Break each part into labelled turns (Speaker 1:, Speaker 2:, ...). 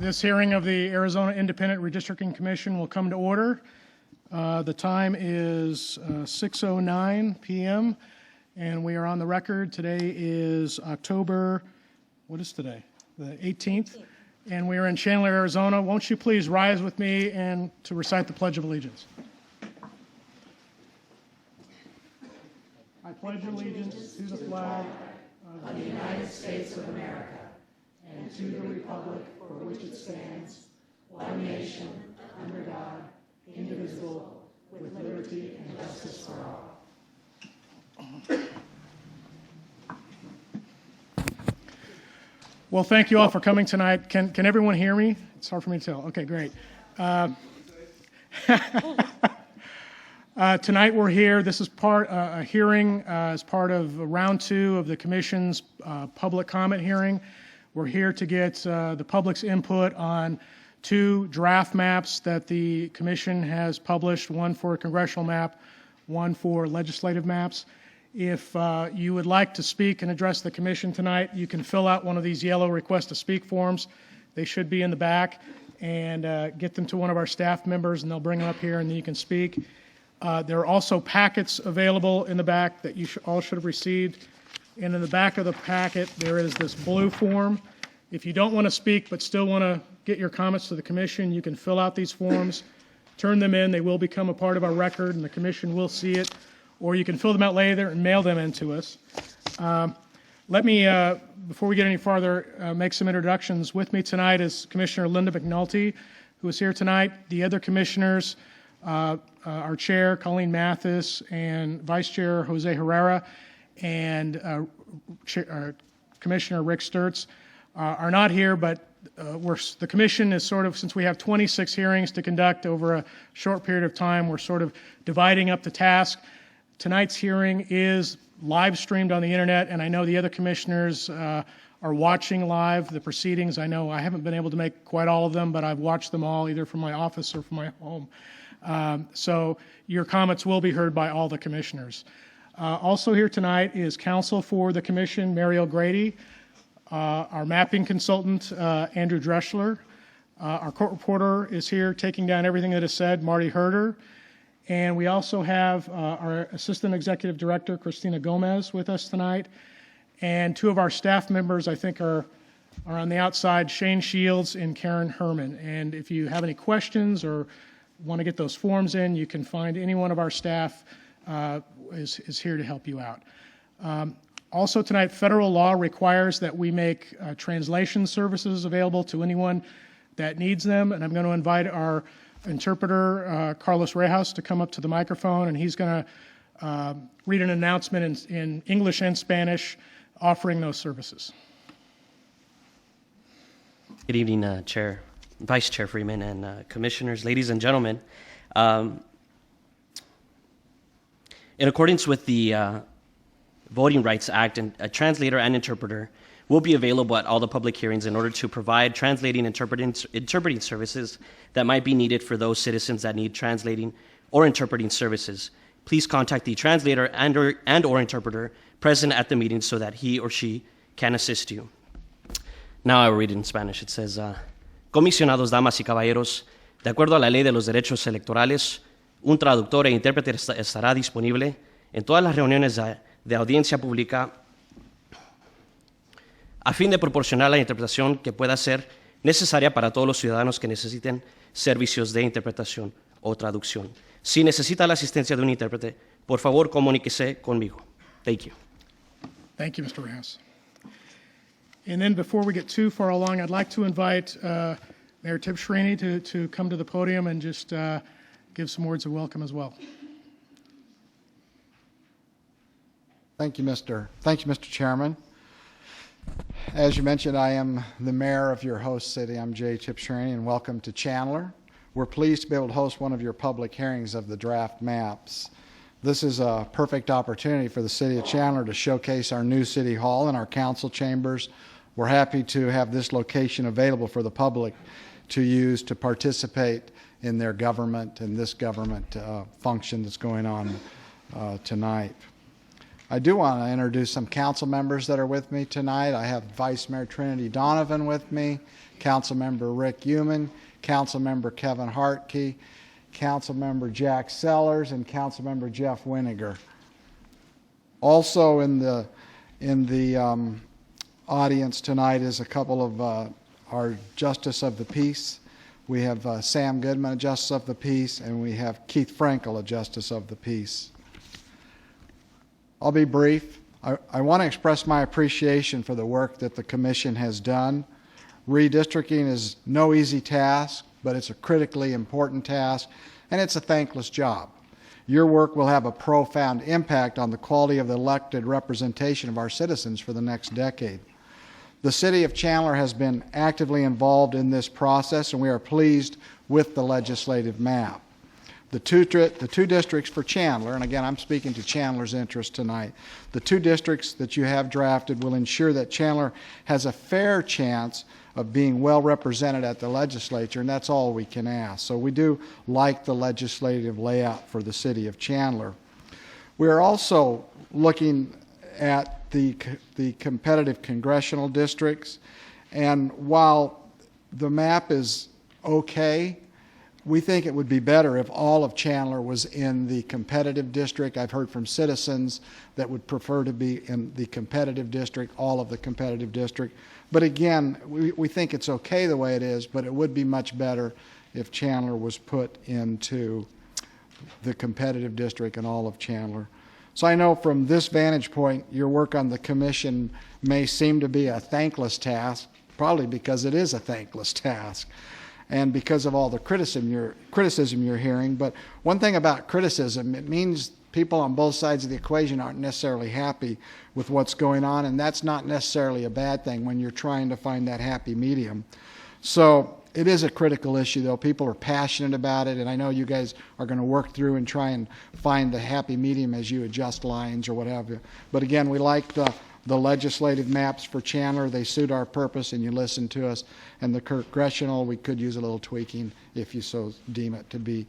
Speaker 1: This hearing of the Arizona Independent Redistricting Commission will come to order. The time is 6:09 p.m. and we are on the record. Today is October, what is today? The 18th. And we are in Chandler, Arizona. Won't you please rise with me and to recite the Pledge of Allegiance? I pledge allegiance to the flag of the United States of America and to the republic for which it stands, one nation, under God, indivisible, with liberty and justice for all. Well, thank you all for coming tonight. Can everyone hear me? It's hard for me to tell. Okay, great. Tonight we're here. This is a hearing as part of round 2 of the Commission's public comment hearing. We're here to get the public's input on 2 draft maps that the Commission has published, one for a congressional map, one for legislative maps. If you would like to speak and address the Commission tonight, you can fill out one of these yellow request to speak forms. They should be in the back, and get them to one of our staff members and they'll bring them up here and then you can speak. There are also packets available in the back that you all should have received. And in the back of the packet, there is this blue form. If you don't want to speak but still want to get your comments to the Commission, you can fill out these forms, turn them in. They will become a part of our record and the Commission will see it. Or you can fill them out later and mail them in to us. Let me, before we get any farther, make some introductions. With me tonight is Commissioner Linda McNulty, who is here tonight. The other commissioners, our Chair, Colleen Mathis, and Vice Chair, Jose Herrera, and Commissioner Rick Sturtz are not here, but the Commission is sort of, since we have 26 hearings to conduct over a short period of time, we're sort of dividing up the task. Tonight's hearing is live streamed on the internet, and I know the other commissioners are watching live the proceedings. I know I haven't been able to make quite all of them, but I've watched them all either from my office or from my home. So your comments will be heard by all the commissioners. Also here tonight is counsel for the Commission, Mary O'Grady, our mapping consultant, Andrew Dreschler. Our court reporter is here taking down everything that is said, Marty Herder. And we also have our Assistant Executive Director, Christina Gomez, with us tonight. And 2 of our staff members, I think, are on the outside, Shane Shields and Karen Herman. And if you have any questions or want to get those forms in, you can find any one of our staff is here to help you out. Also tonight, federal law requires that we make translation services available to anyone that needs them. And I'm going to invite our interpreter, Carlos Rejas, to come up to the microphone, and he's going to read an announcement in English and Spanish offering those services.
Speaker 2: Good evening, Chair, Vice Chair Freeman, and Commissioners, ladies and gentlemen. In accordance with the Voting Rights Act, a translator and interpreter will be available at all the public hearings in order to provide translating and interpreting services that might be needed for those citizens that need translating or interpreting services. Please contact the translator and or interpreter present at the meeting so that he or she can assist you. Now I will read it in Spanish. It says, Comisionados, damas y caballeros, de acuerdo a la ley de los derechos electorales, un traductor e intérprete estará disponible en todas las reuniones de audiencia pública a fin de proporcionar la interpretación que pueda ser necesaria para todos los ciudadanos que necesiten servicios de interpretación o traducción. Si necesita la asistencia de un intérprete, por favor comuníquese conmigo. Thank you.
Speaker 1: Thank you, Mr. Rejas. And then before we get too far along, I'd like to invite Mayor Tibshrini to come to the podium and just give some words of welcome as well.
Speaker 3: Thank you, Mr. Chairman. As you mentioned, I am the mayor of your host city. I'm Jay Tibshrini, and welcome to Chandler. We're pleased to be able to host one of your public hearings of the draft maps. This is a perfect opportunity for the city of Chandler to showcase our new city hall and our council chambers. We're happy to have this location available for the public to use to participate in their government and this government function that's going on tonight. I do want to introduce some council members that are with me tonight. I have Vice Mayor Trinity Donovan with me, Council Member Rick Human, Council Member Kevin Hartke, Council Member Jack Sellers, and Council Member Jeff Winiger. Also in the audience tonight is a couple of our Justice of the Peace. We have Sam Goodman, a Justice of the Peace, and we have Keith Frankel, a Justice of the Peace. I'll be brief. I want to express my appreciation for the work that the Commission has done. Redistricting is no easy task, but it's a critically important task, and it's a thankless job. Your work will have a profound impact on the quality of the elected representation of our citizens for the next decade. The City of Chandler has been actively involved in this process, and we are pleased with the legislative map. The two districts for Chandler, and again, I'm speaking to Chandler's interest tonight, the two districts that you have drafted will ensure that Chandler has a fair chance of being well represented at the legislature, and that's all we can ask. So we do like the legislative layout for the City of Chandler. We are also looking at the competitive congressional districts, and while the map is okay, we think it would be better if all of Chandler was in the competitive district. I've heard from citizens that would prefer to be in the competitive district, all of the competitive district. But again, we think it's okay the way it is, but it would be much better if Chandler was put into the competitive district and all of Chandler. So I know from this vantage point, your work on the Commission may seem to be a thankless task, probably because it is a thankless task, and because of all the criticism you're hearing. But one thing about criticism, it means people on both sides of the equation aren't necessarily happy with what's going on, and that's not necessarily a bad thing when you're trying to find that happy medium. So it is a critical issue, though. People are passionate about it, and I know you guys are going to work through and try and find the happy medium as you adjust lines or what have you. But again, we like the legislative maps for Chandler. They suit our purpose, and you listen to us. And the congressional, we could use a little tweaking if you so deem it to be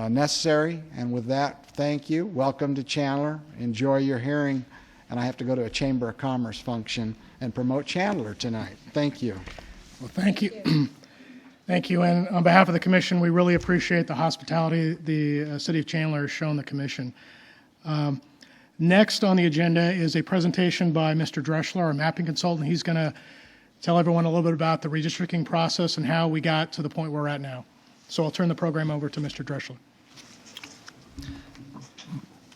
Speaker 3: necessary. And with that, thank you. Welcome to Chandler. Enjoy your hearing. And I have to go to a Chamber of Commerce function and promote Chandler tonight. Thank you.
Speaker 1: Well, thank you. Thank you. And on behalf of the Commission, we really appreciate the hospitality the City of Chandler has shown the Commission. Next on the agenda is a presentation by Mr. Dreschler, our mapping consultant. He's going to tell everyone a little bit about the redistricting process and how we got to the point we're at now. So I'll turn the program over to Mr. Dreschler.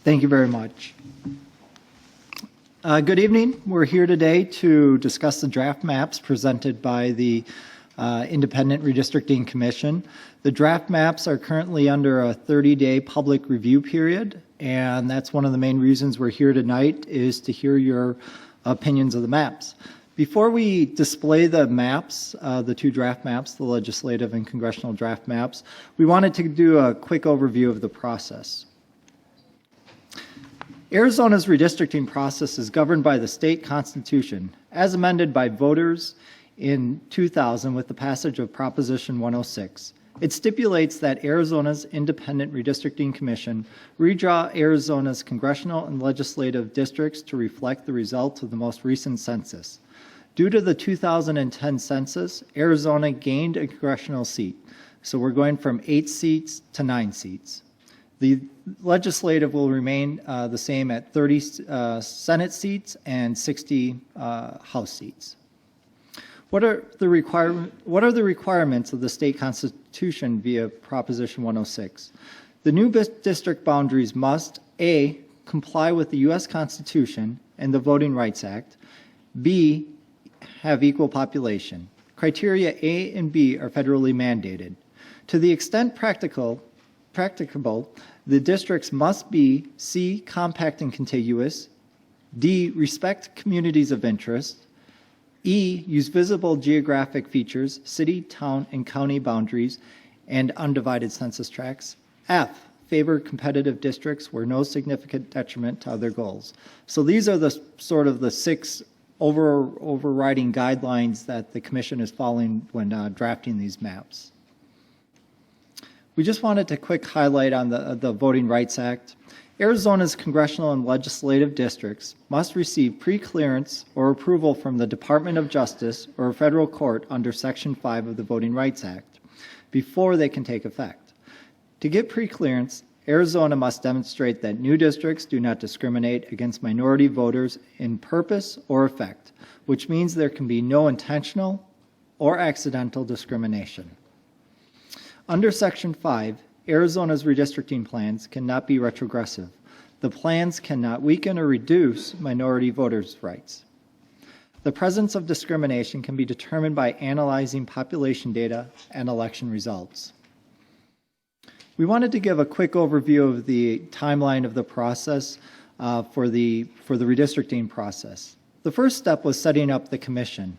Speaker 4: Thank you very much. Good evening. We're here today to discuss the draft maps presented by the Independent Redistricting Commission. The draft maps are currently under a 30-day public review period, and that's one of the main reasons we're here tonight, is to hear your opinions of the maps. Before we display the maps, the two draft maps, the legislative and congressional draft maps, we wanted to do a quick overview of the process. Arizona's redistricting process is governed by the state constitution, as amended by voters in 2000 with the passage of Proposition 106. It stipulates that Arizona's Independent Redistricting Commission redraw Arizona's congressional and legislative districts to reflect the results of the most recent census. Due to the 2010 census, Arizona gained a congressional seat. So we're going from 8 seats to 9 seats. The legislative will remain the same at 30 Senate seats and 60 House seats. What are the requirements of the state constitution via Proposition 106? The new district boundaries must A, comply with the U.S. Constitution and the Voting Rights Act, B, have equal population. Criteria A and B are federally mandated. To the extent practicable, the districts must be C, compact and contiguous, D, respect communities of interest, E, use visible geographic features, city, town, and county boundaries, and undivided census tracts, F, favor competitive districts where no significant detriment to other goals. So these are the sort of the 6 overriding guidelines that the Commission is following when drafting these maps. We just wanted to quick highlight on the Voting Rights Act. Arizona's congressional and legislative districts must receive pre-clearance or approval from the Department of Justice or a federal court under Section 5 of the Voting Rights Act before they can take effect. To get pre-clearance, Arizona must demonstrate that new districts do not discriminate against minority voters in purpose or effect, which means there can be no intentional or accidental discrimination. Under Section 5, Arizona's redistricting plans cannot be retrogressive. The plans cannot weaken or reduce minority voters' rights. The presence of discrimination can be determined by analyzing population data and election results. We wanted to give a quick overview of the timeline of the process for the redistricting process. The first step was setting up the commission.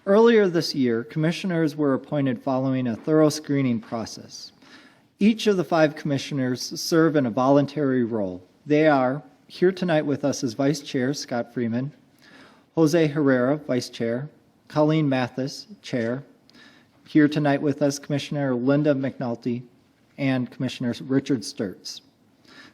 Speaker 4: Earlier this year, commissioners were appointed following a thorough screening process. Each of the 5 commissioners serve in a voluntary role. They are here tonight with us as Vice Chair Scott Freeman, Jose Herrera, Vice Chair, Colleen Mathis, Chair, here tonight with us Commissioner Linda McNulty, and Commissioner Richard Sturts.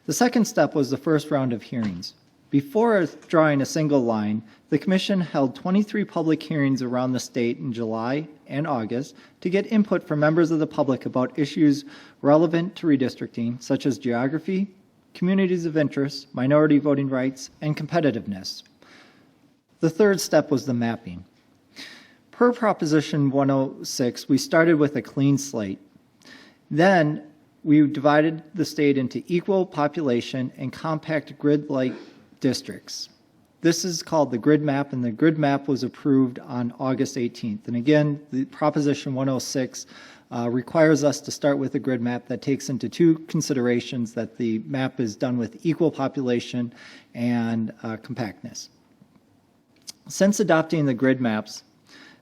Speaker 4: The second step was the first round of hearings. Before drawing a single line, the Commission held 23 public hearings around the state in July and August to get input from members of the public about issues relevant to redistricting, such as geography, communities of interest, minority voting rights, and competitiveness. The third step was the mapping. Per Proposition 106, we started with a clean slate. Then we divided the state into equal population and compact grid-like districts. This is called the grid map, and the grid map was approved on August 18th. And again, the Proposition 106 requires us to start with a grid map that takes into 2 considerations: that the map is done with equal population and compactness. Since adopting the grid maps,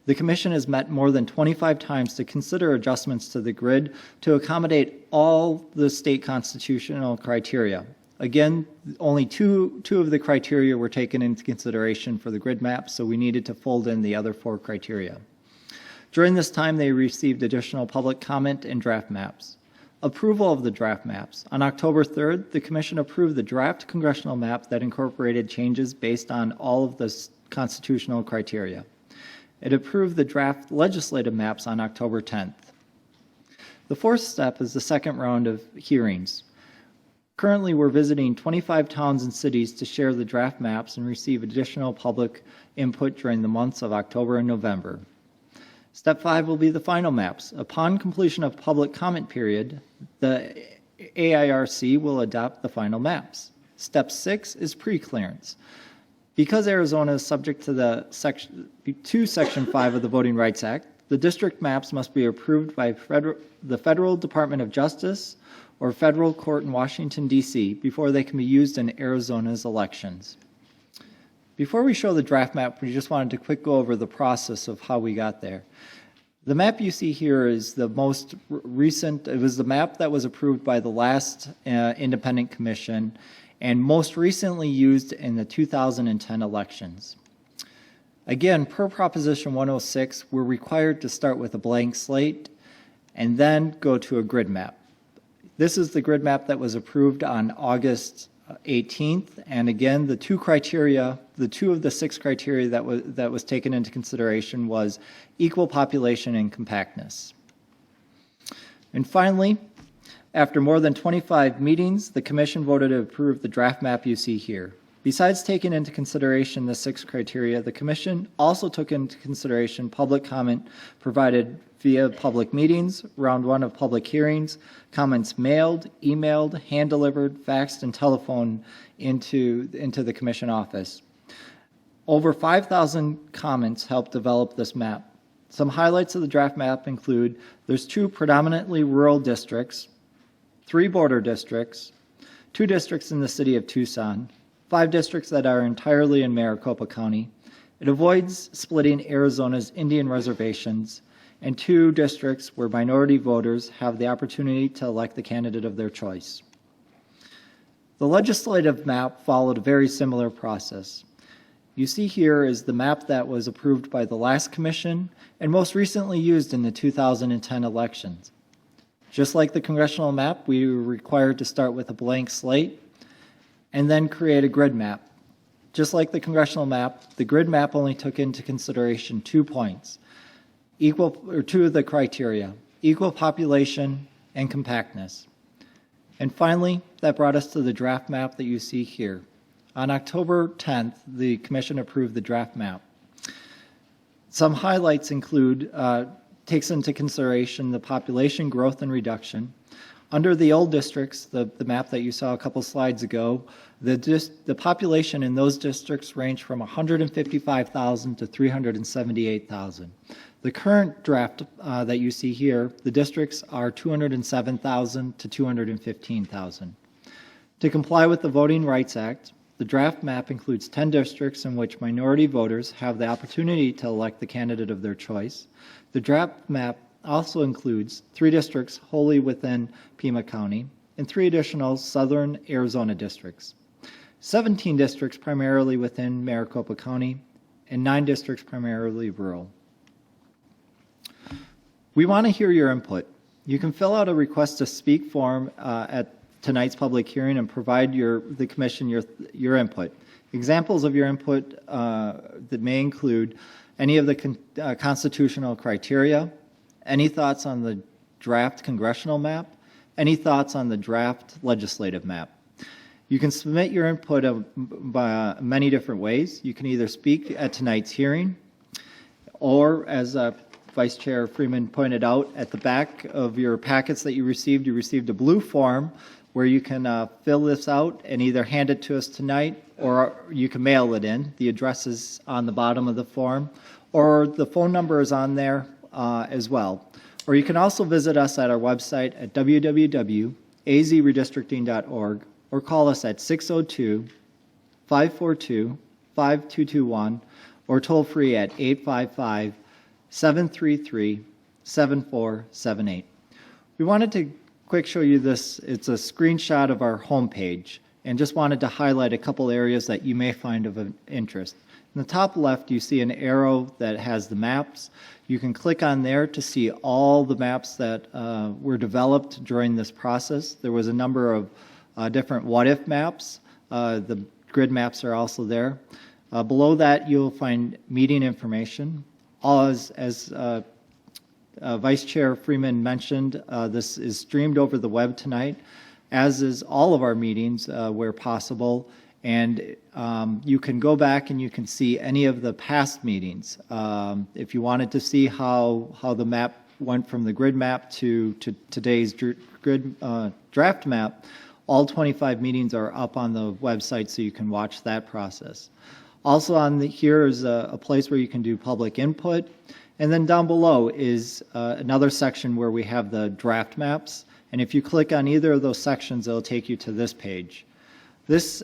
Speaker 4: the Commission has met more than 25 times to consider adjustments to the grid to accommodate all the state constitutional criteria. Again, only two of the criteria were taken into consideration for the grid map, so we needed to fold in the other 4 criteria. During this time, they received additional public comment and draft maps. Approval of the draft maps. On October 3rd, the Commission approved the draft congressional map that incorporated changes based on all of the constitutional criteria. It approved the draft legislative maps on October 10th. The fourth step is the second round of hearings. Currently, we're visiting 25 towns and cities to share the draft maps and receive additional public input during the months of October and November. Step 5 will be the final maps. Upon completion of public comment period, the AIRC will adopt the final maps. Step 6 is pre-clearance. Because Arizona is subject to Section 5 of the Voting Rights Act, the district maps must be approved by the Federal Department of Justice or federal court in Washington, D.C. before they can be used in Arizona's elections. Before we show the draft map, we just wanted to quick go over the process of how we got there. The map you see here is the most recent. It was the map that was approved by the last Independent Commission and most recently used in the 2010 elections. Again, per Proposition 106, we're required to start with a blank slate and then go to a grid map. This is the grid map that was approved on August 18th, and again, the 2 of the 6 criteria that was taken into consideration was equal population and compactness. And finally, after more than 25 meetings, the Commission voted to approve the draft map you see here. Besides taking into consideration the 6 criteria, the Commission also took into consideration public comment provided via public meetings, round 1 of public hearings, comments mailed, emailed, hand-delivered, faxed, and telephoned into the Commission office. Over 5,000 comments helped develop this map. Some highlights of the draft map include there's 2 predominantly rural districts, 3 border districts, 2 districts in the city of Tucson, 5 districts that are entirely in Maricopa County. It avoids splitting Arizona's Indian reservations, and 2 districts where minority voters have the opportunity to elect the candidate of their choice. The legislative map followed a very similar process. You see here is the map that was approved by the last commission and most recently used in the 2010 elections. Just like the congressional map, we were required to start with a blank slate. and then create a grid map. Just like the congressional map, the grid map only took into consideration 2 points, two of the criteria, equal population and compactness. And finally, that brought us to the draft map that you see here. On October 10th, the Commission approved the draft map. Some highlights include, takes into consideration the population growth and reduction. Under the old districts, the map that you saw a couple slides ago, the population in those districts range from 155,000 to 378,000. The current draft that you see here, the districts are 207,000 to 215,000. To comply with the Voting Rights Act, the draft map includes 10 districts in which minority voters have the opportunity to elect the candidate of their choice. The draft map also includes 3 districts wholly within Pima County and 3 additional southern Arizona districts, 17 districts primarily within Maricopa County, and 9 districts primarily rural. We want to hear your input. You can fill out a request to speak form at tonight's public hearing and provide the Commission your input. Examples of your input that may include any of the constitutional criteria, any thoughts on the draft congressional map, any thoughts on the draft legislative map. You can submit your input by many different ways. You can either speak at tonight's hearing, or as Vice Chair Freeman pointed out, at the back of your packets that you received a blue form where you can fill this out and either hand it to us tonight, or you can mail it in. The address is on the bottom of the form, or the phone number is on there as well. Or you can also visit us at our website at www.azredistricting.org, or call us at 602-542-5221, or toll free at 855-733-7478. We wanted to quick show you this. It's a screenshot of our homepage, and just wanted to highlight a couple areas that you may find of interest. In the top left, you see an arrow that has the maps. You can click on there to see all the maps that were developed during this process. There was a number of different what-if maps. The grid maps are also there. Below that, you'll find meeting information. As Vice Chair Freeman mentioned, this is streamed over the web tonight, as is all of our meetings where possible. And you can go back and you can see any of the past meetings. If you wanted to see how the map went from the grid map to today's draft map, all 25 meetings are up on the website, so you can watch that process. Also here is a place where you can do public input. And then down below is another section where we have the draft maps. And if you click on either of those sections, it'll take you to this page. This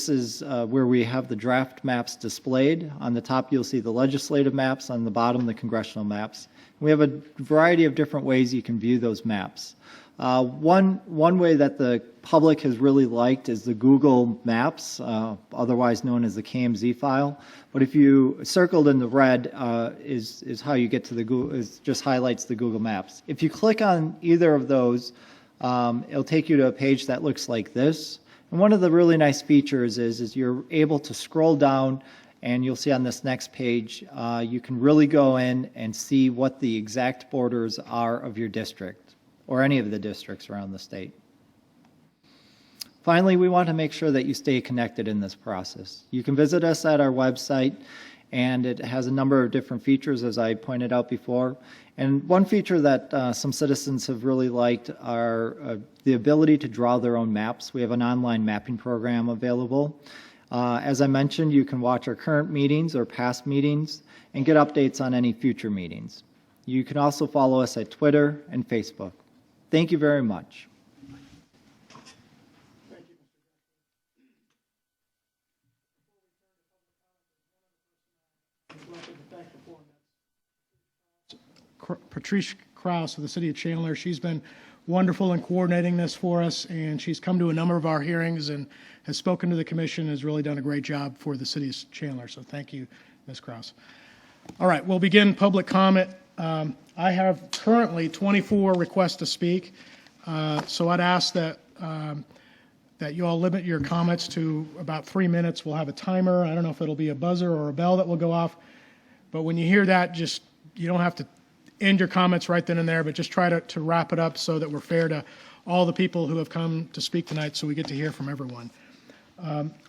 Speaker 4: is where we have the draft maps displayed. On the top, you'll see the legislative maps. On the bottom, the congressional maps. We have a variety of different ways you can view those maps. One way that the public has really liked is the Google Maps, otherwise known as the KMZ file. But if you circled in the red is how you get to the Google, it just highlights the Google Maps. If you click on either of those, it'll take you to a page that looks like this. And one of the really nice features is you're able to scroll down, and you'll see on this next page, you can really go in and see what the exact borders are of your district, or any of the districts around the state. Finally, we want to make sure that you stay connected in this process. You can visit us at our website, and it has a number of different features, as I pointed out before. And one feature that some citizens have really liked are the ability to draw their own maps. We have an online mapping program available. As I mentioned, you can watch our current meetings or past meetings and get updates on any future meetings. You can also follow us at Twitter and Facebook. Thank you very much.
Speaker 1: Patrice Krause of the City of Chandler. She's been wonderful in coordinating this for us, and she's come to a number of our hearings and has spoken to the Commission, has really done a great job for the City of Chandler. So thank you, Ms. Krause. All right, we'll begin public comment. I have currently 24 requests to speak, so I'd ask that that you all limit your comments to about 3 minutes. We'll have a timer. I don't know if it'll be a buzzer or a bell that will go off. But when you hear that, just, you don't have to end your comments right then and there, but just try to wrap it up so that we're fair to all the people who have come to speak tonight, so we get to hear from everyone.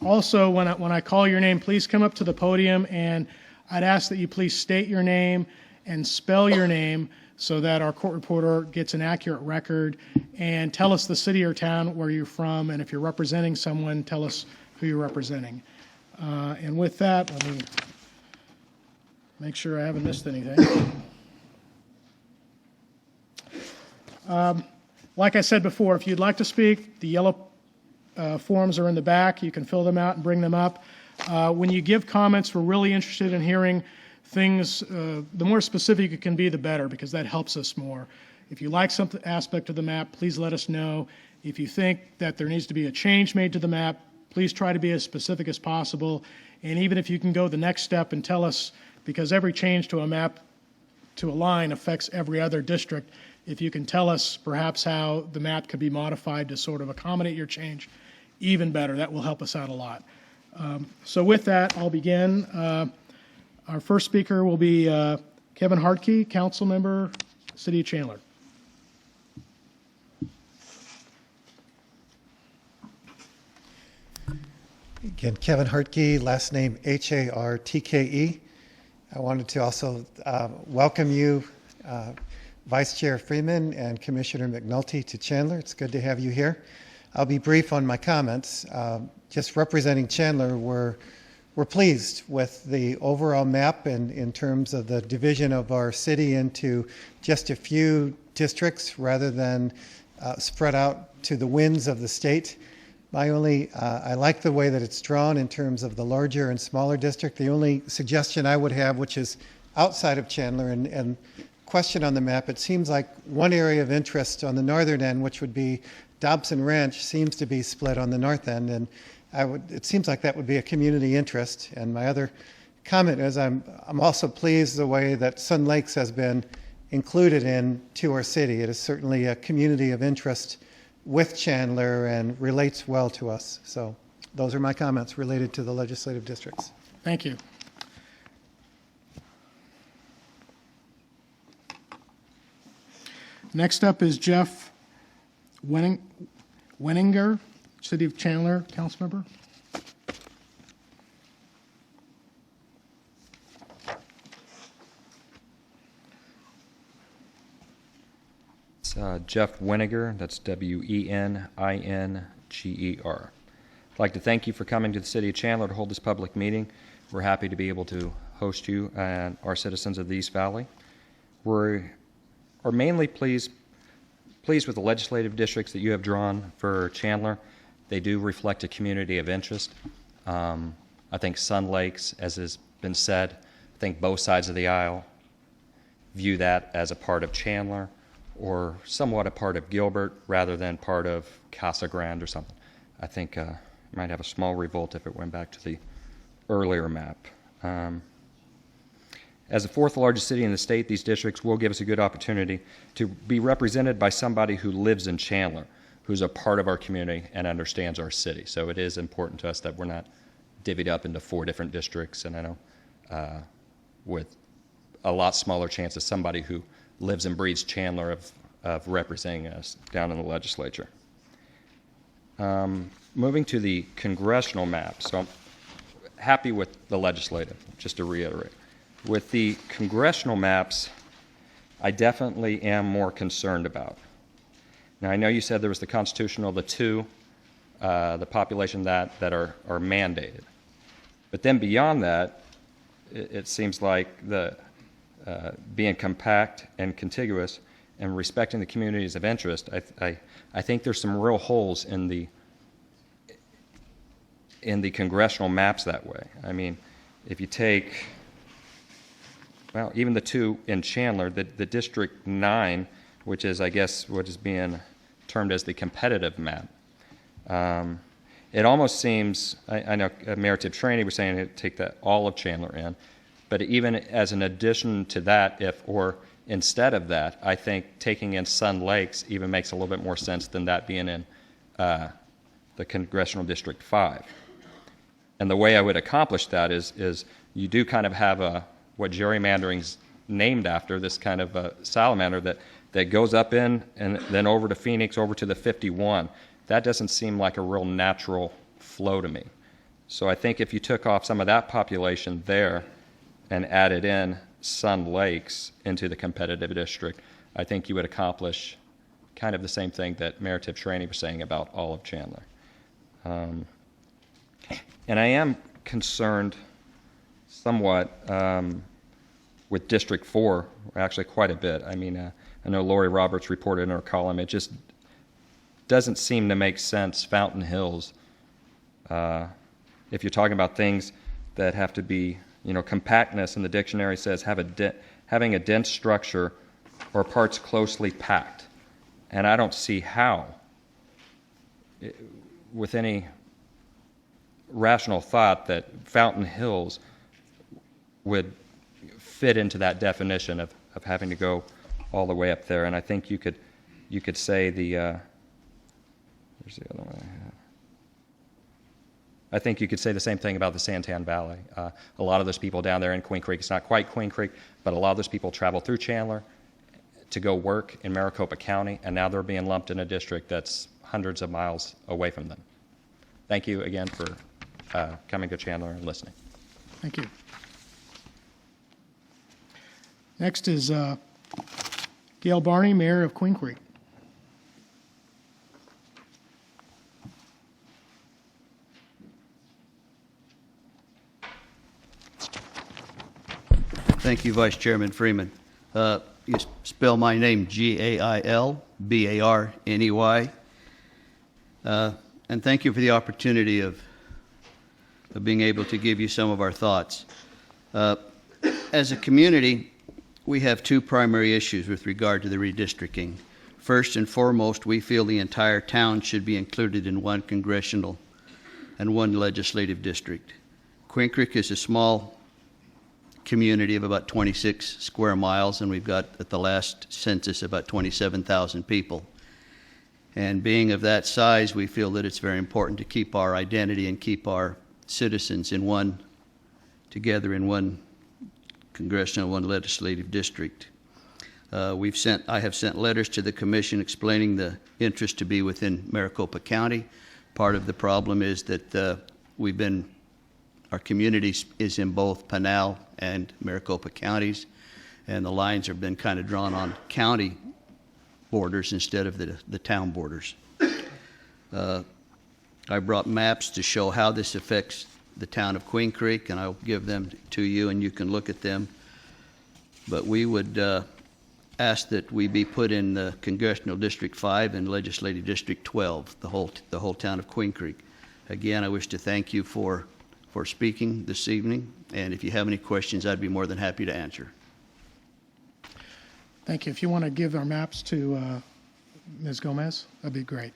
Speaker 1: Also, when I call your name, please come up to the podium, and I'd ask that you please state your name and spell your name so that our court reporter gets an accurate record, and tell us the city or town where you're from, and if you're representing someone, tell us who you're representing. And with that, let me make sure I haven't missed anything. Like I said before, if you'd like to speak, the yellow forms are in the back. You can fill them out and bring them up. When you give comments, we're really interested in hearing things. The more specific it can be, the better, because that helps us more. If you like some aspect of the map, please let us know. If you think that there needs to be a change made to the map, please try to be as specific as possible. And even if you can go the next step and tell us, because every change to a map, to a line, affects every other district, if you can tell us perhaps how the map could be modified to sort of accommodate your change, even better. That will help us out a lot. So with that, I'll begin. Our first speaker will be Kevin Hartke, council member, City of Chandler.
Speaker 5: Again, Kevin Hartke, last name Hartke. I wanted to also welcome you, Vice Chair Freeman and Commissioner McNulty, to Chandler. It's good to have you here. I'll be brief on my comments. Just representing Chandler, we're pleased with the overall map and in terms of the division of our city into just a few districts rather than spread out to the winds of the state. I like the way that it's drawn in terms of the larger and smaller district. The only suggestion I would have, which is outside of Chandler and question on the map, it seems like one area of interest on the northern end, which would be Dobson Ranch, seems to be split on the north end, and it seems like that would be a community interest. And my other comment is I'm also pleased the way that Sun Lakes has been included into our city. It is certainly a community of interest with Chandler and relates well to us. So those are my comments related to the legislative districts.
Speaker 1: Thank you. Next up is Jeff Wenninger, City of Chandler, council member.
Speaker 6: It's Jeff Weniger, that's Weninger. I'd like to thank you for coming to the City of Chandler to hold this public meeting. We're happy to be able to host you and our citizens of the East Valley. We are mainly pleased with the legislative districts that you have drawn for Chandler. They do reflect a community of interest. I think Sun Lakes, as has been said, I think both sides of the aisle view that as a part of Chandler or somewhat a part of Gilbert rather than part of Casa Grande or something. I think it might have a small revolt if it went back to the earlier map. As the fourth largest city in the state, these districts will give us a good opportunity to be represented by somebody who lives in Chandler, who's a part of our community and understands our city. So it is important to us that we're not divvied up into 4 different districts, and I know with a lot smaller chance of somebody who lives and breathes Chandler of representing us down in the legislature. Moving to the congressional map, so I'm happy with the legislative, just to reiterate. With the congressional maps, I definitely am more concerned about. Now, I know you said there was the constitutional, the 2, the population that are mandated. But then beyond that, it seems like the being compact and contiguous and respecting the communities of interest, I think there's some real holes in the congressional maps that way. I mean, if you take, well, even the 2 in Chandler, the District 9, which is, I guess, what is being termed as the competitive map, it almost seems, I know Mayor Tibshraeny was saying to take that all of Chandler in, but even as an addition to that, or instead of that, I think taking in Sun Lakes even makes a little bit more sense than that being in the the Congressional District 5. And the way I would accomplish that is you do kind of have what gerrymandering's named after, this kind of a salamander that goes up in and then over to Phoenix, over to the 51. That doesn't seem like a real natural flow to me. So I think if you took off some of that population there and added in Sun Lakes into the competitive district, I think you would accomplish kind of the same thing that Mayor Tibshraeny was saying about all of Chandler. And I am concerned somewhat with District 4, actually quite a bit. I mean, I know Lori Roberts reported in her column, it just doesn't seem to make sense, Fountain Hills, if you're talking about things that have to be, compactness in the dictionary says having a dense structure or parts closely packed. And I don't see how, with any rational thought, that Fountain Hills would fit into that definition of having to go all the way up there. And I think you could say where's the other one I have? I think you could say the same thing about the Santan Valley. A lot of those people down there in Queen Creek, it's not quite Queen Creek, but a lot of those people travel through Chandler to go work in Maricopa County, and now they're being lumped in a district that's hundreds of miles away from them. Thank you again for coming to Chandler and listening.
Speaker 1: Thank you. Next is Gail Barney, Mayor of Queen Creek.
Speaker 7: Thank you, Vice Chairman Freeman. You spell my name Gailbarney. And thank you for the opportunity of being able to give you some of our thoughts. As a community, we have two primary issues with regard to the redistricting. First and foremost, we feel the entire town should be included in one congressional and one legislative district. Queen Creek is a small community of about 26 square miles, and we've got, at the last census, about 27,000 people. And being of that size, we feel that it's very important to keep our identity and keep our citizens together in one congressional, one legislative district. I have sent letters to the commission explaining the interest to be within Maricopa County. Part of the problem is that our community is in both Pinal and Maricopa counties, and the lines have been kind of drawn on county borders instead of the town borders. I brought maps to show how this affects the town of Queen Creek, and I'll give them to you and you can look at them. But we would ask that we be put in the Congressional District 5 and Legislative District 12, the whole town of Queen Creek. Again, I wish to thank you for speaking this evening, and if you have any questions, I'd be more than happy to answer.
Speaker 1: Thank you. If you want to give our maps to Ms. Gomez, that'd be great.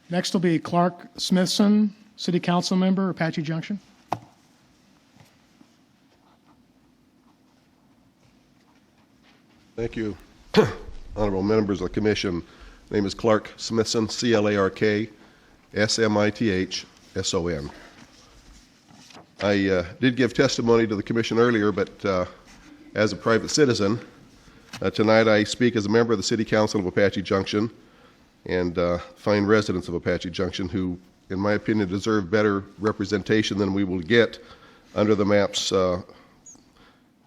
Speaker 1: Next will be Clark Smithson, City Council Member, Apache Junction.
Speaker 8: Thank you, honorable members of the commission. My name is Clark Smithson, C-L-A-R-K, S-M-I-T-H-S-O-N. I did give testimony to the commission earlier, but as a private citizen, tonight I speak as a member of the City Council of Apache Junction and fine residents of Apache Junction who, in my opinion, deserve better representation than we will get under the maps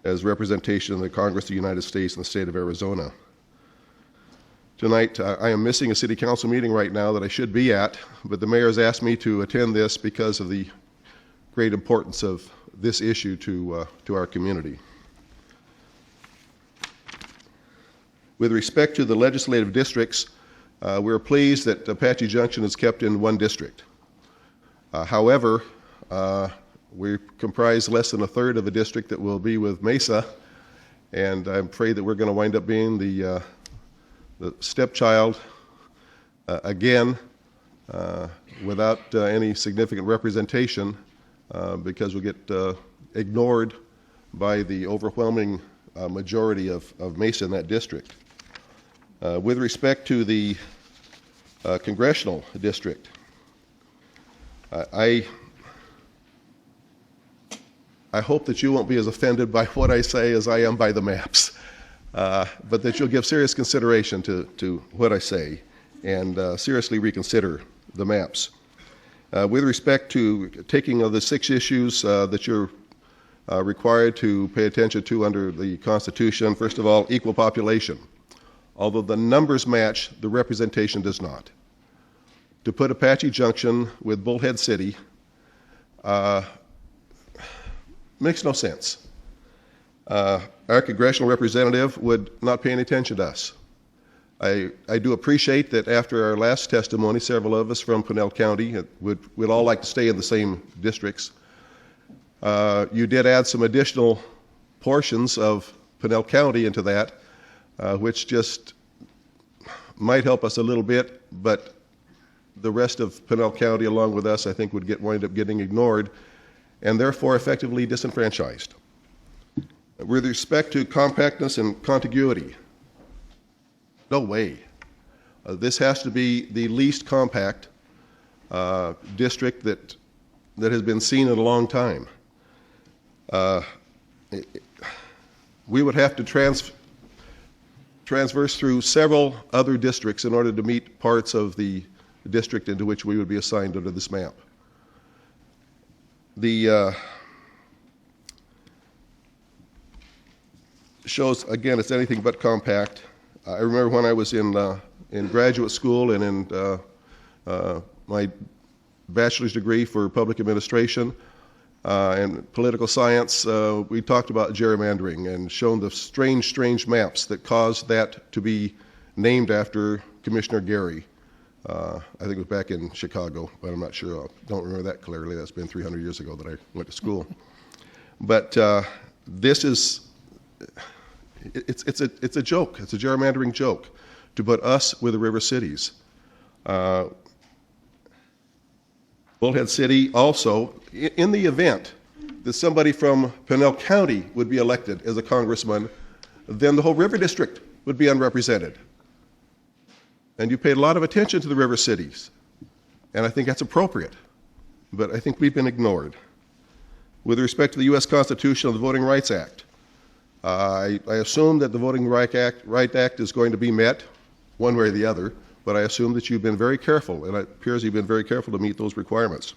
Speaker 8: as representation in the Congress of the United States and the state of Arizona. Tonight, I am missing a city council meeting right now that I should be at, but the mayor has asked me to attend this because of the great importance of this issue to our community. With respect to the legislative districts, we're pleased that Apache Junction is kept in one district. However, we comprise less than a third of the district that will be with Mesa, and I'm afraid that we're going to wind up being the stepchild again without any significant representation because we'll get ignored by the overwhelming majority of Mesa in that district. With respect to the congressional district. I hope that you won't be as offended by what I say as I am by the maps, but that you'll give serious consideration to what I say and seriously reconsider the maps. With respect to taking of the 6 issues that you're required to pay attention to under the Constitution, first of all, equal population. Although the numbers match, the representation does not. To put Apache Junction with Bullhead City makes no sense. Our congressional representative would not pay any attention to us. I do appreciate that after our last testimony, several of us from Pinell County would all like to stay in the same districts. You did add some additional portions of Pinell County into that, which just might help us a little bit, but the rest of Pinell County, along with us, I think would wind up getting ignored and therefore effectively disenfranchised. With respect to compactness and contiguity, no way. This has to be the least compact district that has been seen in a long time. We would have to transverse through several other districts in order to meet parts of the district into which we would be assigned under this map. The shows, again, it's anything but compact. I remember when I was in graduate school and in my bachelor's degree for public administration and political science, we talked about gerrymandering and shown the strange maps that caused that to be named after Commissioner Gary. I think it was back in Chicago, but I'm not sure. I don't remember that clearly. That's been 300 years ago that I went to school. But this is, it's a joke. It's a gerrymandering joke to put us with the river cities. Bullhead City also, in the event that somebody from Pinell County would be elected as a congressman, then the whole river district would be unrepresented. And you paid a lot of attention to the river cities, and I think that's appropriate, but I think we've been ignored. With respect to the U.S. Constitution and the Voting Rights Act, I assume that the Voting Rights Act is going to be met one way or the other, but I assume that you've been very careful, and it appears you've been very careful to meet those requirements.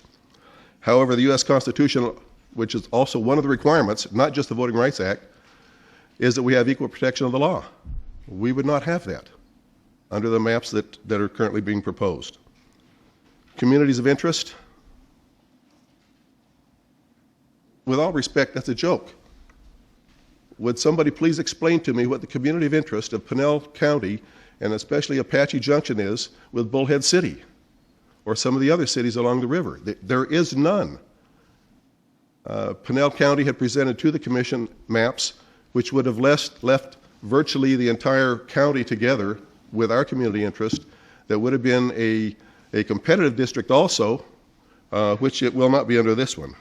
Speaker 8: However, the U.S. Constitution, which is also one of the requirements, not just the Voting Rights Act, is that we have equal protection of the law. We would not have that under the maps that are currently being proposed. Communities of interest, with all respect, that's a joke. Would somebody please explain to me what the community of interest of Pinell County, and especially Apache Junction, is with Bullhead City or some of the other cities along the river? There is none. Pinell County had presented to the commission maps which would have left virtually the entire county together with our community interest. That would have been a competitive district also, which it will not be under this one.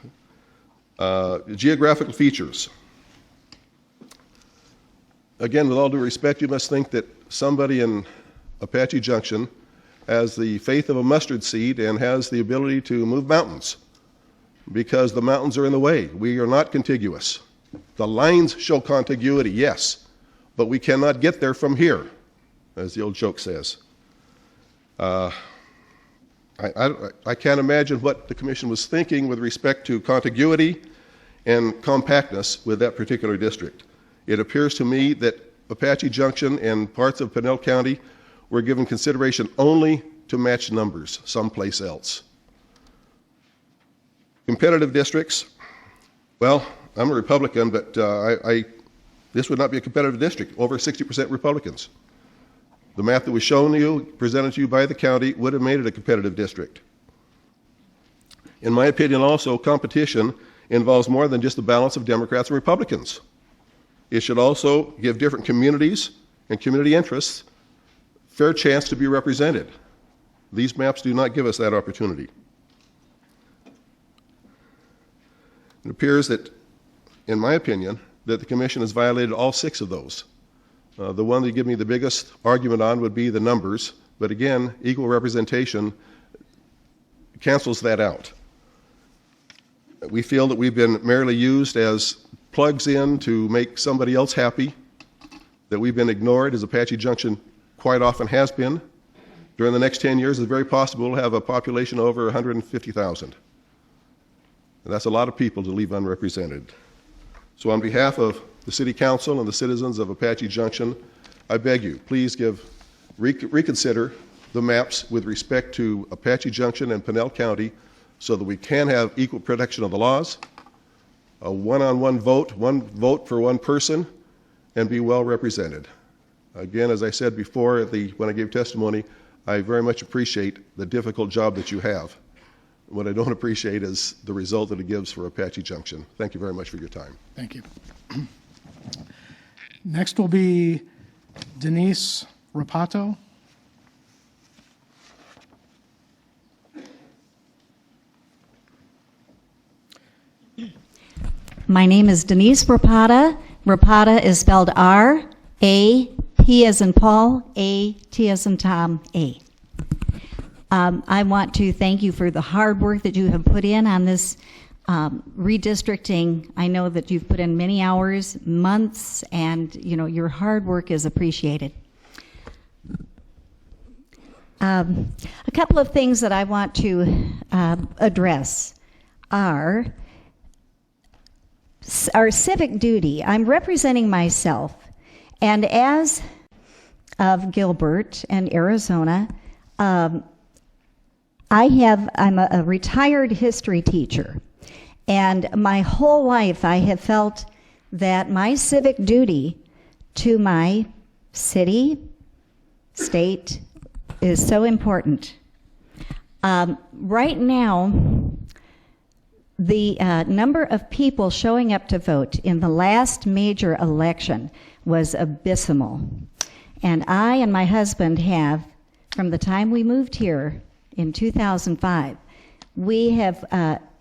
Speaker 8: Geographical features. Again, with all due respect, you must think that somebody in Apache Junction has the faith of a mustard seed and has the ability to move mountains, because the mountains are in the way. We are not contiguous. The lines show contiguity, yes, but we cannot get there from here, as the old joke says. I can't imagine what the commission was thinking with respect to contiguity and compactness with that particular district. It appears to me that Apache Junction and parts of Pinell County were given consideration only to match numbers someplace else. Competitive districts, well, I'm a Republican, but this would not be a competitive district. Over 60% Republicans. The map that was shown to you, presented to you by the county, would have made it a competitive district. In my opinion also, competition involves more than just the balance of Democrats and Republicans. It should also give different communities and community interests fair chance to be represented. These maps do not give us that opportunity. It appears that, in my opinion, that the commission has violated all 6 of those. The one that give me the biggest argument on would be the numbers, But again, equal representation cancels that out. We feel that we've been merely used as plugs in to make somebody else happy, that we've been ignored, as Apache Junction quite often has been. During the next 10 years, it's very possible to have a population over 150,000. And that's a lot of people to leave unrepresented. So on behalf of the City Council and the citizens of Apache Junction, I beg you, please reconsider the maps with respect to Apache Junction and Pinell County so that we can have equal protection of the laws, a one-on-one vote, one vote for one person, and be well represented. Again, as I said before when I gave testimony, I very much appreciate the difficult job that you have. What I don't appreciate is the result that it gives for Apache Junction. Thank you very much for your time.
Speaker 1: Thank you. Next will be Denise Rapato.
Speaker 9: My name is Denise Rapata. Rapata is spelled R-A-P as in Paul, A-T as in Tom, A. I want to thank you for the hard work that you have put in on this redistricting. I know that you've put in many hours, months, and your hard work is appreciated. A couple of things that I want to address are our civic duty. I'm representing myself, and as of Gilbert and Arizona, I'm a retired history teacher, and my whole life I have felt that my civic duty to my city, state, is so important. Right now, the number of people showing up to vote in the last major election was abysmal. And I and my husband have, from the time we moved here in 2005, we have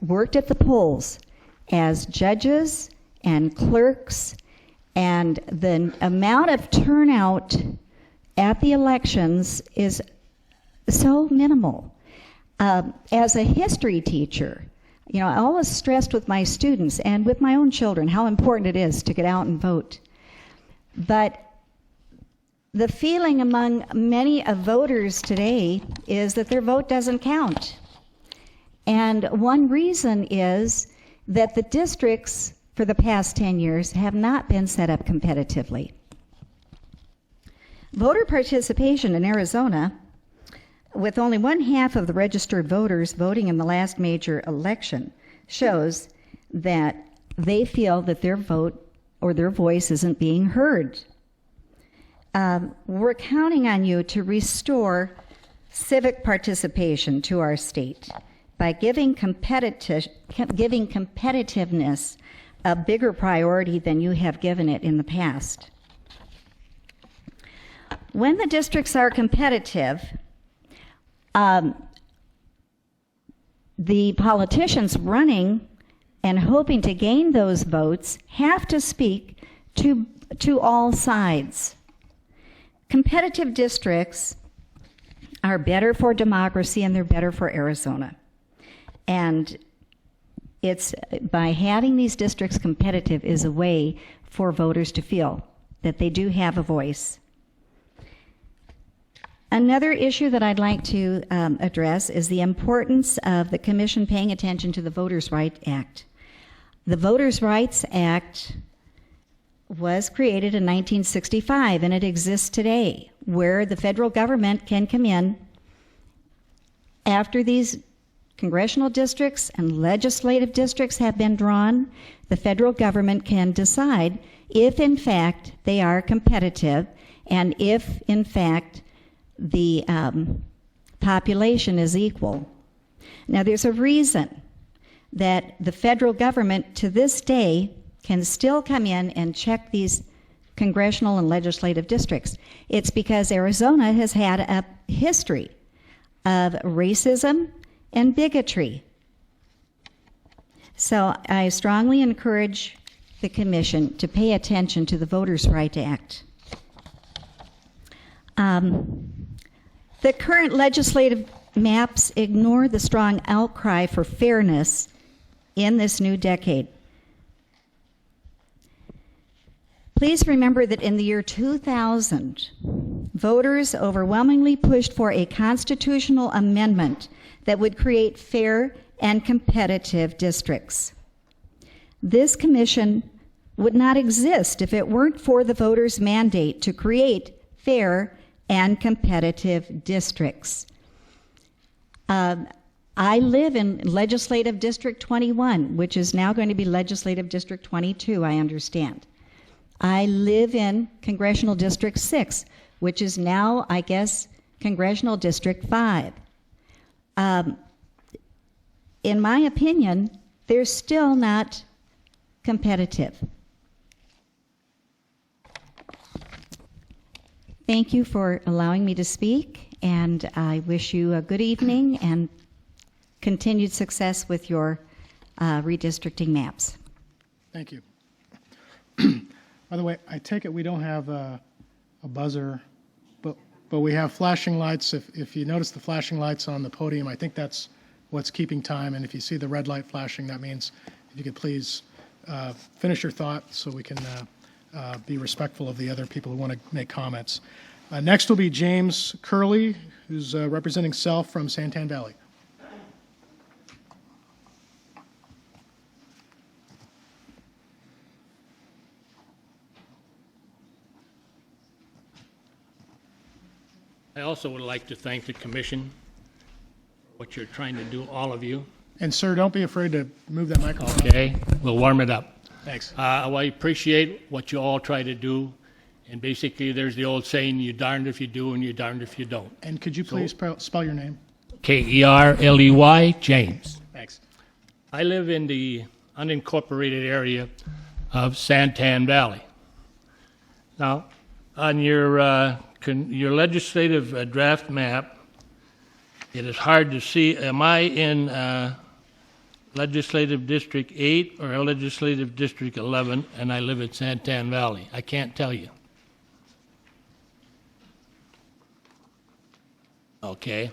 Speaker 9: worked at the polls as judges and clerks, and the amount of turnout at the elections is so minimal. As a history teacher, I always stressed with my students and with my own children how important it is to get out and vote. But the feeling among many of voters today is that their vote doesn't count. And one reason is that the districts for the past 10 years have not been set up competitively. Voter participation in Arizona, with only 1/2 of the registered voters voting in the last major election, shows that they feel that their vote or their voice isn't being heard. We're counting on you to restore civic participation to our state by giving competitiveness a bigger priority than you have given it in the past. When the districts are competitive, the politicians running and hoping to gain those votes have to speak to all sides. Competitive districts are better for democracy, and they're better for Arizona. And it's by having these districts competitive is a way for voters to feel that they do have a voice. Another issue that I'd like to address is the importance of the Commission paying attention to the Voters' Rights Act. The Voters' Rights Act was created in 1965, and it exists today, where the federal government can come in after these congressional districts and legislative districts have been drawn. The federal government can decide if, in fact, they are competitive, and if, in fact, the population is equal. Now, there's a reason that the federal government to this day can still come in and check these congressional and legislative districts. It's because Arizona has had a history of racism and bigotry. So I strongly encourage the Commission to pay attention to the Voters' Rights Act. The current legislative maps ignore the strong outcry for fairness in this new decade. Please remember that in the year 2000, voters overwhelmingly pushed for a constitutional amendment that would create fair and competitive districts. This commission would not exist if it weren't for the voters' mandate to create fair and competitive districts. I live in Legislative District 21, which is now going to be Legislative District 22, I understand. I live in Congressional District 6, which is now, I guess, Congressional District 5. In my opinion, they're still not competitive. Thank you for allowing me to speak, and I wish you a good evening and continued success with your redistricting maps.
Speaker 1: Thank you. By the way, I take it we don't have a buzzer, but we have flashing lights. If you notice the flashing lights on the podium, I think that's what's keeping time. And if you see the red light flashing, that means if you could please finish your thought so we can be respectful of the other people who want to make comments. Next will be James Curley, who's representing Self from Santan Valley.
Speaker 10: I also would like to thank the commission for what you're trying to do, all of you.
Speaker 1: And sir, don't be afraid to move that microphone.
Speaker 10: Okay, we'll warm it up.
Speaker 1: Thanks.
Speaker 10: I appreciate what you all try to do. And basically, there's the old saying, you're darned if you do and you're darned if you don't.
Speaker 1: And could you please spell your name?
Speaker 10: Kerley, James.
Speaker 1: Thanks.
Speaker 10: I live in the unincorporated area of Santan Valley. Now, on your legislative draft map, it is hard to see, am I in Legislative District 8 or Legislative District 11, and I live at Santan Valley? I can't tell you. Okay.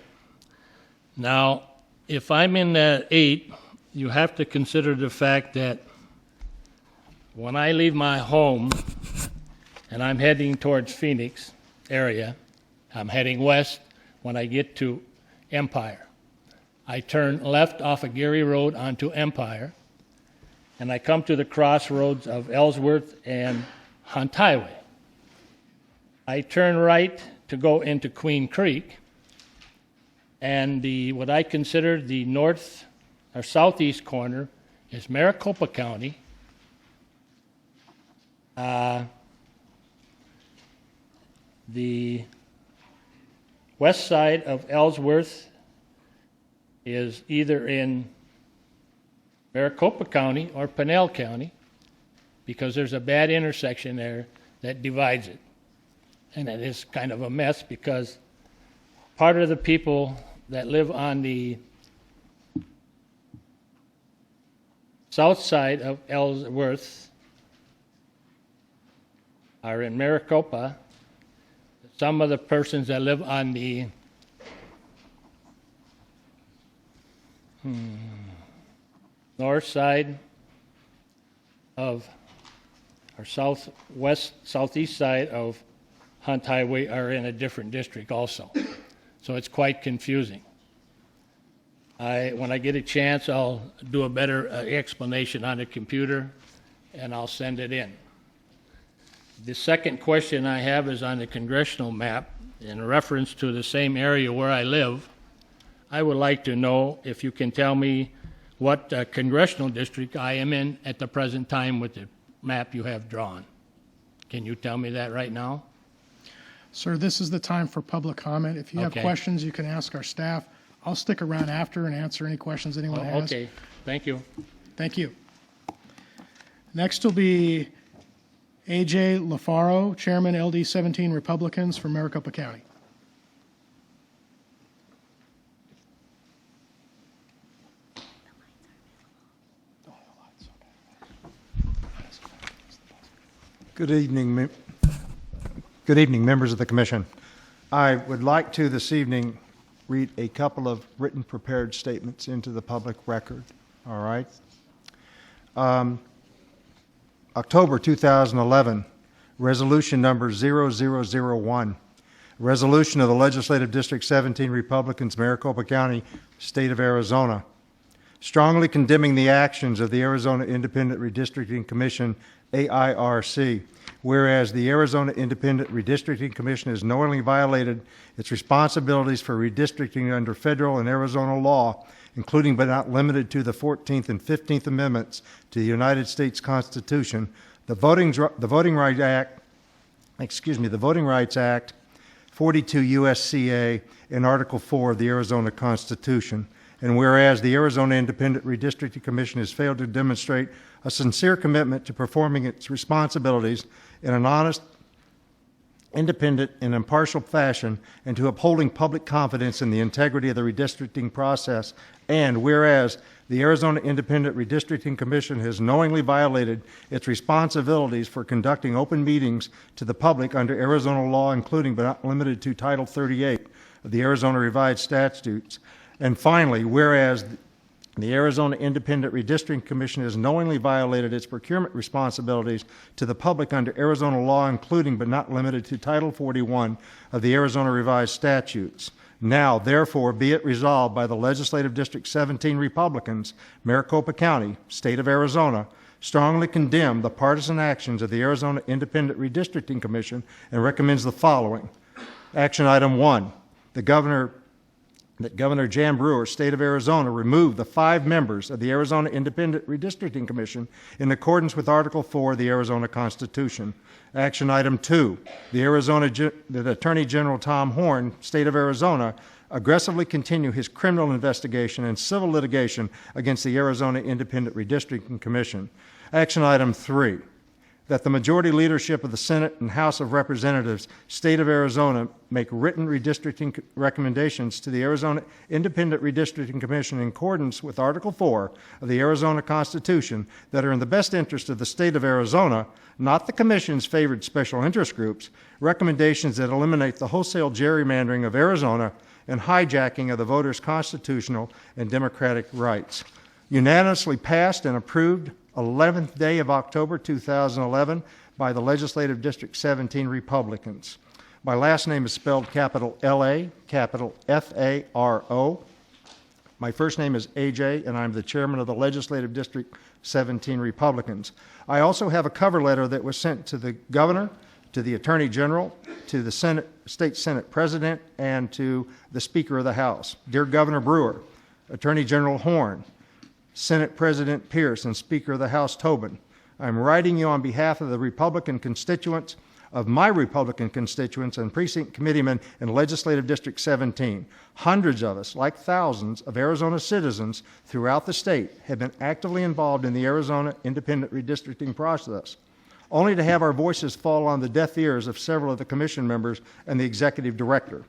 Speaker 10: Now, if I'm in that 8, you have to consider the fact that when I leave my home and I'm heading towards Phoenix area, I'm heading west. When I get to Empire, I turn left off of Gary Road onto Empire, and I come to the crossroads of Ellsworth and Hunt Highway. I turn right to go into Queen Creek, and what I consider the north or southeast corner is Maricopa County. The west side of Ellsworth is either in Maricopa County or Pinell County, because there's a bad intersection there that divides it. And it is kind of a mess, because part of the people that live on the south side of Ellsworth are in Maricopa. Some of the persons that live on the north side of, or southeast side of Hunt Highway are in a different district also. So it's quite confusing. When I get a chance, I'll do a better explanation on the computer, and I'll send it in. The second question I have is on the congressional map. In reference to the same area where I live, I would like to know if you can tell me what congressional district I am in at the present time with the map you have drawn. Can you tell me that right now?
Speaker 1: Sir, this is the time for public comment. If you have
Speaker 10: Okay.
Speaker 1: questions, you can ask our staff. I'll stick around after and answer any questions anyone has.
Speaker 10: Okay, thank you.
Speaker 1: Thank you. Next will be A.J. LaFaro, Chairman, LD 17 Republicans from Maricopa County.
Speaker 11: Good evening, members of the commission. I would like to this evening read a couple of written prepared statements into the public record. All right. October 2011, resolution number 0001, resolution of the Legislative District 17 Republicans, Maricopa County, State of Arizona, strongly condemning the actions of the Arizona Independent Redistricting Commission, AIRC, whereas the Arizona Independent Redistricting Commission has knowingly violated its responsibilities for redistricting under federal and Arizona law, including but not limited to the 14th and 15th Amendments to the United States Constitution, the Voting Rights Act, 42 U.S.C.A., and Article 4 of the Arizona Constitution. And whereas the Arizona Independent Redistricting Commission has failed to demonstrate a sincere commitment to performing its responsibilities in an honest, independent, and impartial fashion, and to upholding public confidence in the integrity of the redistricting process, and whereas the Arizona Independent Redistricting Commission has knowingly violated its responsibilities for conducting open meetings to the public under Arizona law, including but not limited to Title 38 of the Arizona Revised Statutes. And finally, whereas the Arizona Independent Redistricting Commission has knowingly violated its procurement responsibilities to the public under Arizona law, including but not limited to Title 41 of the Arizona Revised Statutes. Now, therefore, be it resolved by the Legislative District 17 Republicans, Maricopa County, State of Arizona, strongly condemn the partisan actions of the Arizona Independent Redistricting Commission and recommends the following. Action item 1, that Governor Jan Brewer, State of Arizona, remove the 5 members of the Arizona Independent Redistricting Commission in accordance with Article 4 of the Arizona Constitution. Action item 2, the Attorney General Tom Horn, State of Arizona, aggressively continue his criminal investigation and civil litigation against the Arizona Independent Redistricting Commission. Action item 3, that the majority leadership of the Senate and House of Representatives, State of Arizona, make written redistricting recommendations to the Arizona Independent Redistricting Commission in accordance with Article 4 of the Arizona Constitution that are in the best interest of the State of Arizona, not the Commission's favored special interest groups, recommendations that eliminate the wholesale gerrymandering of Arizona and hijacking of the voters' constitutional and democratic rights. Unanimously passed and approved 11th day of October 2011 by the Legislative District 17 Republicans. My last name is spelled capital L-A, capital F-A-R-O. My first name is AJ, and I'm the chairman of the Legislative District 17 Republicans. I also have a cover letter that was sent to the governor, to the Attorney General, to the State Senate President, and to the Speaker of the House. Dear Governor Brewer, Attorney General Horn, Senate President Pierce, and Speaker of the House Tobin, I'm writing you on behalf of the Republican constituents, of my Republican constituents and precinct committeemen in Legislative District 17. Hundreds of us, like thousands of Arizona citizens throughout the state, have been actively involved in the Arizona Independent Redistricting process, only to have our voices fall on the deaf ears of several of the commission members and the executive director.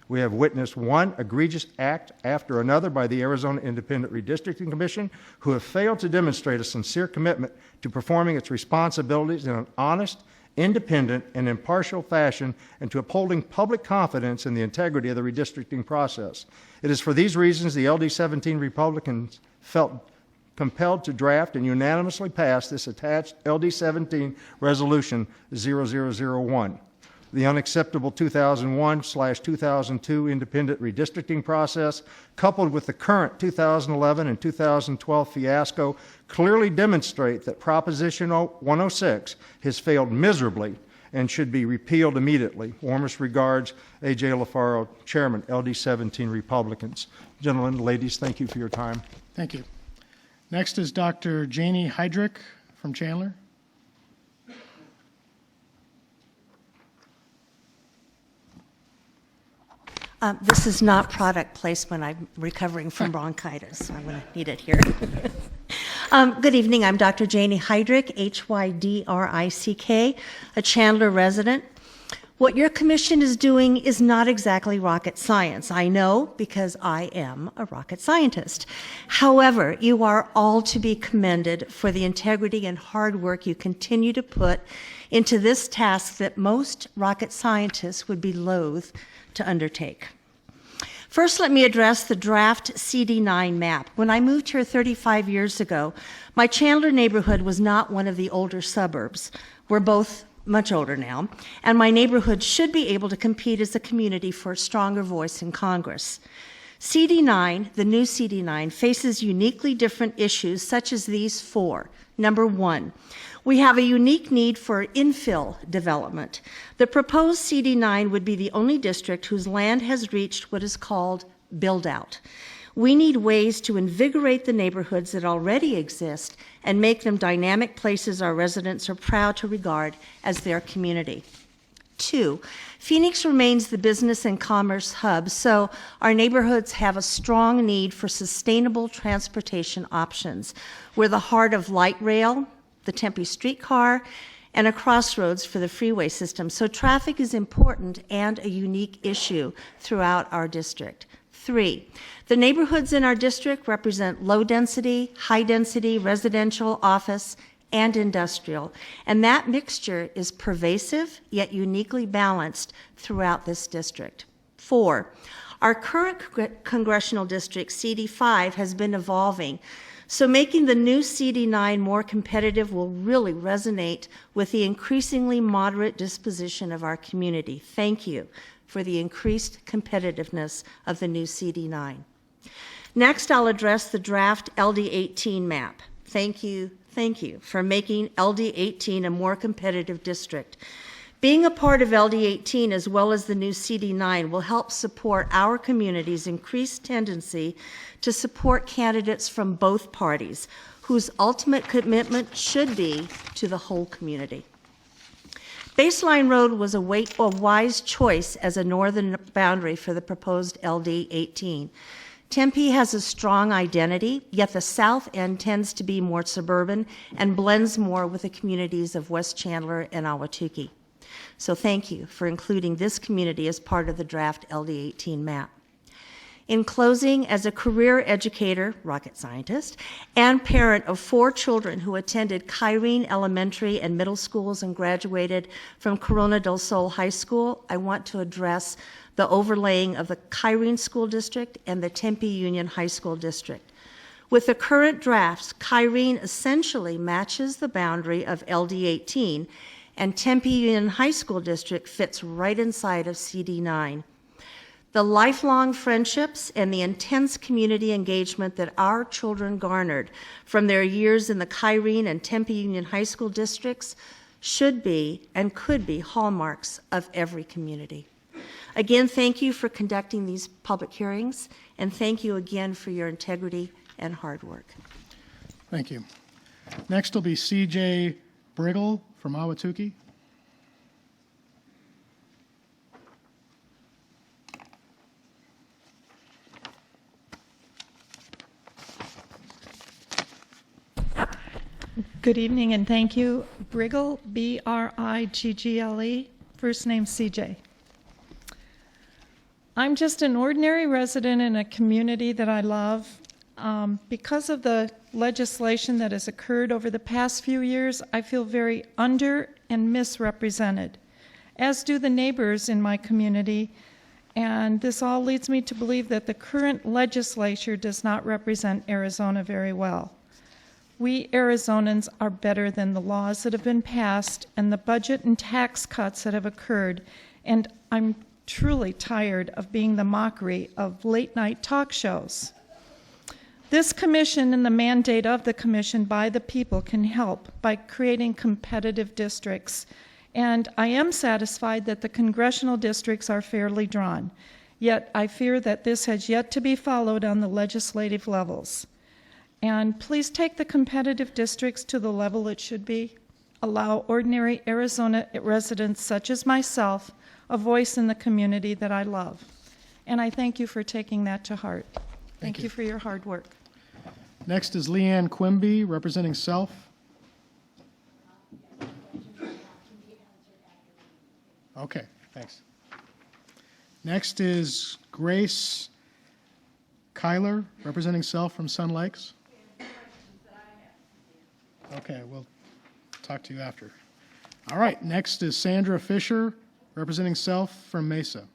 Speaker 11: We have witnessed one egregious act after another by the Arizona Independent Redistricting Commission, who have failed to demonstrate a sincere commitment to performing its responsibilities in an honest, independent, and impartial fashion, and to upholding public confidence in the integrity of the redistricting process. It is for these reasons the LD17 Republicans felt compelled to draft and unanimously pass this attached LD17 Resolution 0001. The unacceptable 2001/2002 independent redistricting process, coupled with the current 2011 and 2012 fiasco, clearly demonstrate that Proposition 106 has failed miserably and should be repealed immediately. Warmest regards, A.J. LaFaro, Chairman, LD17 Republicans. Gentlemen, ladies, thank you for your time.
Speaker 1: Thank you. Next is Dr. Janie Heydrich from Chandler.
Speaker 12: This is not product placement. I'm recovering from bronchitis, so I'm going to need it here. Good evening. I'm Dr. Janie Heydrich, H-Y-D-R-I-C-K, a Chandler resident. What your commission is doing is not exactly rocket science. I know because I am a rocket scientist. However, you are all to be commended for the integrity and hard work you continue to put into this task that most rocket scientists would be loath to undertake. First, let me address the draft CD9 map. When I moved here 35 years ago, my Chandler neighborhood was not one of the older suburbs. We're both much older now, and my neighborhood should be able to compete as a community for a stronger voice in Congress. CD9, the new CD9, faces uniquely different issues such as these four. Number one, we have a unique need for infill development. The proposed CD9 would be the only district whose land has reached what is called build-out. We need ways to invigorate the neighborhoods that already exist and make them dynamic places our residents are proud to regard as their community. Two, Phoenix remains the business and commerce hub, so our neighborhoods have a strong need for sustainable transportation options. We're the heart of light rail, the Tempe streetcar, and a crossroads for the freeway system, so traffic is important and a unique issue throughout our district. Three, the neighborhoods in our district represent low-density, high-density residential, office, and industrial, and that mixture is pervasive yet uniquely balanced throughout this district. Four, our current congressional district, CD5, has been evolving, so making the new CD9 more competitive will really resonate with the increasingly moderate disposition of our community. Thank you for the increased competitiveness of the new CD9. Next, I'll address the draft LD18 map. Thank you for making LD18 a more competitive district. Being a part of LD18 as well as the new CD9 will help support our community's increased tendency to support candidates from both parties, whose ultimate commitment should be to the whole community. Baseline Road was a wise choice as a northern boundary for the proposed LD18. Tempe has a strong identity, yet the south end tends to be more suburban and blends more with the communities of West Chandler and Ahwatukee. So thank you for including this community as part of the draft LD18 map. In closing, as a career educator, rocket scientist, and parent of 4 children who attended Kyrene Elementary and Middle Schools and graduated from Corona del Sol High School, I want to address the overlaying of the Kyrene School District and the Tempe Union High School District. With the current drafts, Kyrene essentially matches the boundary of LD18, and Tempe Union High School District fits right inside of CD9. The lifelong friendships and the intense community engagement that our children garnered from their years in the Kyrene and Tempe Union High School districts should be and could be hallmarks of every community. Again, thank you for conducting these public hearings, and thank you again for your integrity and hard work.
Speaker 1: Thank you. Next will be C.J. Briggle from Ahwatukee.
Speaker 13: Good evening and thank you. Briggle, B-R-I-G-G-L-E, first name CJ. I'm just an ordinary resident in a community that I love. Because of the legislation that has occurred over the past few years, I feel very under and misrepresented, as do the neighbors in my community, and this all leads me to believe that the current legislature does not represent Arizona very well. We Arizonans are better than the laws that have been passed and the budget and tax cuts that have occurred, and I'm truly tired of being the mockery of late-night talk shows. This commission and the mandate of the commission by the people can help by creating competitive districts, and I am satisfied that the congressional districts are fairly drawn, yet I fear that this has yet to be followed on the legislative levels. And please take the competitive districts to the level it should be. Allow ordinary Arizona residents such as myself a voice in the community that I love. And I thank you for taking that to heart. Thank you for your hard work.
Speaker 1: Next is Leanne Quimby, representing Self. Okay, thanks. Next is Grace Kyler, representing Self from Sun Lakes. Okay, we'll talk to you after. All right, next is Sandra Fisher, representing Self from Mesa.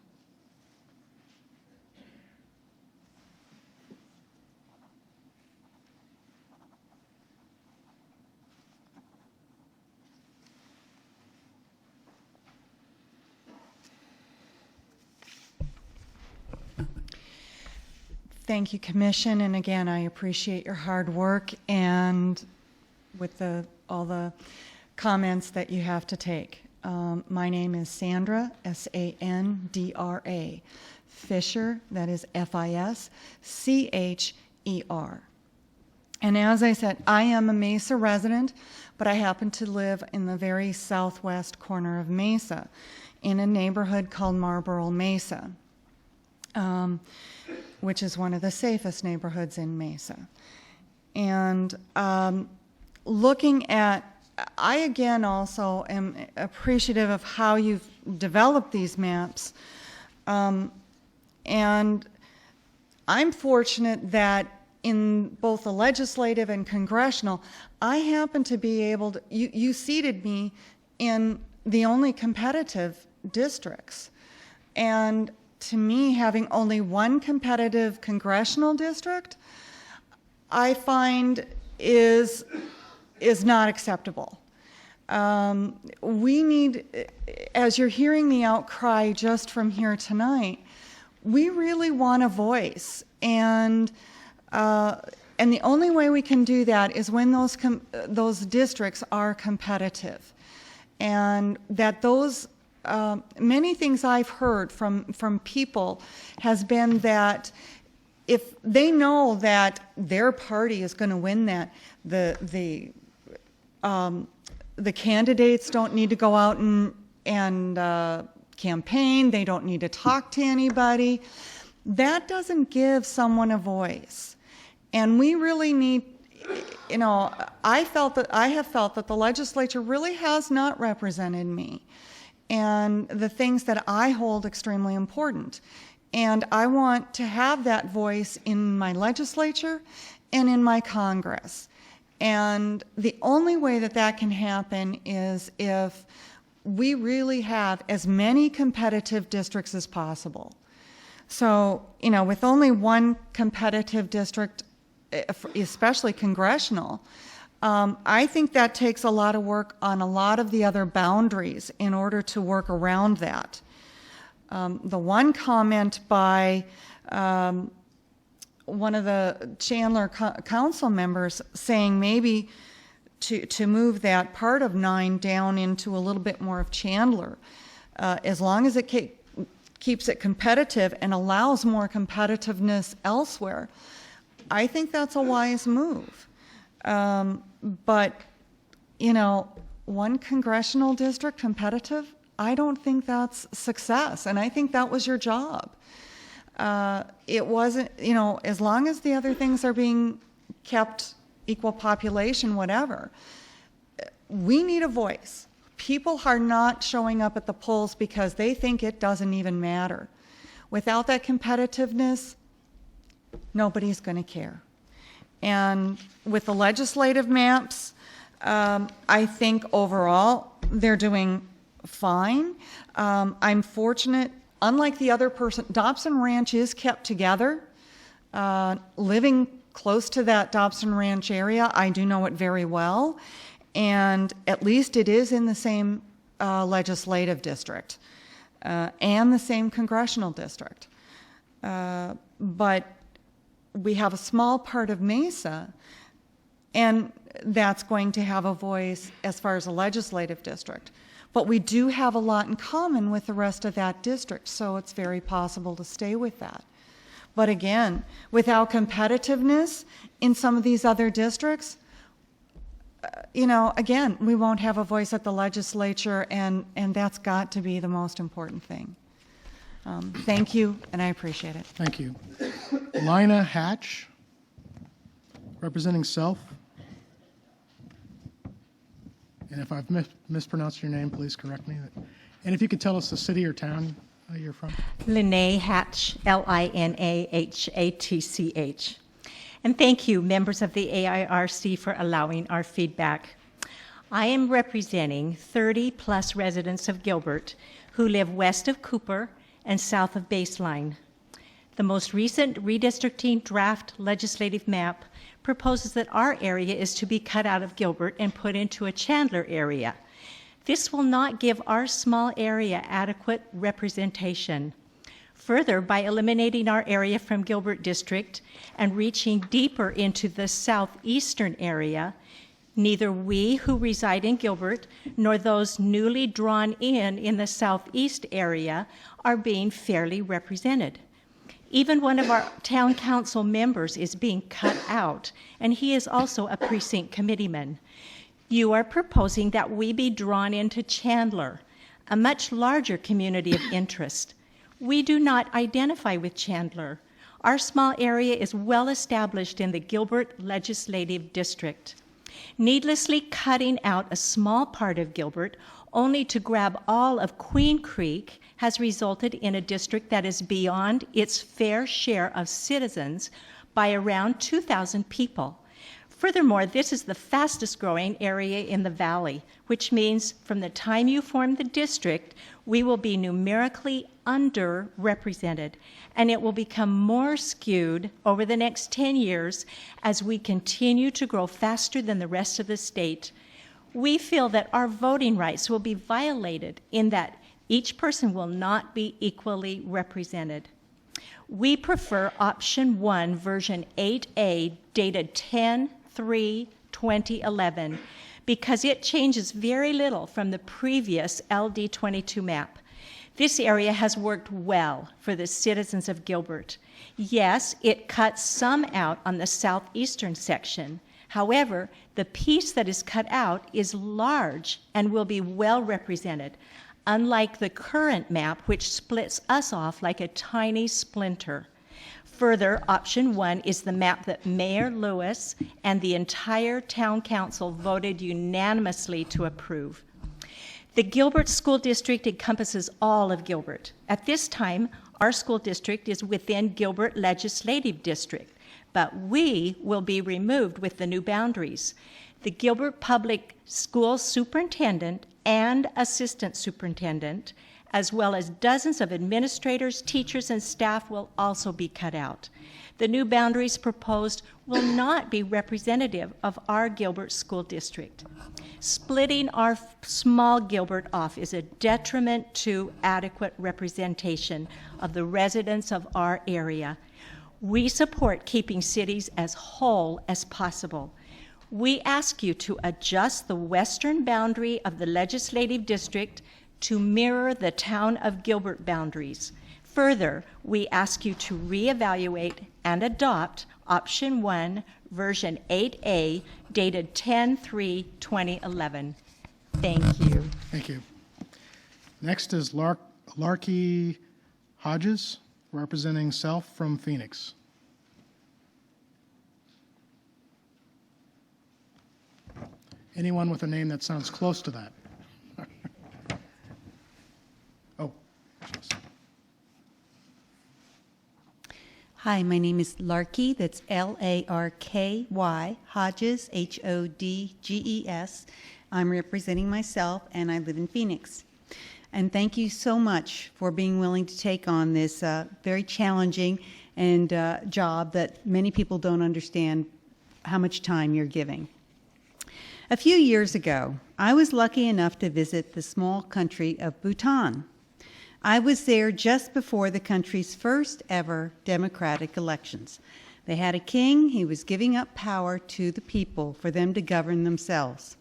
Speaker 14: Thank you, Commission, and again, I appreciate your hard work and with all the comments that you have to take. My name is Sandra, Sandra, Fisher, that is Fischer. And as I said, I am a Mesa resident, but I happen to live in the very southwest corner of Mesa, in a neighborhood called Marlboro Mesa, which is one of the safest neighborhoods in Mesa. And looking at, I again also am appreciative of how you've developed these maps. And I'm fortunate that in both the legislative and congressional, I happen to be able to, you seated me in the only competitive districts. And to me, having only one competitive congressional district, I find is not acceptable. We need, as you're hearing the outcry just from here tonight, we really want a voice, and the only way we can do that is when those districts are competitive, and that those many things I've heard from people has been that if they know that their party is going to win that, the candidates don't need to go out and campaign, they don't need to talk to anybody. That doesn't give someone a voice. And we really need, I have felt that the legislature really has not represented me and the things that I hold extremely important. And I want to have that voice in my legislature and in my Congress. And the only way that that can happen is if we really have as many competitive districts as possible. So, with only one competitive district, especially congressional, I think that takes a lot of work on a lot of the other boundaries in order to work around that. The one comment by one of the Chandler council members saying maybe to move that part of 9 down into a little bit more of Chandler, as long as it keeps it competitive and allows more competitiveness elsewhere, I think that's a wise move. But, one congressional district competitive, I don't think that's success, and I think that was your job. It wasn't, as long as the other things are being kept equal population, whatever, we need a voice. People are not showing up at the polls because they think it doesn't even matter. Without that competitiveness, nobody's going to care. And with the legislative maps, I think overall they're doing fine. I'm fortunate, unlike the other person, Dobson Ranch is kept together. Living close to that Dobson Ranch area, I do know it very well, and at least it is in the same legislative district and the same congressional district. But we have a small part of Mesa, and that's going to have a voice as far as a legislative district. But we do have a lot in common with the rest of that district, so it's very possible to stay with that. But again, without competitiveness in some of these other districts, again, we won't have a voice at the legislature, and that's got to be the most important thing. Thank you, and I appreciate it.
Speaker 1: Thank you. Lina Hatch, representing Self. And if I've mispronounced your name, please correct me. And if you could tell us the city or town you're from.
Speaker 15: Linae Hatch, Linahatch. And thank you, members of the AIRC, for allowing our feedback. I am representing 30-plus residents of Gilbert who live west of Cooper and south of Baseline. The most recent redistricting draft legislative map proposes that our area is to be cut out of Gilbert and put into a Chandler area. This will not give our small area adequate representation. Further, by eliminating our area from Gilbert District and reaching deeper into the southeastern area, neither we who reside in Gilbert nor those newly drawn in the southeast area are being fairly represented. Even one of our town council members is being cut out, and he is also a precinct committeeman. You are proposing that we be drawn into Chandler, a much larger community of interest. We do not identify with Chandler. Our small area is well established in the Gilbert Legislative District. Needlessly cutting out a small part of Gilbert only to grab all of Queen Creek has resulted in a district that is beyond its fair share of citizens by around 2,000 people. Furthermore, this is the fastest growing area in the valley, which means from the time you form the district, we will be numerically underrepresented, and it will become more skewed over the next 10 years as we continue to grow faster than the rest of the state. We feel that our voting rights will be violated in that each person will not be equally represented. We prefer option 1, version 8A, dated 10/3/2011, because it changes very little from the previous LD22 map. This area has worked well for the citizens of Gilbert. Yes, it cuts some out on the southeastern section. However, the piece that is cut out is large and will be well represented, unlike the current map, which splits us off like a tiny splinter. Further, option 1 is the map that Mayor Lewis and the entire town council voted unanimously to approve. The Gilbert School District encompasses all of Gilbert. At this time, our school district is within Gilbert Legislative District, but we will be removed with the new boundaries. The Gilbert Public Schools Superintendent and Assistant Superintendent, as well as dozens of administrators, teachers, and staff will also be cut out. The new boundaries proposed will not be representative of our Gilbert School District. Splitting our small Gilbert off is a detriment to adequate representation of the residents of our area. We support keeping cities as whole as possible. We ask you to adjust the western boundary of the legislative district to mirror the town of Gilbert boundaries. Further, we ask you to reevaluate and adopt option 1, version 8A, dated 10/3/2011. Thank you.
Speaker 1: Thank you. Next is Larky Hodges, representing Self from Phoenix. Anyone with a name that sounds close to that? Oh.
Speaker 16: Hi, my name is Larky, that's Larky, Hodges, Hodges. I'm representing myself, and I live in Phoenix. And thank you so much for being willing to take on this very challenging and job that many people don't understand how much time you're giving. A few years ago, I was lucky enough to visit the small country of Bhutan. I was there just before the country's first ever democratic elections. They had a king. He was giving up power to the people for them to govern themselves.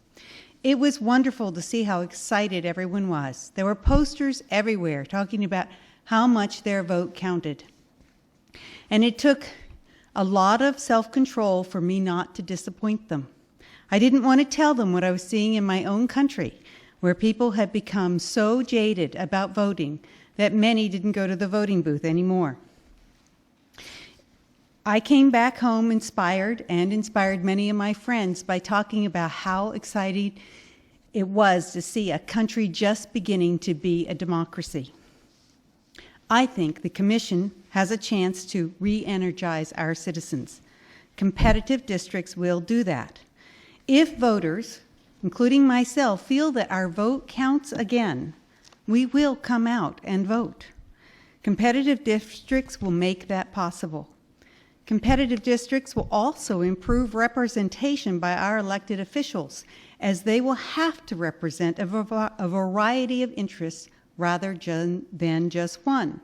Speaker 16: It was wonderful to see how excited everyone was. There were posters everywhere talking about how much their vote counted. And it took a lot of self-control for me not to disappoint them. I didn't want to tell them what I was seeing in my own country, where people had become so jaded about voting that many didn't go to the voting booth anymore. I came back home inspired and inspired many of my friends by talking about how exciting it was to see a country just beginning to be a democracy. I think the Commission has a chance to re-energize our citizens. Competitive districts will do that. If voters, including myself, feel that our vote counts again, we will come out and vote. Competitive districts will make that possible. Competitive districts will also improve representation by our elected officials, as they will have to represent a variety of interests rather than just one.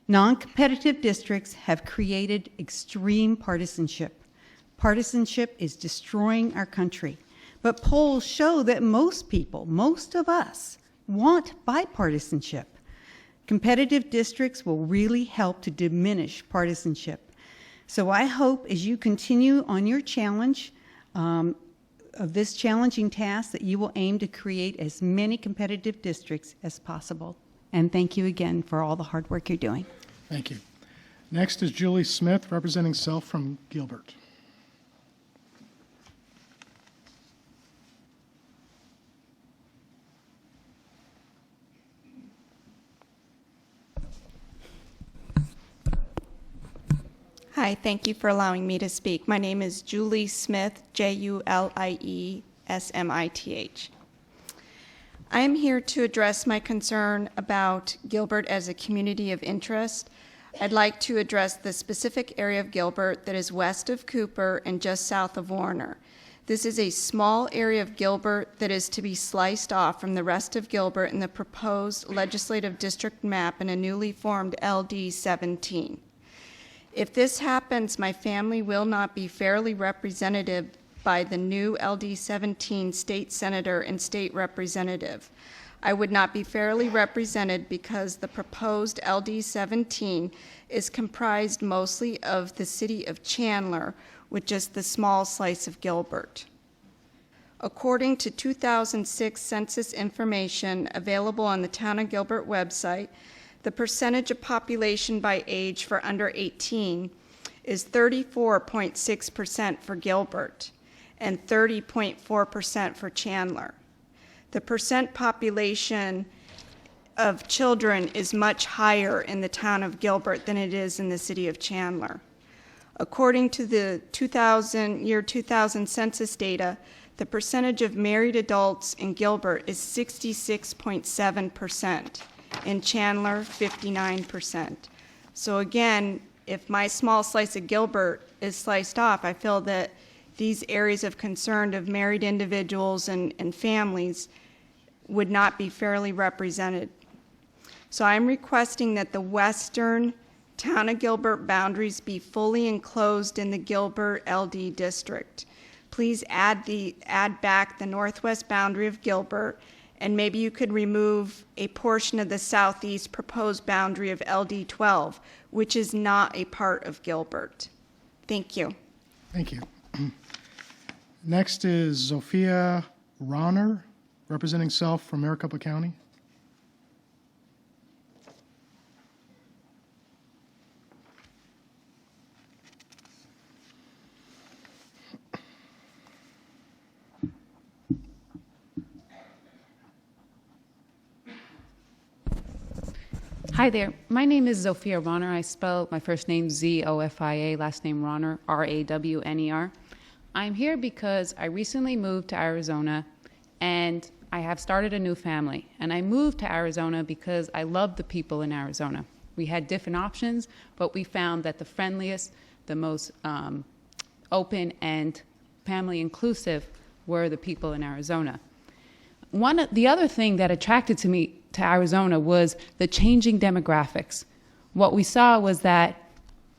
Speaker 16: Non-competitive districts have created extreme partisanship. Partisanship is destroying our country. But polls show that most people, most of us, want bipartisanship. Competitive districts will really help to diminish partisanship. So I hope as you continue on your challenge of this challenging task that you will aim to create as many competitive districts as possible. And thank you again for all the hard work you're doing.
Speaker 1: Thank you. Next is Julie Smith, representing self from Gilbert.
Speaker 17: Hi, thank you for allowing me to speak. My name is Julie Smith, Juliesmith. I am here to address my concern about Gilbert as a community of interest. I'd like to address the specific area of Gilbert that is west of Cooper and just south of Warner. This is a small area of Gilbert that is to be sliced off from the rest of Gilbert in the proposed legislative district map in a newly formed LD 17. If this happens, my family will not be fairly represented by the new LD 17 state senator and state representative. I would not be fairly represented because the proposed LD 17 is comprised mostly of the city of Chandler, with just the small slice of Gilbert. According to 2006 census information available on the Town of Gilbert website, the percentage of population by age for under 18 is 34.6% for Gilbert and 30.4% for Chandler. The percent population of children is much higher in the town of Gilbert than it is in the city of Chandler. According to the 2000 census data, the percentage of married adults in Gilbert is 66.7%. In Chandler, 59%. So again, if my small slice of Gilbert is sliced off, I feel that these areas of concern of married individuals and families would not be fairly represented. So I'm requesting that the western Town of Gilbert boundaries be fully enclosed in the Gilbert LD district. Please add back the northwest boundary of Gilbert, and maybe you could remove a portion of the southeast proposed boundary of LD 12, which is not a part of Gilbert. Thank you.
Speaker 1: Thank you. Next is Zofia Ronner, representing self from Maricopa County.
Speaker 18: Hi there. My name is Zofia Ronner. I spell my first name Z-O-F-I-A, last name Ronner, R-A-W-N-E-R. I'm here because I recently moved to Arizona and I have started a new family. And I moved to Arizona because I love the people in Arizona. We had different options, but we found that the friendliest, the most open and family inclusive were the people in Arizona. The other thing that attracted me to Arizona was the changing demographics. What we saw was that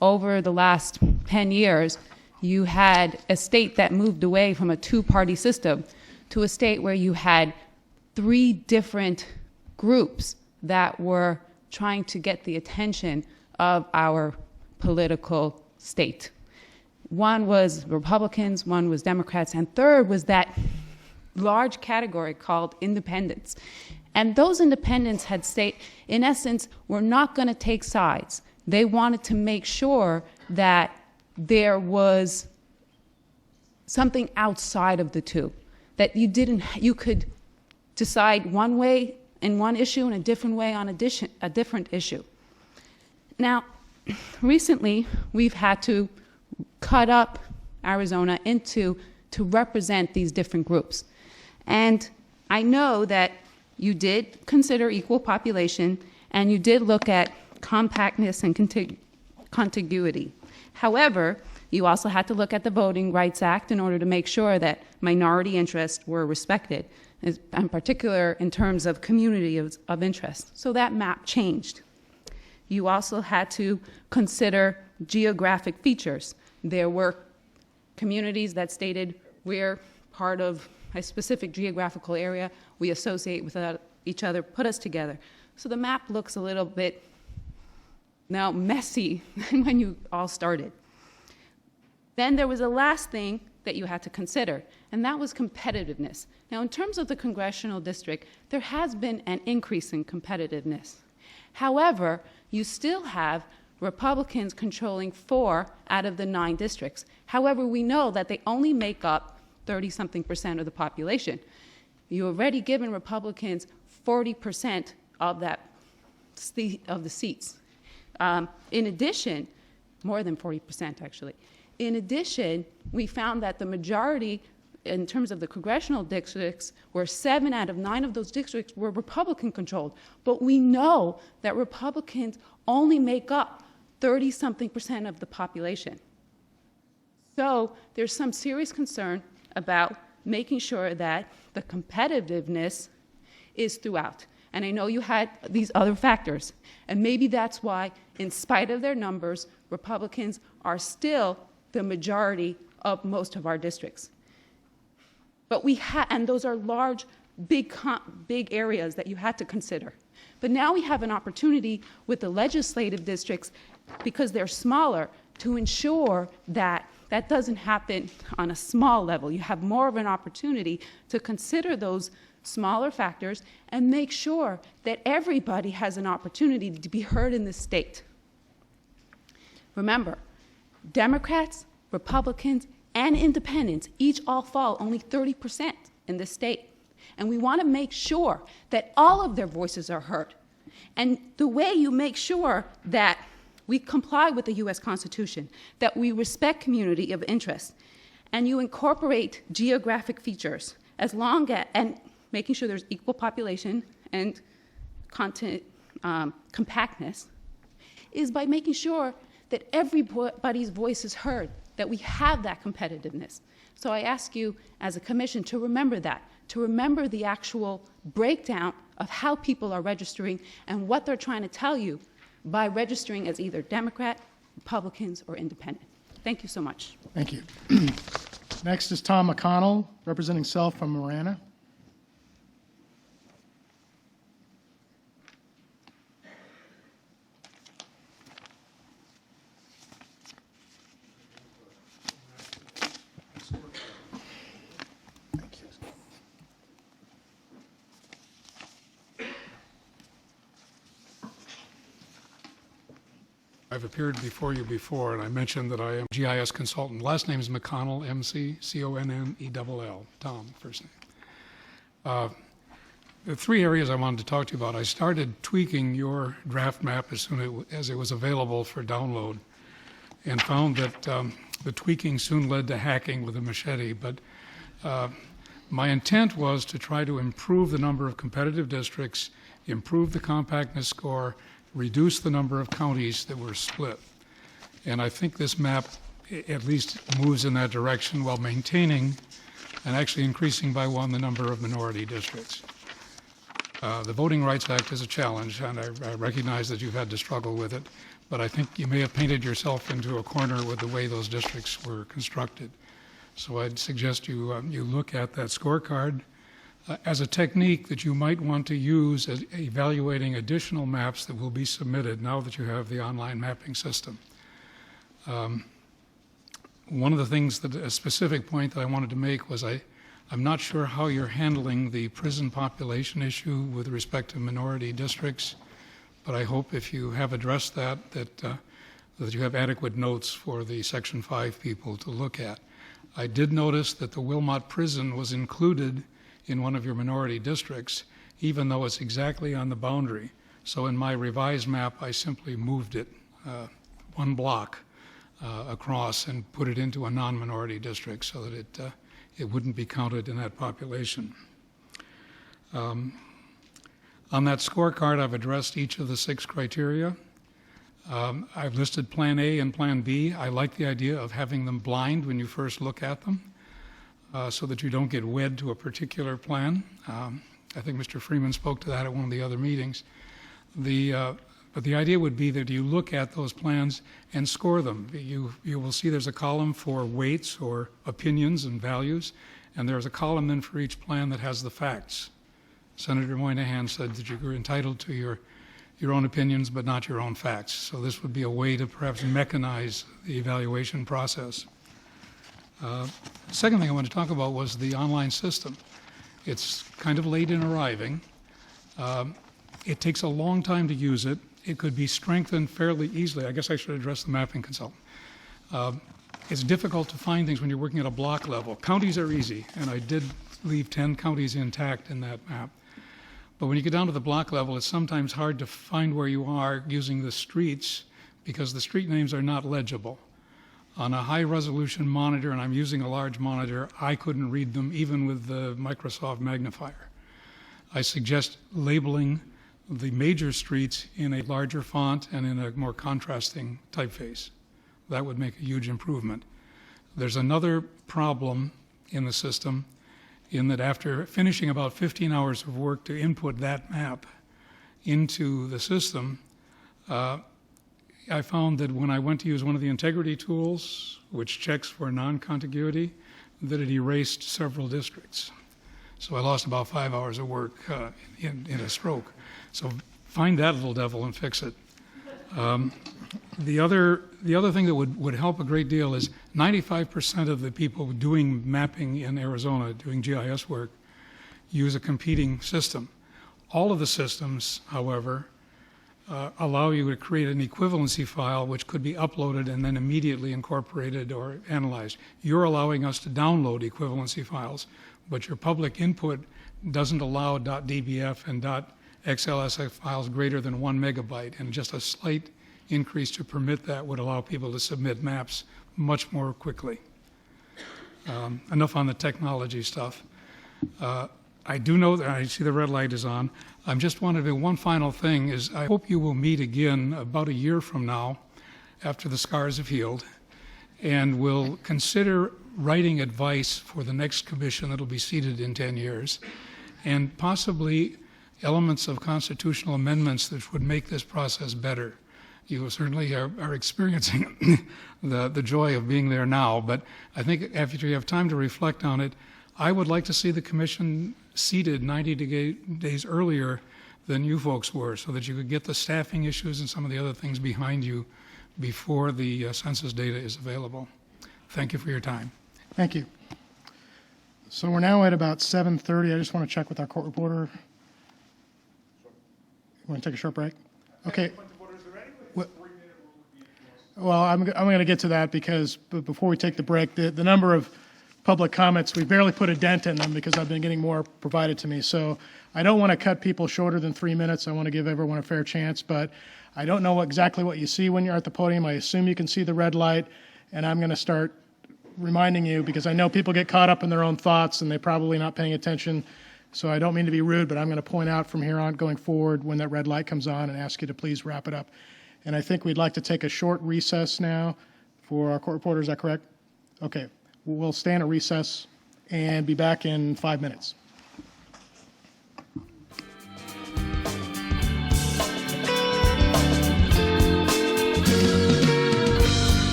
Speaker 18: over the last 10 years, you had a state that moved away from a two-party system to a state where you had 3 different groups that were trying to get the attention of our political state. One was Republicans, one was Democrats, and third was that large category called independents. And those independents had stated, in essence, we're not going to take sides. They wanted to make sure that there was something outside of the two, that you could decide one way in one issue and a different way on a different issue. Now, recently, we've had to cut up Arizona to represent these different groups. And I know that you did consider equal population, and you did look at compactness and contiguity. However, you also had to look at the Voting Rights Act in order to make sure that minority interests were respected, in particular in terms of community of interest. So that map changed. you also had to consider geographic features. There were communities that stated we're part of a specific geographical area, we associate with each other, put us together. So the map looks a little bit now messy than when you all started. Then there was a last thing that you had to consider, and that was competitiveness. Now, in terms of the congressional district, there has been an increase in competitiveness. However, you still have Republicans controlling 4 out of the 9 districts. However, we know that they only make up 30-something% of the population. You already given Republicans 40% of the seats. In addition, more than 40% actually. In addition, we found that the majority in terms of the congressional districts were 7 out of 9 of those districts were Republican controlled. But we know that Republicans only make up 30-something% of the population. So there's some serious concern about making sure that the competitiveness is throughout. And I know you had these other factors, and maybe that's why, in spite of their numbers, Republicans are still the majority of most of our districts. But and those are large, big areas that you had to consider. But now we have an opportunity with the legislative districts, because they're smaller, to ensure that that doesn't happen on a small level. You have more of an opportunity to consider those smaller factors and make sure that everybody has an opportunity to be heard in the state. Remember, Democrats, Republicans, and independents each all fall only 30% in the state. And we want to make sure that all of their voices are heard. And the way you make sure that we comply with the U.S. Constitution, that we respect community of interest, and you incorporate geographic features, and making sure there's equal population and content compactness, is by making sure that everybody's voice is heard, that we have that competitiveness. So I ask you as a commission to remember that, to remember the actual breakdown of how people are registering and what they're trying to tell you by registering as either Democrat, Republicans, or Independent. Thank you so much.
Speaker 1: Thank you. Next is Tom McConnell, representing Self from Marana.
Speaker 19: I've appeared before you before, and I mentioned that I am a GIS consultant. Last name is McConnell, M-C-C-O-N-N-E-L-L, Tom, first name. The 3 areas I wanted to talk to you about, I started tweaking your draft map as soon as it was available for download, and found that the tweaking soon led to hacking with a machete. But my intent was to try to improve the number of competitive districts, improve the compactness score, reduce the number of counties that were split. And I think this map at least moves in that direction while maintaining and actually increasing by 1 the number of minority districts. The Voting Rights Act is a challenge, and I recognize that you've had to struggle with it, but I think you may have painted yourself into a corner with the way those districts were constructed. So I'd suggest you look at that scorecard as a technique that you might want to use as evaluating additional maps that will be submitted now that you have the online mapping system. One of the things that a specific point that I wanted to make was I'm not sure how you're handling the prison population issue with respect to minority districts, but I hope if you have addressed that you have adequate notes for the Section 5 people to look at. I did notice that the Wilmot Prison was included in one of your minority districts, even though it's exactly on the boundary. So in my revised map, I simply moved it 1 block across and put it into a non-minority district so that it wouldn't be counted in that population. On that scorecard, I've addressed each of the 6 criteria. I've listed Plan A and Plan B. I like the idea of having them blind when you first look at them, so that you don't get wed to a particular plan. I think Mr. Freeman spoke to that at one of the other meetings. The But the idea would be that you look at those plans and score them. You will see there's a column for weights or opinions and values, and there's a column then for each plan that has the facts. Senator Moynihan said that you're entitled to your own opinions but not your own facts. So this would be a way to perhaps mechanize the evaluation process. The second thing I want to talk about was the online system. It's kind of late in arriving. It takes a long time to use it. It could be strengthened fairly easily. I guess I should address the mapping consultant. It's difficult to find things when you're working at a block level. Counties are easy, and I did leave 10 counties intact in that map. But when you get down to the block level, it's sometimes hard to find where you are using the streets because the street names are not legible. On a high-resolution monitor, and I'm using a large monitor, I couldn't read them even with the Microsoft magnifier. I suggest labeling the major streets in a larger font and in a more contrasting typeface. That would make a huge improvement. There's another problem in the system in that after finishing about 15 hours of work to input that map into the system, I found that when I went to use one of the integrity tools, which checks for non-contiguity, that it erased several districts. So I lost about 5 hours of work in a stroke. So find that little devil and fix it. The other thing that would help a great deal is 95% of the people doing mapping in Arizona, doing GIS work, use a competing system. All of the systems, however, allow you to create an equivalency file which could be uploaded and then immediately incorporated or analyzed. You're allowing us to download equivalency files, but your public input doesn't allow .dbf and .xlsx files greater than 1 megabyte, and just a slight increase to permit that would allow people to submit maps much more quickly. Enough on the technology stuff. I do know that I see the red light is on. I just wanted to do one final thing is I hope you will meet again about a year from now after the scars have healed, and will consider writing advice for the next commission that will be seated in 10 years, and possibly elements of constitutional amendments that would make this process better. You certainly are experiencing the joy of being there now, but I think after you have time to reflect on it, I would like to see the commission seated 90 days earlier than you folks were, so that you could get the staffing issues and some of the other things behind you before the census data is available. Thank you for your time.
Speaker 1: Thank you. So we're now at about 7:30. I just want to check with our court reporter. You want to take a short break? Okay. Well, I'm going to get to that because before we take the break, the number of public comments, we barely put a dent in them because I've been getting more provided to me. So I don't want to cut people shorter than 3 minutes. I want to give everyone a fair chance, but I don't know exactly what you see when you're at the podium. I assume you can see the red light, and I'm going to start reminding you because I know people get caught up in their own thoughts and they're probably not paying attention. So I don't mean to be rude, but I'm going to point out from here on going forward when that red light comes on and ask you to please wrap it up. And I think we'd like to take a short recess now for our court reporter. Is that correct? Okay. We'll stand at recess and be back in 5 minutes.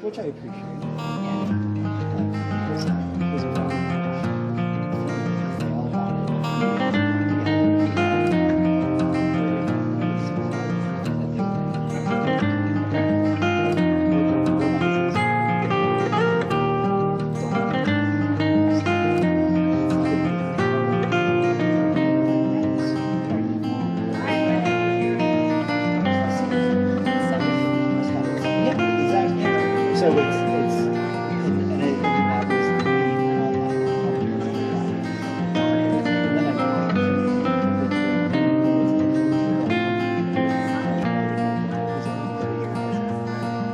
Speaker 4: which I appreciate. So it's and that was the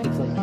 Speaker 4: it's like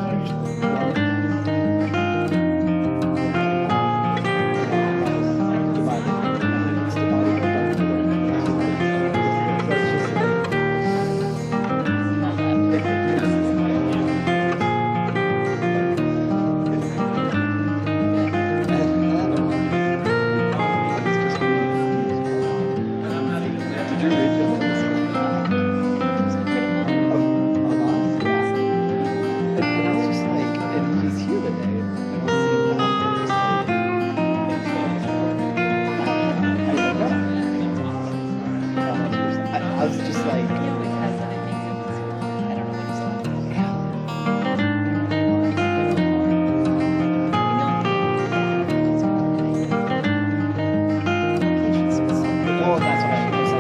Speaker 4: I was just like, well, that's what I was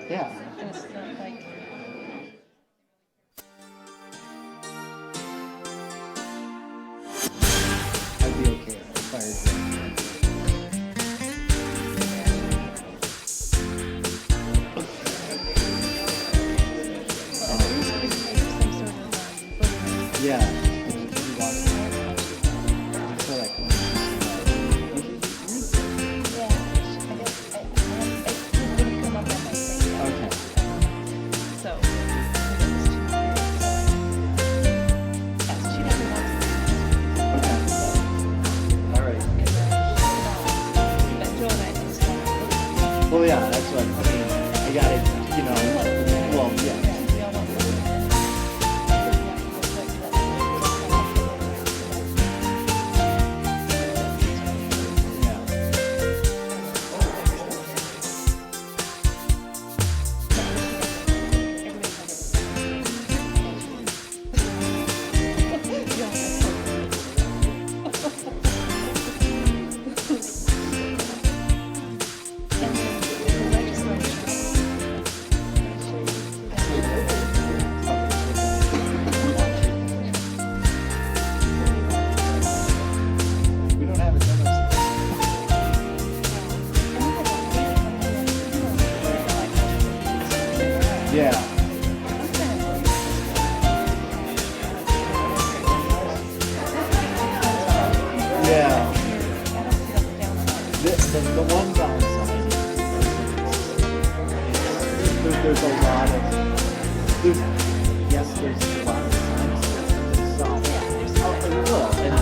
Speaker 4: yeah. I'd be okay if I yeah. Well, yeah, that's what I mean. I got it, you know. Well, yeah. Yeah. Yeah. The one downside is there's a lot of there's a lot of signs. So and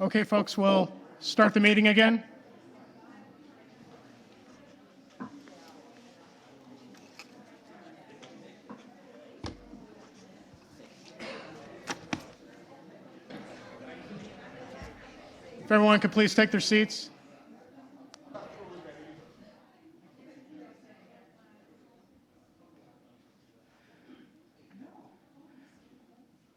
Speaker 1: Okay, folks, we'll start the meeting again. If everyone could please take their seats.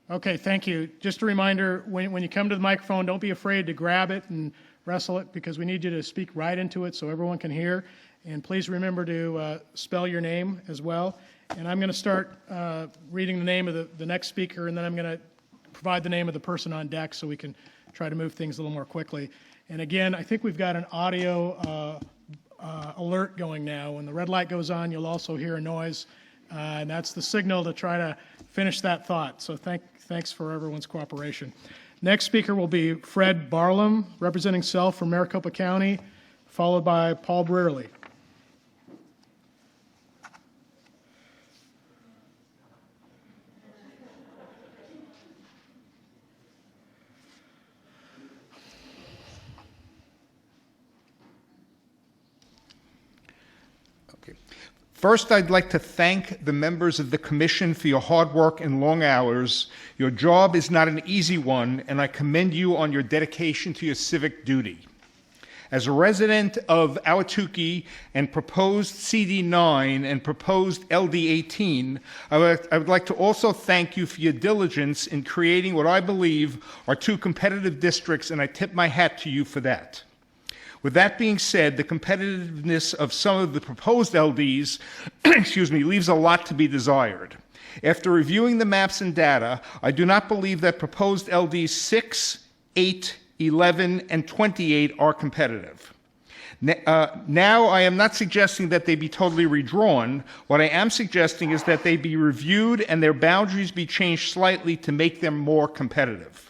Speaker 1: Okay, thank you. Just a reminder, when you come to the microphone, don't be afraid to grab it and wrestle it, because we need you to speak right into it so everyone can hear. And please remember to spell your name as well. And I'm going to start reading the name of the next speaker, and then I'm going to provide the name of the person on deck so we can try to move things a little more quickly. And again, I think we've got an audio alert going now. When the red light goes on, you'll also hear a noise, and that's the signal to try to finish that thought. So thanks for everyone's cooperation. Next speaker will be Fred Barlam, representing self from Maricopa County, followed by Paul Brearley.
Speaker 20: First, I'd like to thank the members of the Commission for your hard work and long hours. Your job is not an easy one, and I commend you on your dedication to your civic duty. As a resident of Ahwatukee and proposed CD9 and proposed LD18, I would like to also thank you for your diligence in creating what I believe are two competitive districts, and I tip my hat to you for that. With that being said, the competitiveness of some of the proposed LDs leaves a lot to be desired. After reviewing the maps and data, I do not believe that proposed LDs 6, 8, 11, and 28 are competitive. Now, I am not suggesting that they be totally redrawn. What I am suggesting is that they be reviewed and their boundaries be changed slightly to make them more competitive.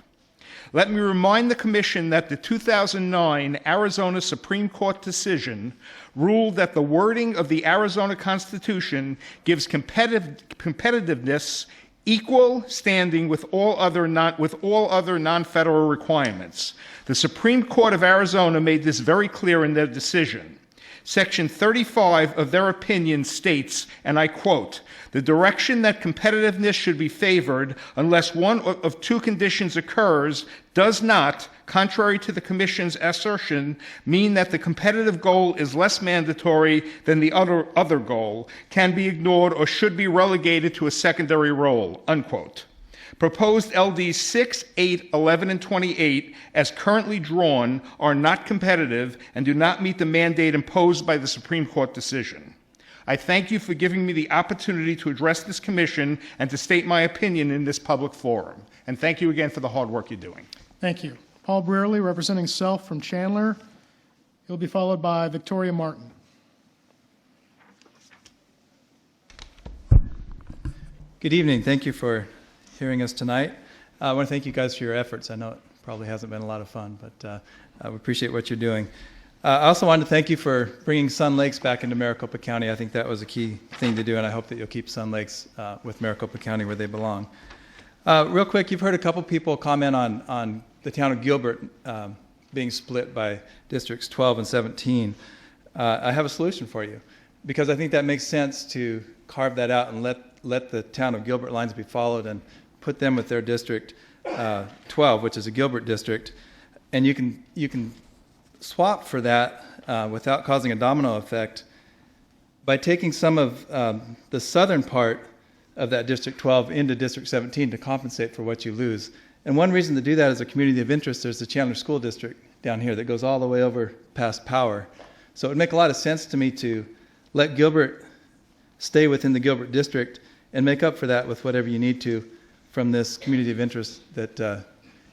Speaker 20: Let me remind the Commission that the 2009 Arizona Supreme Court decision ruled that the wording of the Arizona Constitution gives competitiveness equal standing with all other non-federal requirements. The Supreme Court of Arizona made this very clear in their decision. Section 35 of their opinion states, and I quote, "The direction that competitiveness should be favored unless one of two conditions occurs does not, contrary to the Commission's assertion, mean that the competitive goal is less mandatory than the other goal, can be ignored, or should be relegated to a secondary role," unquote. Proposed LDs 6, 8, 11, and 28, as currently drawn, are not competitive and do not meet the mandate imposed by the Supreme Court decision. I thank you for giving me the opportunity to address this Commission and to state my opinion in this public forum. And thank you again for the hard work you're doing.
Speaker 1: Thank you. Paul Brearley, representing self from Chandler. He'll be followed by Victoria Martin.
Speaker 21: Good evening. Thank you for hearing us tonight. I want to thank you guys for your efforts. I know it probably hasn't been a lot of fun, but we appreciate what you're doing. I also wanted to thank you for bringing Sun Lakes back into Maricopa County. I think that was a key thing to do, and I hope that you'll keep Sun Lakes with Maricopa County where they belong. Real quick, you've heard a couple people comment on the town of Gilbert being split by districts 12 and 17. I have a solution for you, because I think that makes sense to carve that out and let the town of Gilbert lines be followed and put them with their district 12, which is a Gilbert district, and you can swap for that without causing a domino effect by taking some of the southern part of that District 12 into District 17 to compensate for what you lose. And one reason to do that is a community of interest. There's the Chandler School District down here that goes all the way over past Power. So it would make a lot of sense to me to let Gilbert stay within the Gilbert District and make up for that with whatever you need to from this community of interest that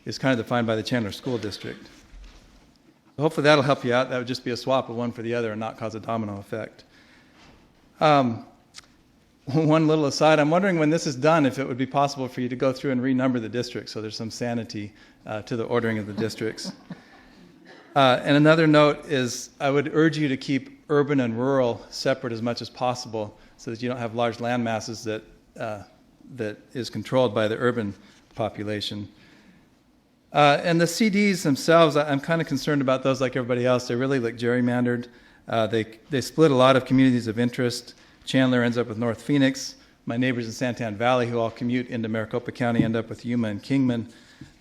Speaker 21: is kind of defined by the Chandler School District. So hopefully that'll help you out. That would just be a swap of one for the other and not cause a domino effect. One little aside, I'm wondering when this is done if it would be possible for you to go through and renumber the districts so there's some sanity to the ordering of the districts. And another note is I would urge you to keep urban and rural separate as much as possible so that you don't have large land masses that is controlled by the urban population. And the CDs themselves, I'm kind of concerned about those like everybody else. They really look gerrymandered. They split a lot of communities of interest. Chandler ends up with North Phoenix. My neighbors in Santan Valley, who all commute into Maricopa County, end up with Yuma and Kingman.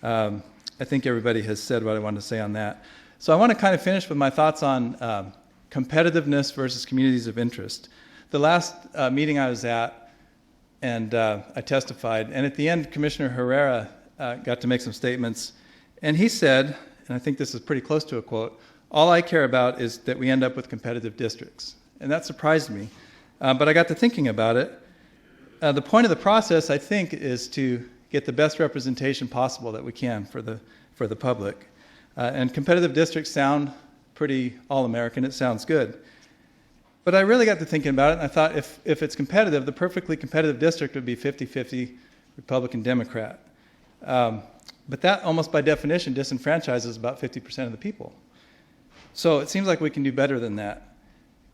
Speaker 21: I think everybody has said what I wanted to say on that. So I want to kind of finish with my thoughts on competitiveness versus communities of interest. The last meeting I was at, and I testified, and at the end, Commissioner Herrera got to make some statements, and he said, and I think this is pretty close to a quote, "All I care about is that we end up with competitive districts." And that surprised me, but I got to thinking about it. The point of the process, I think, is to get the best representation possible that we can for the public. And competitive districts sound pretty all-American. It sounds good. But I really got to thinking about it, and I thought if it's competitive, the perfectly competitive district would be 50-50 Republican-Democrat. But that, almost by definition, disenfranchises about 50% of the people. So it seems like we can do better than that.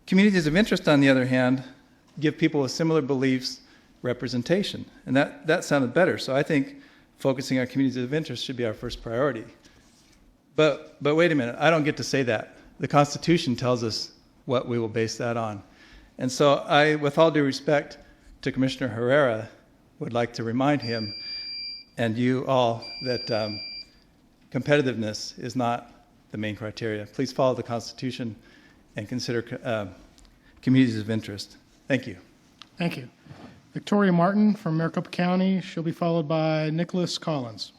Speaker 21: Communities of interest, on the other hand, give people with similar beliefs representation, and that sounded better. So I think focusing on communities of interest should be our first priority. But wait a minute, I don't get to say that. The Constitution tells us what we will base that on. And so I, with all due respect to Commissioner Herrera, would like to remind him and you all that competitiveness is not the main criteria. Please follow the Constitution and consider communities of interest. Thank you.
Speaker 1: Thank you. Victoria Martin from Maricopa County. She'll be followed by Nicholas Collins.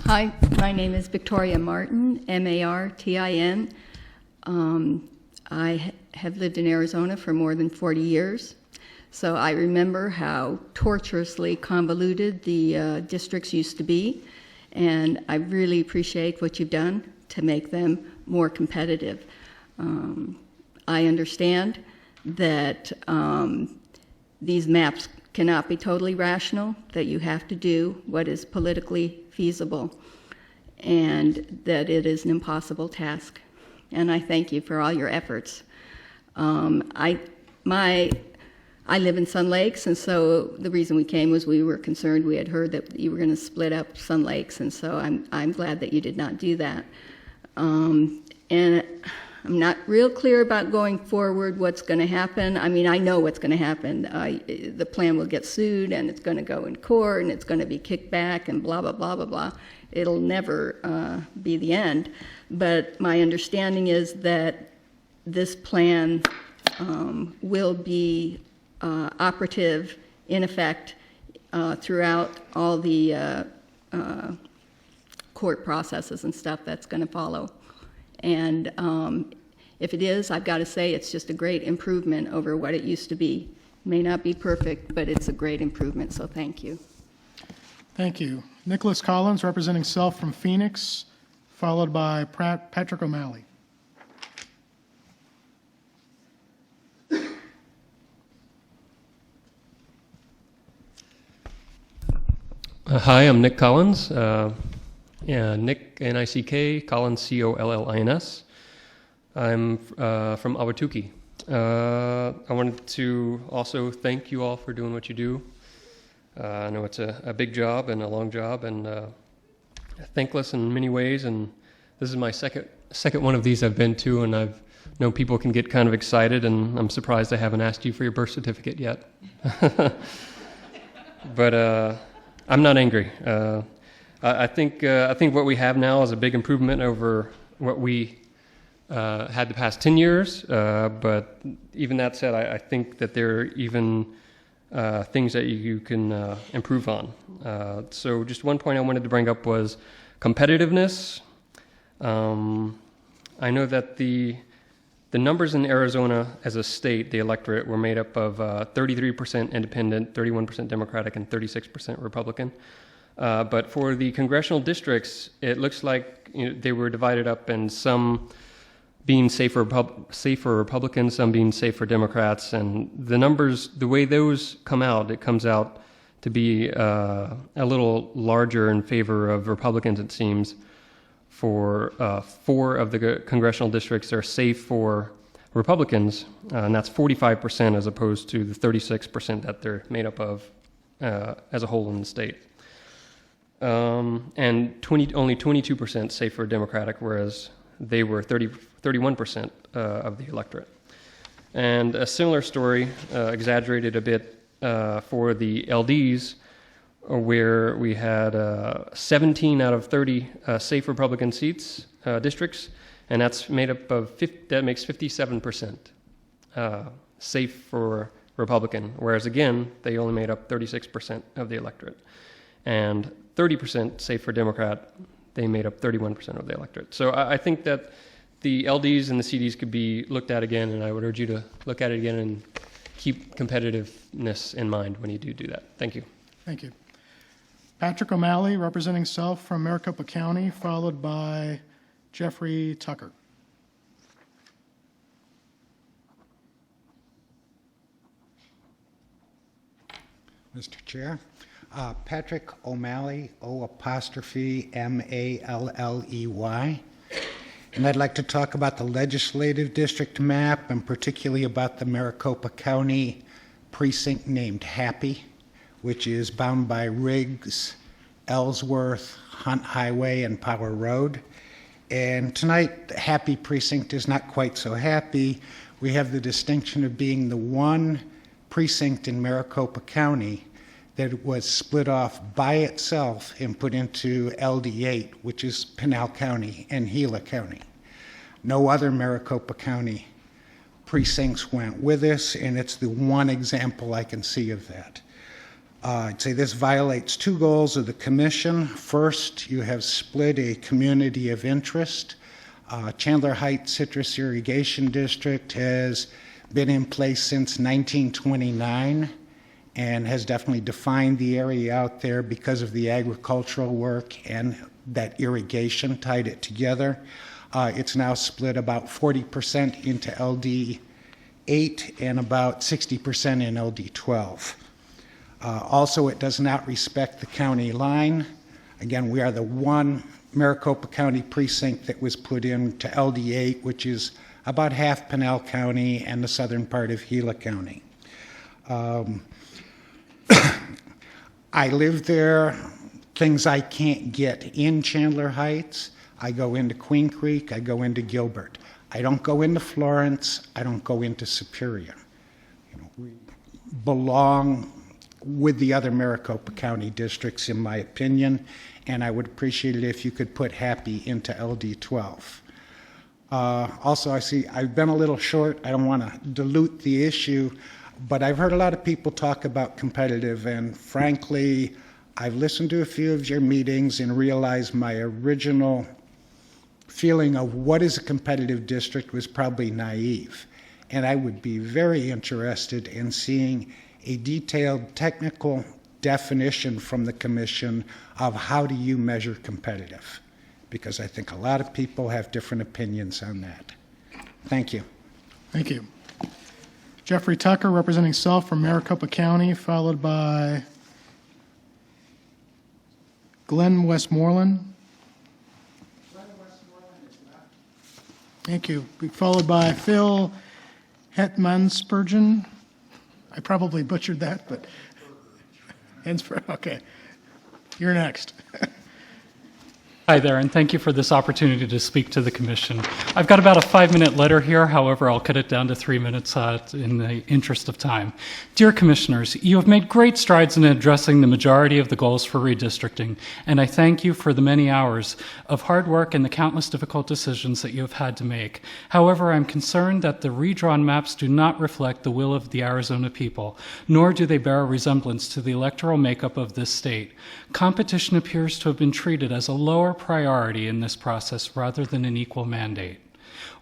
Speaker 2: Hi, my name is Victoria Martin, M-A-R-T-I-N. I have lived in Arizona for more than 40 years, so I remember how tortuously convoluted the districts used to be, and I really appreciate what you've done to make them more competitive. I understand that these maps cannot be totally rational, that you have to do what is politically feasible, and that it is an impossible task. And I thank you for all your efforts. I live in Sun Lakes, and so the reason we came was we were concerned. We had heard that you were going to split up Sun Lakes, and so I'm glad that you did not do that. And I'm not real clear about going forward what's going to happen. I mean, I know what's going to happen. The plan will get sued, and it's going to go in court, and it's going to be kicked back, and blah, blah, blah, blah, blah. It'll never be the end. But my understanding is that this plan will be operative, in effect, throughout all the court processes and stuff that's going to follow. And if it is, I've got to say it's just a great improvement over what it used to be. It may not be perfect, but it's a great improvement, so thank you.
Speaker 1: Thank you. Nicholas Collins, representing self from Phoenix, followed by Patrick O'Malley.
Speaker 22: Hi, I'm Nick Collins. Nick, N-I-C-K, Collins, C-O-L-L-I-N-S. I'm from Ahwatukee. I wanted to also thank you all for doing what you do. I know it's a big job and a long job, and thankless in many ways, and this is my second one of these I've been to, and I've known people can get kind of excited, and I'm surprised I haven't asked you for your birth certificate yet. But I'm not angry. I think what we have now is a big improvement over what we had the past 10 years. But even that said, I think that there are even things that you can improve on. So just one point I wanted to bring up was competitiveness. I know that the numbers in Arizona as a state, the electorate, were made up of 33% independent, 31% Democratic, and 36% Republican. But for the congressional districts, it looks like they were divided up in some being safer Republicans, some being safer Democrats. And the numbers, the way those come out, it comes out to be a little larger in favor of Republicans, it seems. For 4 of the congressional districts are safe for Republicans, and that's 45% as opposed to the 36% that they're made up of as a whole in the state. and only 22% say for Democratic, whereas they were 31% of the electorate. And a similar story, exaggerated a bit, for the LDs, where we had 17 out of 30 safe Republican seats, districts, and that's made up of that makes 57% safe for Republican, whereas again they only made up 36% of the electorate, and 30% safe for Democrat. They made up 31% of the electorate. So I think that the LDs and the CDs could be looked at again, and I would urge you to look at it again and keep competitiveness in mind when you do that. Thank you.
Speaker 1: Thank you. Patrick O'Malley, representing self from Maricopa County, followed by Jeffrey Tucker.
Speaker 3: Mr. Chair, Patrick O'Malley, O''Malley, and I'd like to talk about the legislative district map and particularly about the Maricopa County precinct named Happy, which is bound by Riggs, Ellsworth, Hunt Highway, and Power Road. And tonight, the Happy precinct is not quite so happy. We have the distinction of being the one precinct in Maricopa County that was split off by itself and put into LD8, which is Pinal County and Gila County. No other Maricopa County precincts went with us, and it's the one example I can see of that. I'd say this violates two goals of the commission. First, you have split a community of interest. Chandler Heights Citrus Irrigation District has been in place since 1929 and has definitely defined the area out there because of the agricultural work and that irrigation tied it together. It's now split about 40% into LD8 and about 60% in LD12. Also, it does not respect the county line. Again, we are the one Maricopa County precinct that was put into LD8, which is about half Pinal County and the southern part of Gila County. I live there. Things I can't get in Chandler Heights, I go into Queen Creek, I go into Gilbert. I don't go into Florence, I don't go into Superior. We belong with the other Maricopa County districts, in my opinion, and I would appreciate it if you could put Happy into LD12. Also, I see I've been a little short. I don't want to dilute the issue, but I've heard a lot of people talk about competitive, and frankly, I've listened to a few of your meetings and realized my original feeling of what is a competitive district was probably naive. And I would be very interested in seeing a detailed technical definition from the commission of how do you measure competitive, because I think a lot of people have different opinions on that. Thank you.
Speaker 1: Thank you. Jeffrey Tucker, representing self from Maricopa County, followed by Glenn Westmoreland. Thank you. Followed by Phil Hetmanspergen. I probably butchered that, but okay. You're next.
Speaker 5: Hi there, and thank you for this opportunity to speak to the Commission. I've got about a 5-minute letter here, however, I'll cut it down to 3 minutes in the interest of time. Dear Commissioners, you have made great strides in addressing the majority of the goals for redistricting, and I thank you for the many hours of hard work and the countless difficult decisions that you have had to make. However, I'm concerned that the redrawn maps do not reflect the will of the Arizona people, nor do they bear a resemblance to the electoral makeup of this state. Competition appears to have been treated as a lower priority in this process rather than an equal mandate.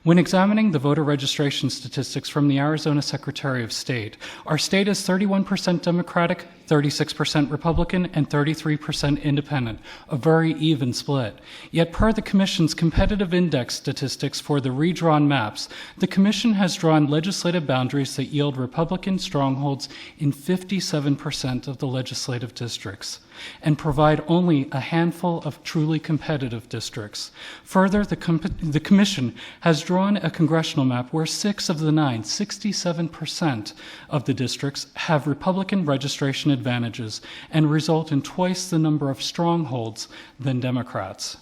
Speaker 5: When examining the voter registration statistics from the Arizona Secretary of State, our state is 31% Democratic, 36% Republican, and 33% Independent, a very even split. Yet per the Commission's competitive index statistics for the redrawn maps, the Commission has drawn legislative boundaries that yield Republican strongholds in 57% of the legislative districts and provide only a handful of truly competitive districts. Further, the Commission has drawn drawn a congressional map where 6 of the 9, 67% of the districts, have Republican registration advantages and result in twice the number of strongholds than Democrats.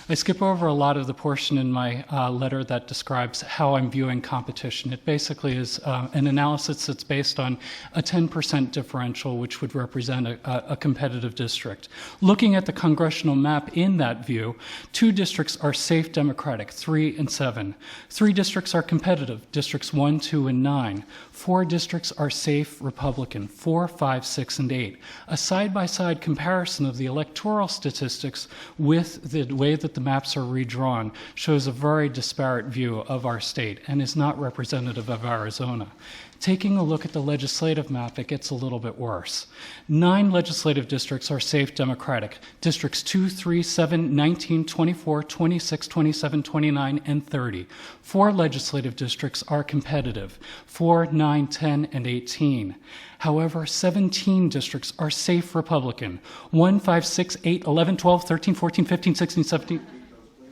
Speaker 5: I skip over a lot of the portion in my letter that describes how I'm viewing competition. It basically is an analysis that's based on a 10% differential, which would represent a competitive district. Looking at the congressional map in that view, 2 districts are safe Democratic, 3 and 7. 3 districts are competitive, districts 1, 2, and 9. 4 districts are safe Republican, 4, 5, 6, and 8. A side-by-side comparison of the electoral statistics with the way that the maps are redrawn shows a very disparate view of our state and is not representative of Arizona. Taking a look at the legislative map, it gets a little bit worse. 9 legislative districts are safe Democratic. Districts 2, 3, 7, 19, 24, 26, 27, 29, and 30. 4 legislative districts are competitive. 4, 9, 10, and 18. However, 17 districts are safe Republican. 1, 5, 6, 8, 11, 12, 13, 14, 15, 16, 17.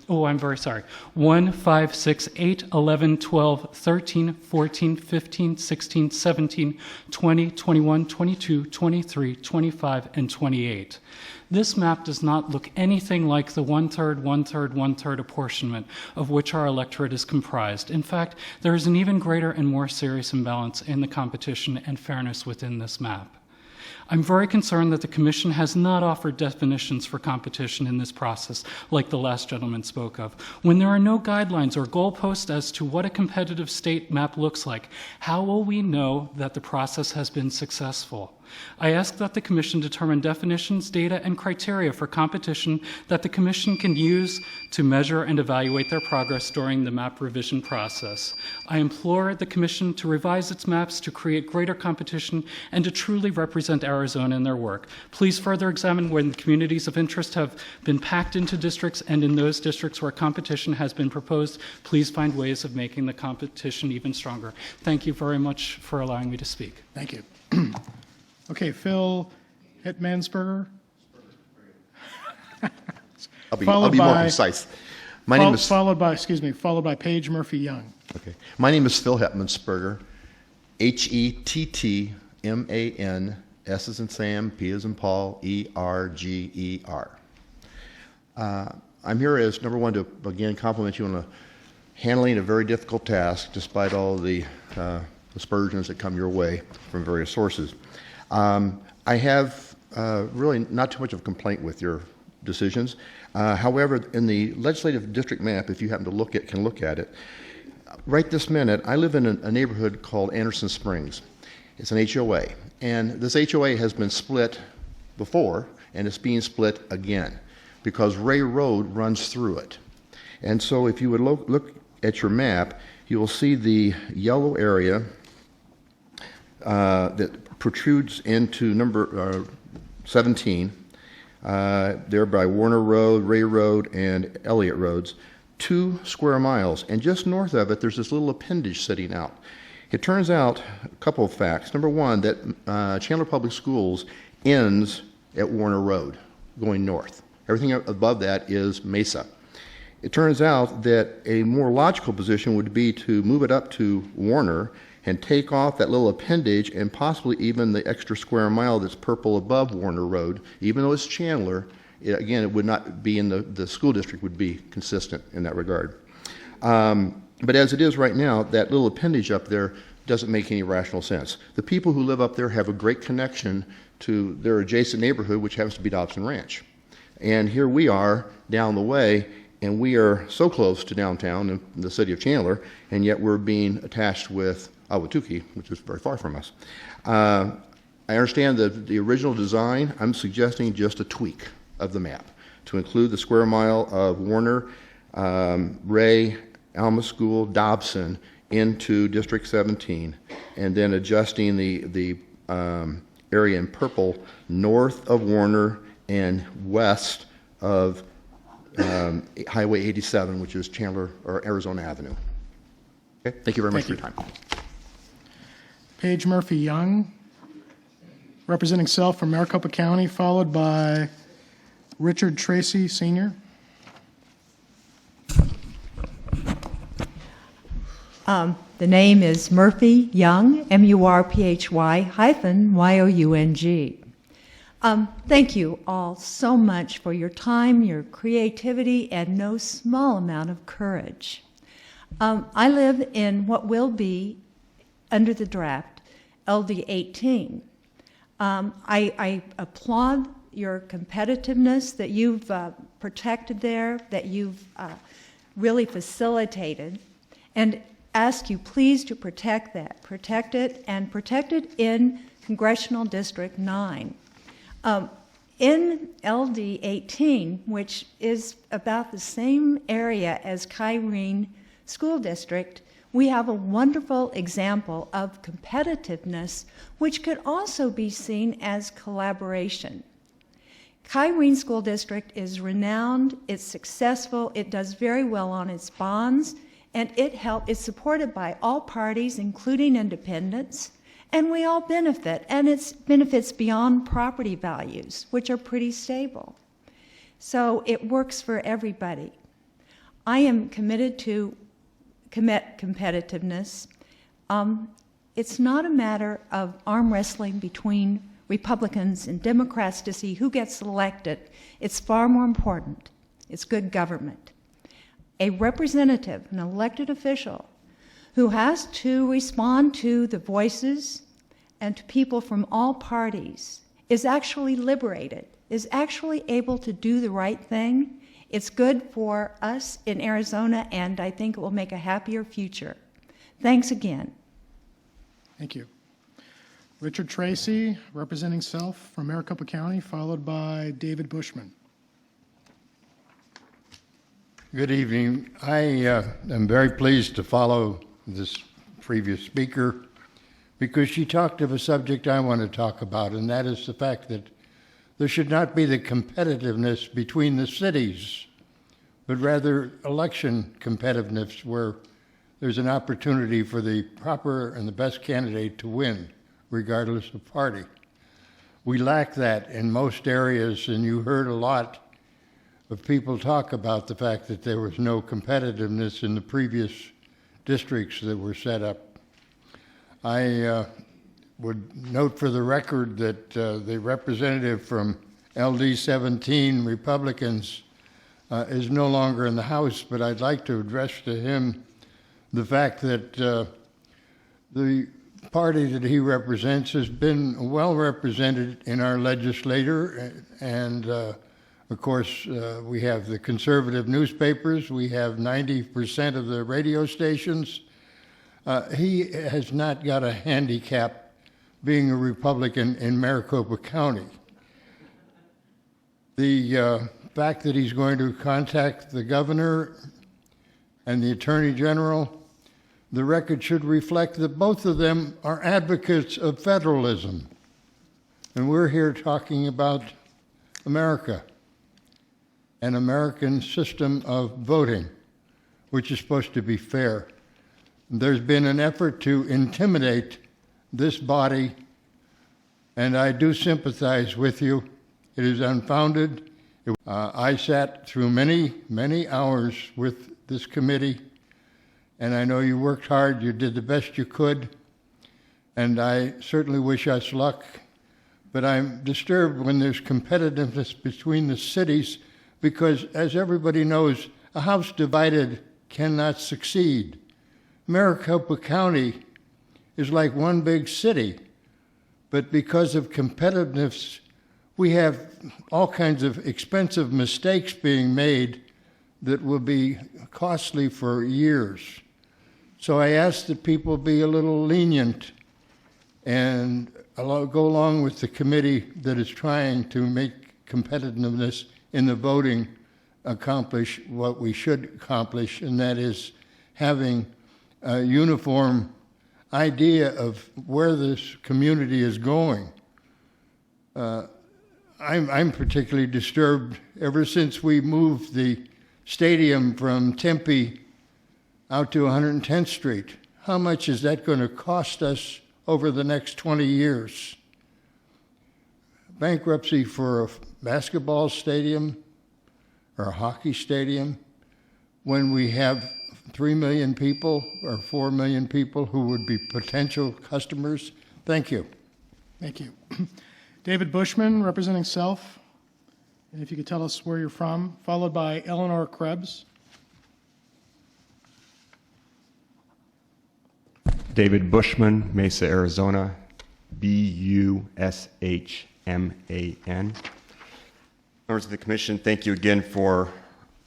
Speaker 5: Oh, I'm very sorry. 1, 5, 6, 8, 11, 12, 13, 14, 15, 16, 17, 20, 21, 22, 23, 25, and 28. This map does not look anything like the 1/3, 1/3, 1/3 apportionment of which our electorate is comprised. In fact, there is an even greater and more serious imbalance in the competition and fairness within this map. I'm very concerned that the Commission has not offered definitions for competition in this process, like the last gentleman spoke of. When there are no guidelines or goalposts as to what a competitive state map looks like, how will we know that the process has been successful? I ask that the Commission determine definitions, data, and criteria for competition that the Commission can use to measure and evaluate their progress during the map revision process. I implore the Commission to revise its maps to create greater competition and to truly represent Arizona in their work. Please further examine when the communities of interest have been packed into districts, and in those districts where competition has been proposed, please find ways of making the competition even stronger. Thank you very much for allowing me to speak.
Speaker 1: Thank you. Okay, Phil Hittmansberger.
Speaker 6: I'll be more concise. My name is
Speaker 1: followed by Paige Murphy Young.
Speaker 6: Okay. My name is Phil Hittmansberger. Hettman, S as in Sam, P as in Paul, Erger. I'm here as number one to again compliment you on handling a very difficult task, despite all the aspersions that come your way from various sources. I have really not too much of a complaint with your decisions. However, in the legislative district map, if you happen to look at it, right this minute, I live in a neighborhood called Anderson Springs. It's an HOA, and this HOA has been split before, and it's being split again because Ray Road runs through it. And so if you would look at your map, you will see the yellow area that protrudes into number 17, there by Warner Road, Ray Road, and Elliott Roads, 2 square miles. And just north of it, there's this little appendage sitting out. It turns out a couple of facts. Number one, that Chandler Public Schools ends at Warner Road, going north. Everything above that is Mesa. It turns out that a more logical position would be to move it up to Warner and take off that little appendage and possibly even the extra square mile that's purple above Warner Road. Even though it's Chandler, again, it would not be in the school district would be consistent in that regard. But as it is right now, that little appendage up there doesn't make any rational sense. The people who live up there have a great connection to their adjacent neighborhood, which happens to be Dobson Ranch. And here we are down the way, and we are so close to downtown in the city of Chandler, and yet we're being attached with Ahwatukee, which is very far from us. I understand that the original design, I'm suggesting just a tweak of the map to include the square mile of Warner, Ray, Alma School, Dobson into District 17, and then adjusting the area in purple north of Warner and west of Highway 87, which is Chandler or Arizona Avenue. Okay, thank you very much for your time.
Speaker 1: Paige Murphy Young, representing self from Maricopa County, followed by Richard Tracy, Sr.
Speaker 7: The name is Murphy Young, Murphy-Young. Thank you all so much for your time, your creativity, and no small amount of courage. I live in what will be, under the draft, LD 18. I applaud your competitiveness that you've protected there, that you've really facilitated, and ask you please to protect that. Protect it, and protect it in Congressional District 9. In LD 18, which is about the same area as Kyrene School District, we have a wonderful example of competitiveness, which could also be seen as collaboration. Kyrene School District is renowned, it's successful, it does very well on its bonds, and it's supported by all parties, including independents, and we all benefit, and it's benefits beyond property values, which are pretty stable. So it works for everybody. I am committed to competitiveness. It's not a matter of arm wrestling between Republicans and Democrats to see who gets elected. It's far more important. It's good government. A representative, an elected official, who has to respond to the voices and to people from all parties is actually liberated, is actually able to do the right thing. It's good for us in Arizona, and I think it will make a happier future. Thanks again.
Speaker 1: Thank you. Richard Tracy, representing self from Maricopa County, followed by David Bushman.
Speaker 8: Good evening. I am very pleased to follow this previous speaker because she talked of a subject I want to talk about, and that is the fact that there should not be the competitiveness between the cities, but rather election competitiveness where there's an opportunity for the proper and the best candidate to win, regardless of party. We lack that in most areas, and you heard a lot of people talk about the fact that there was no competitiveness in the previous districts that were set up. I would note for the record that the representative from LD 17, Republicans, is no longer in the House, but I'd like to address to him the fact that the party that he represents has been well represented in our legislature, and of course, we have the conservative newspapers. We have 90% of the radio stations. He has not got a handicap being a Republican in Maricopa County. The fact that he's going to contact the governor and the attorney general, the record should reflect that both of them are advocates of federalism. And we're here talking about America, an American system of voting, which is supposed to be fair. There's been an effort to intimidate this body, and I do sympathize with you. It is unfounded. I sat through many, many hours with this committee, and I know you worked hard, you did the best you could, and I certainly wish us luck, but I'm disturbed when there's competitiveness between the cities because, as everybody knows, a house divided cannot succeed. Maricopa County is like one big city, but because of competitiveness, we have all kinds of expensive mistakes being made that will be costly for years. So I ask that people be a little lenient and go along with the committee that is trying to make competitiveness in the voting accomplish what we should accomplish, and that is having a uniform idea of where this community is going. I'm particularly disturbed ever since we moved the stadium from Tempe out to 110th Street. How much is that going to cost us over the next 20 years? Bankruptcy for a basketball stadium or a hockey stadium when we have 3 million people or 4 million people who would be potential customers? Thank you.
Speaker 1: Thank you. David Bushman, representing Self. And if you could tell us where you're from, followed by Eleanor Krebs.
Speaker 9: David Bushman, Mesa, Arizona, Bushman. Members of the Commission, thank you again for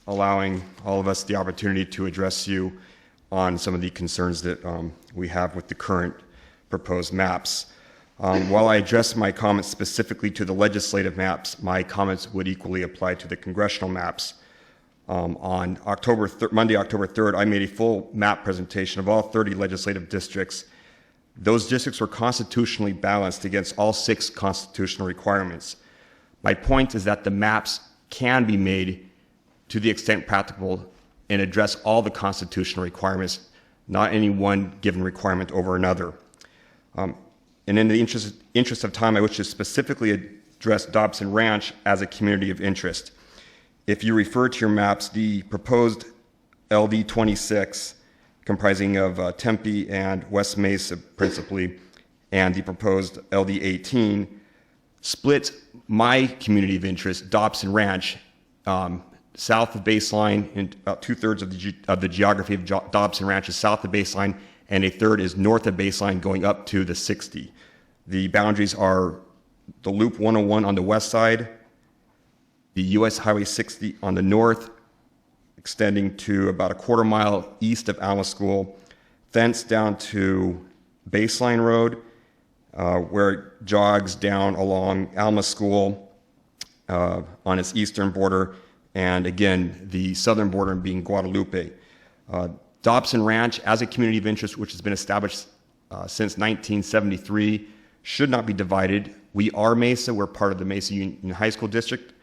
Speaker 9: allowing all of us the opportunity to address you on some of the concerns that we have with the current proposed maps. While I address my comments specifically to the legislative maps, my comments would equally apply to the congressional maps. On Monday, October 3rd, I made a full map presentation of all 30 legislative districts. Those districts were constitutionally balanced against all 6 constitutional requirements. My point is that the maps can be made to the extent practicable and address all the constitutional requirements, not any one given requirement over another. And in the interest of time, I wish to specifically address Dobson Ranch as a community of interest. If you refer to your maps, the proposed LD 26, comprising of Tempe and West Mesa principally, and the proposed LD 18, split my community of interest, Dobson Ranch, south of baseline, and about 2/3 of the geography of Dobson Ranch is south of baseline, and 1/3 is north of baseline going up to the 60. The boundaries are the Loop 101 on the west side, the US Highway 60 on the north, extending to about a 1/4 mile east of Alma School, thence down to Baseline Road, where it jogs down along Alma School on its eastern border, and again, the southern border being Guadalupe. Dobson Ranch, as a community of interest, which has been established since 1973, should not be divided. We are Mesa. We're part of the Mesa Union High School District.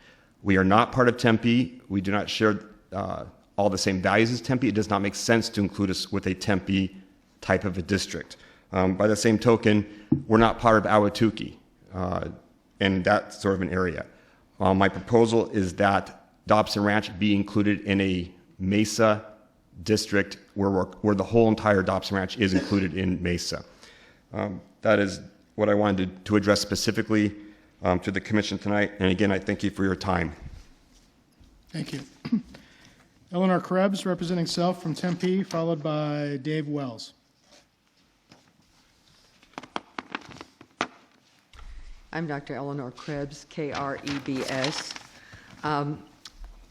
Speaker 9: We are not part of Tempe. We do not share all the same values as Tempe. It does not make sense to include us with a Tempe type of a district. By the same token, we're not part of Ahwatukee and that sort of an area. My proposal is that Dobson Ranch be included in a Mesa district where the whole entire Dobson Ranch is included in Mesa. That is what I wanted to address specifically to the Commission tonight. And again, I thank you for your time.
Speaker 1: Thank you. Eleanor Krebs, representing Self from Tempe, followed by Dave Wells.
Speaker 10: I'm Dr. Eleanor Krebs, Krebs.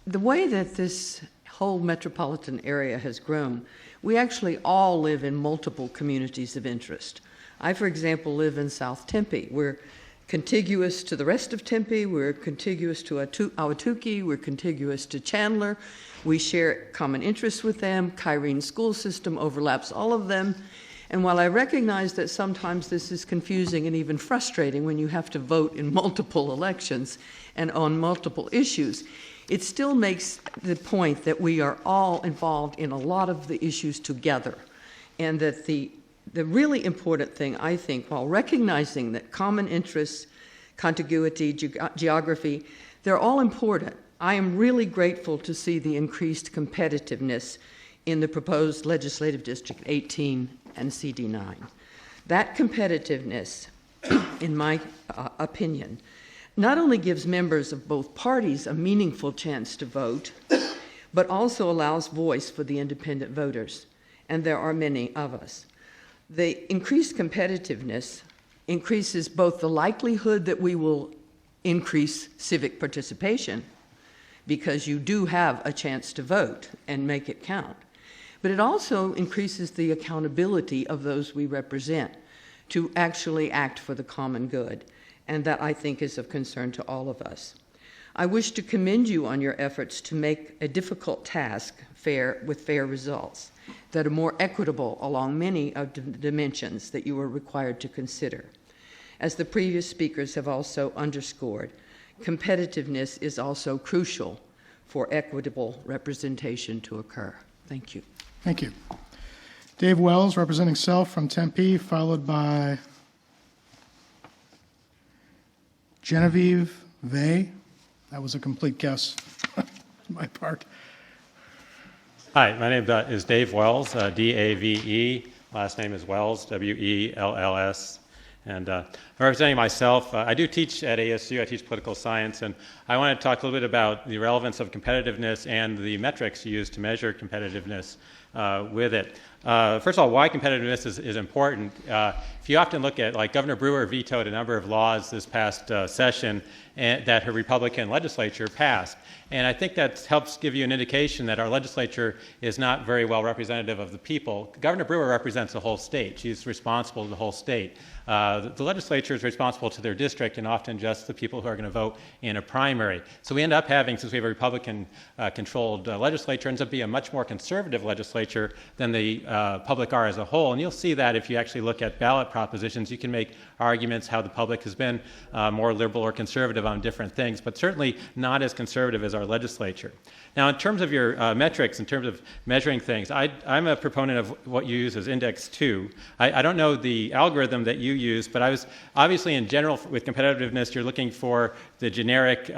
Speaker 10: The way that this whole metropolitan area has grown, we actually all live in multiple communities of interest. I, for example, live in South Tempe. We're contiguous to the rest of Tempe. We're contiguous to Ahwatukee. We're contiguous to Chandler. We share common interests with them. Kyrene's school system overlaps all of them. And while I recognize that sometimes this is confusing and even frustrating when you have to vote in multiple elections and on multiple issues, it still makes the point that we are all involved in a lot of the issues together. And that the really important thing, I think, while recognizing that common interests, contiguity, geography, they're all important. I am really grateful to see the increased competitiveness in the proposed legislative district 18 and CD9. That competitiveness, in my opinion, not only gives members of both parties a meaningful chance to vote, but also allows voice for the independent voters, and there are many of us. The increased competitiveness increases both the likelihood that we will increase civic participation, because you do have a chance to vote and make it count, but it also increases the accountability of those we represent to actually act for the common good, and that I think is of concern to all of us. I wish to commend you on your efforts to make a difficult task fair with fair results that are more equitable along many of the dimensions that you are required to consider. As the previous speakers have also underscored, competitiveness is also crucial for equitable representation to occur. Thank you.
Speaker 1: Thank you. Dave Wells, representing Self from Tempe, followed by Genevieve Vey. That was a complete guess on my part.
Speaker 11: Hi, my name is Dave Wells, D-A-V-E. Last name is Wells, W-E-L-L-S. And I'm representing myself. I do teach at ASU. I teach political science, and I want to talk a little bit about the relevance of competitiveness and the metrics used to measure competitiveness with it. First of all, why competitiveness is important. If you often look at, like, Governor Brewer vetoed a number of laws this past session that her Republican legislature passed. And I think that helps give you an indication that our legislature is not very well representative of the people. Governor Brewer represents the whole state. She's responsible to the whole state. The legislature is responsible to their district and often just the people who are going to vote in a primary. So we end up having, since we have a Republican-controlled legislature, ends up being a much more conservative legislature than the public are as a whole. And you'll see that if you actually look at ballot propositions. You can make arguments how the public has been more liberal or conservative on different things, but certainly not as conservative as our legislature. Now, in terms of your metrics, in terms of measuring things, I'm a proponent of what you use as Index 2. I don't know the algorithm that you use, but I was obviously in general with competitiveness, you're looking for the generic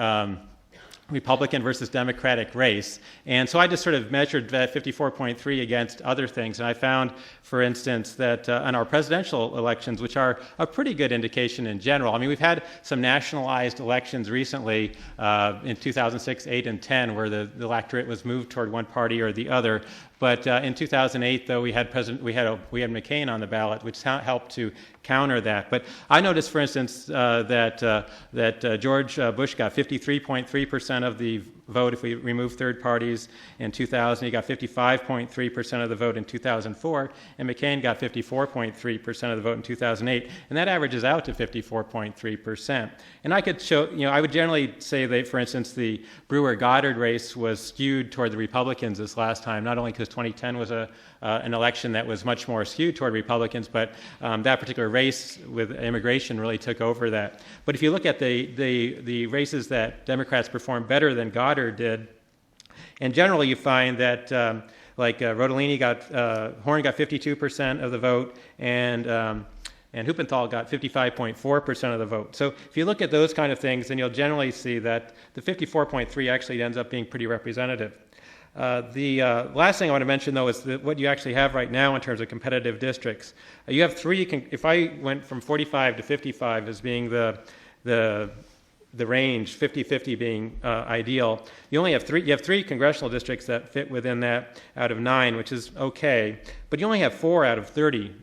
Speaker 11: Republican versus Democratic race. And so I just sort of measured that 54.3 against other things. And I found, for instance, that on our presidential elections, which are a pretty good indication in general, I mean, we've had some nationalized elections recently in 2006, 8, and 10, where the electorate was moved toward one party or the other. But in 2008, though, we had McCain on the ballot, which helped to counter that. But I noticed, for instance, that George Bush got 53.3% of the vote if we remove third parties in 2000. He got 55.3% of the vote in 2004, and McCain got 54.3% of the vote in 2008, and that averages out to 54.3%. And I could show, I would generally say that, for instance, the Brewer-Goddard race was skewed toward the Republicans this last time, not only because 2010 was an election that was much more skewed toward Republicans, but that particular race with immigration really took over that. But if you look at the races that Democrats performed better than Goddard did, and generally you find that Rodolini Horn got 52% of the vote, and Huppenthal got 55.4% of the vote. So if you look at those kind of things, then you'll generally see that the 54.3 actually ends up being pretty representative. The last thing I want to mention, though, is what you actually have right now in terms of competitive districts. You have three. If I went from 45 to 55 as being the range, 50-50 being ideal, you only have three. You have three congressional districts that fit within that out of 9, which is okay. But you only have 4 out of 30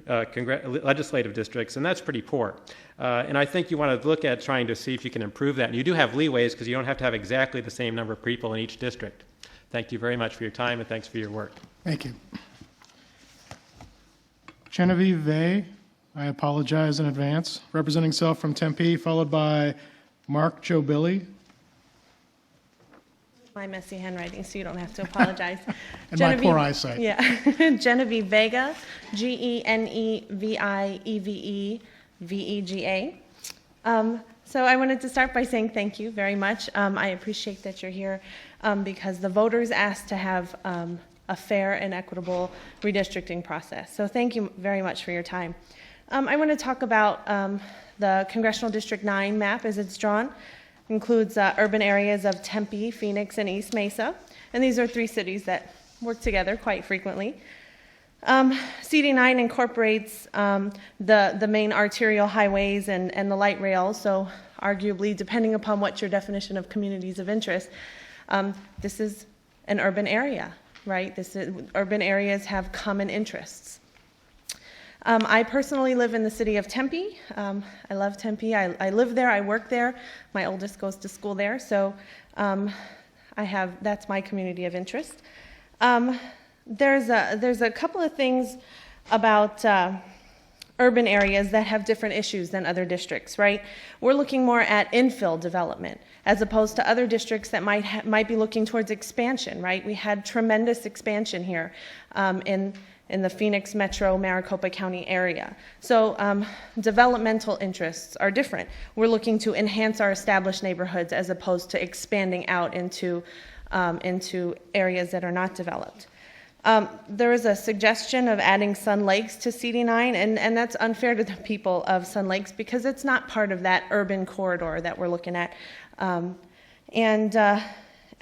Speaker 11: legislative districts, and that's pretty poor. And I think you want to look at trying to see if you can improve that. And you do have leeways because you don't have to have exactly the same number of people in each district. Thank you very much for your time, and thanks for your work.
Speaker 1: Thank you. Genevieve Vey, I apologize in advance, representing self from Tempe, followed by Mark Jobilli.
Speaker 12: My messy handwriting, so you don't have to apologize.
Speaker 1: And my poor eyesight.
Speaker 12: Yeah. Genevieve Vega, Genevieve-Vega. So I wanted to start by saying thank you very much. I appreciate that you're here because the voters asked to have a fair and equitable redistricting process. So thank you very much for your time. I want to talk about the Congressional District 9 map as it's drawn. It includes urban areas of Tempe, Phoenix, and East Mesa. And these are 3 cities that work together quite frequently. CD9 incorporates the main arterial highways and the light rail, so arguably, depending upon what your definition of communities of interest, this is an urban area, right? Urban areas have common interests. I personally live in the city of Tempe. I love Tempe. I live there, I work there. My oldest goes to school there, so that's my community of interest. There's a couple of things about urban areas that have different issues than other districts, right? We're looking more at infill development as opposed to other districts that might be looking towards expansion, right? We had tremendous expansion here in the Phoenix Metro, Maricopa County area. So developmental interests are different. We're looking to enhance our established neighborhoods as opposed to expanding out into areas that are not developed. There is a suggestion of adding Sun Lakes to CD9, and that's unfair to the people of Sun Lakes because it's not part of that urban corridor that we're looking at.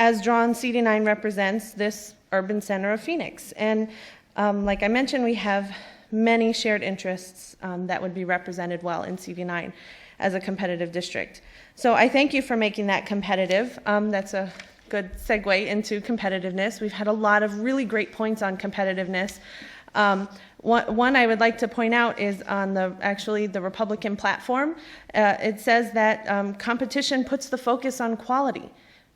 Speaker 12: As drawn, CD9 represents this urban center of Phoenix. And like I mentioned, we have many shared interests that would be represented well in CV9 as a competitive district. So I thank you for making that competitive. That's a good segue into competitiveness. We've had a lot of really great points on competitiveness. One I would like to point out is on the Republican platform. It says that competition puts the focus on quality.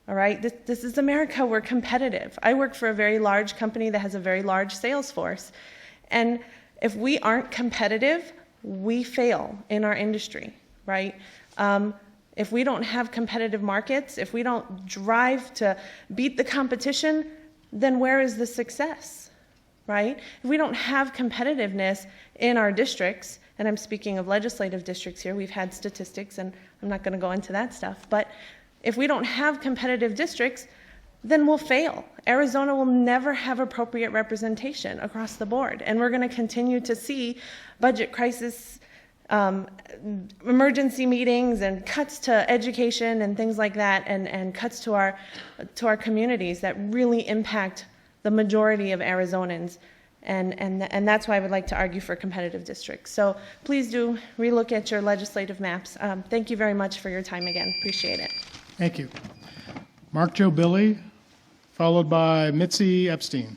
Speaker 12: All right, this is America. We're competitive. I work for a very large company that has a very large sales force. And if we aren't competitive, we fail in our industry, right? If we don't have competitive markets, if we don't drive to beat the competition, then where is the success, right? If we don't have competitiveness in our districts, and I'm speaking of legislative districts here, we've had statistics, and I'm not going to go into that stuff, but if we don't have competitive districts, then we'll fail. Arizona will never have appropriate representation across the board, and we're going to continue to see budget crisis, emergency meetings, and cuts to education and things like that, and cuts to our communities that really impact the majority of Arizonans, and that's why I would like to argue for competitive districts. So please do relook at your legislative maps. Thank you very much for your time again. Appreciate it.
Speaker 1: Thank you. Mark Joe Billy, followed by Mitzi Epstein.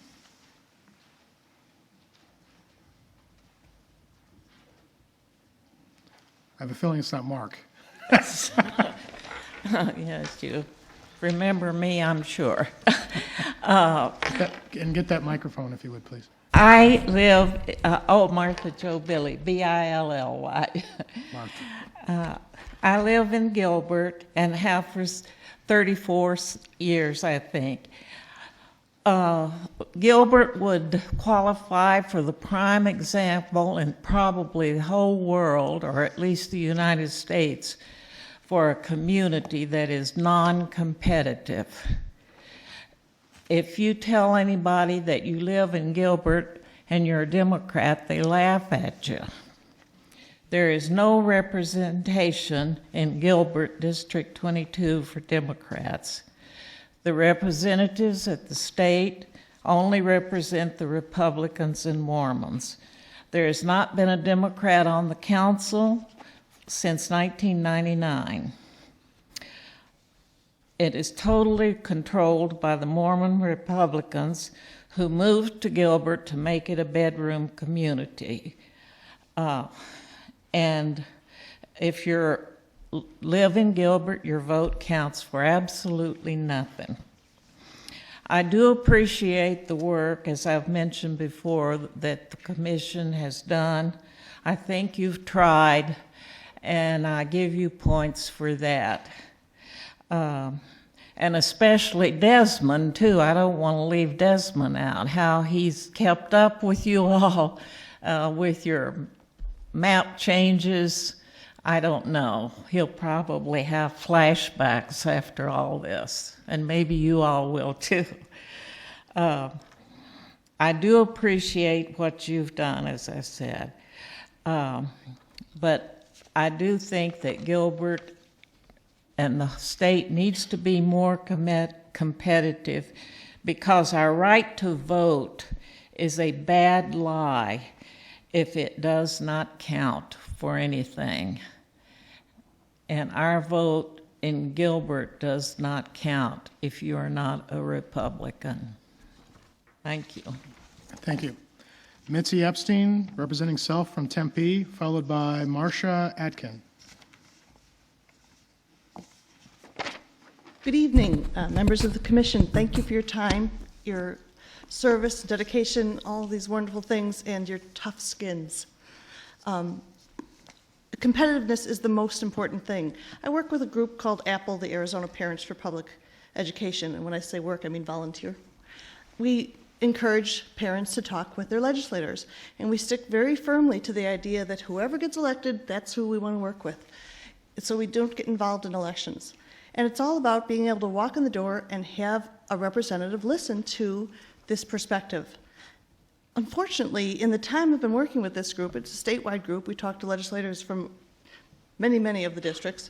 Speaker 1: I have a feeling it's not Mark.
Speaker 13: Yes, you remember me, I'm sure.
Speaker 1: And get that microphone if you would, please.
Speaker 13: I live, Martha Joe Billy, B-I-L-L-Y.
Speaker 1: Martha.
Speaker 13: I live in Gilbert and have for 34 years, I think. Gilbert would qualify for the prime example in probably the whole world, or at least the United States, for a community that is non-competitive. If you tell anybody that you live in Gilbert and you're a Democrat, they laugh at you. There is no representation in Gilbert District 22 for Democrats. The representatives at the state only represent the Republicans and Mormons. There has not been a Democrat on the council since 1999. It is totally controlled by the Mormon Republicans who moved to Gilbert to make it a bedroom community. And if you live in Gilbert, your vote counts for absolutely nothing. I do appreciate the work, as I've mentioned before, that the commission has done. I think you've tried, and I give you points for that. And especially Desmond, too. I don't want to leave Desmond out. How he's kept up with you all, with your map changes, I don't know. He'll probably have flashbacks after all this, and maybe you all will too. I do appreciate what you've done, as I said, but I do think that Gilbert and the state needs to be more competitive, because our right to vote is a bad lie if it does not count for anything. And our vote in Gilbert does not count if you are not a Republican. Thank you.
Speaker 1: Thank you. Mitzi Epstein, representing self from Tempe, followed by Marcia Atkin.
Speaker 14: Good evening, members of the commission. Thank you for your time, your service, dedication, all of these wonderful things, and your tough skins. Competitiveness is the most important thing. I work with a group called APPLE, the Arizona Parents for Public Education, and when I say work, I mean volunteer. We encourage parents to talk with their legislators, and we stick very firmly to the idea that whoever gets elected, that's who we want to work with, so we don't get involved in elections. And it's all about being able to walk in the door and have a representative listen to this perspective. Unfortunately, in the time I've been working with this group, it's a statewide group, we talk to legislators from many, many of the districts,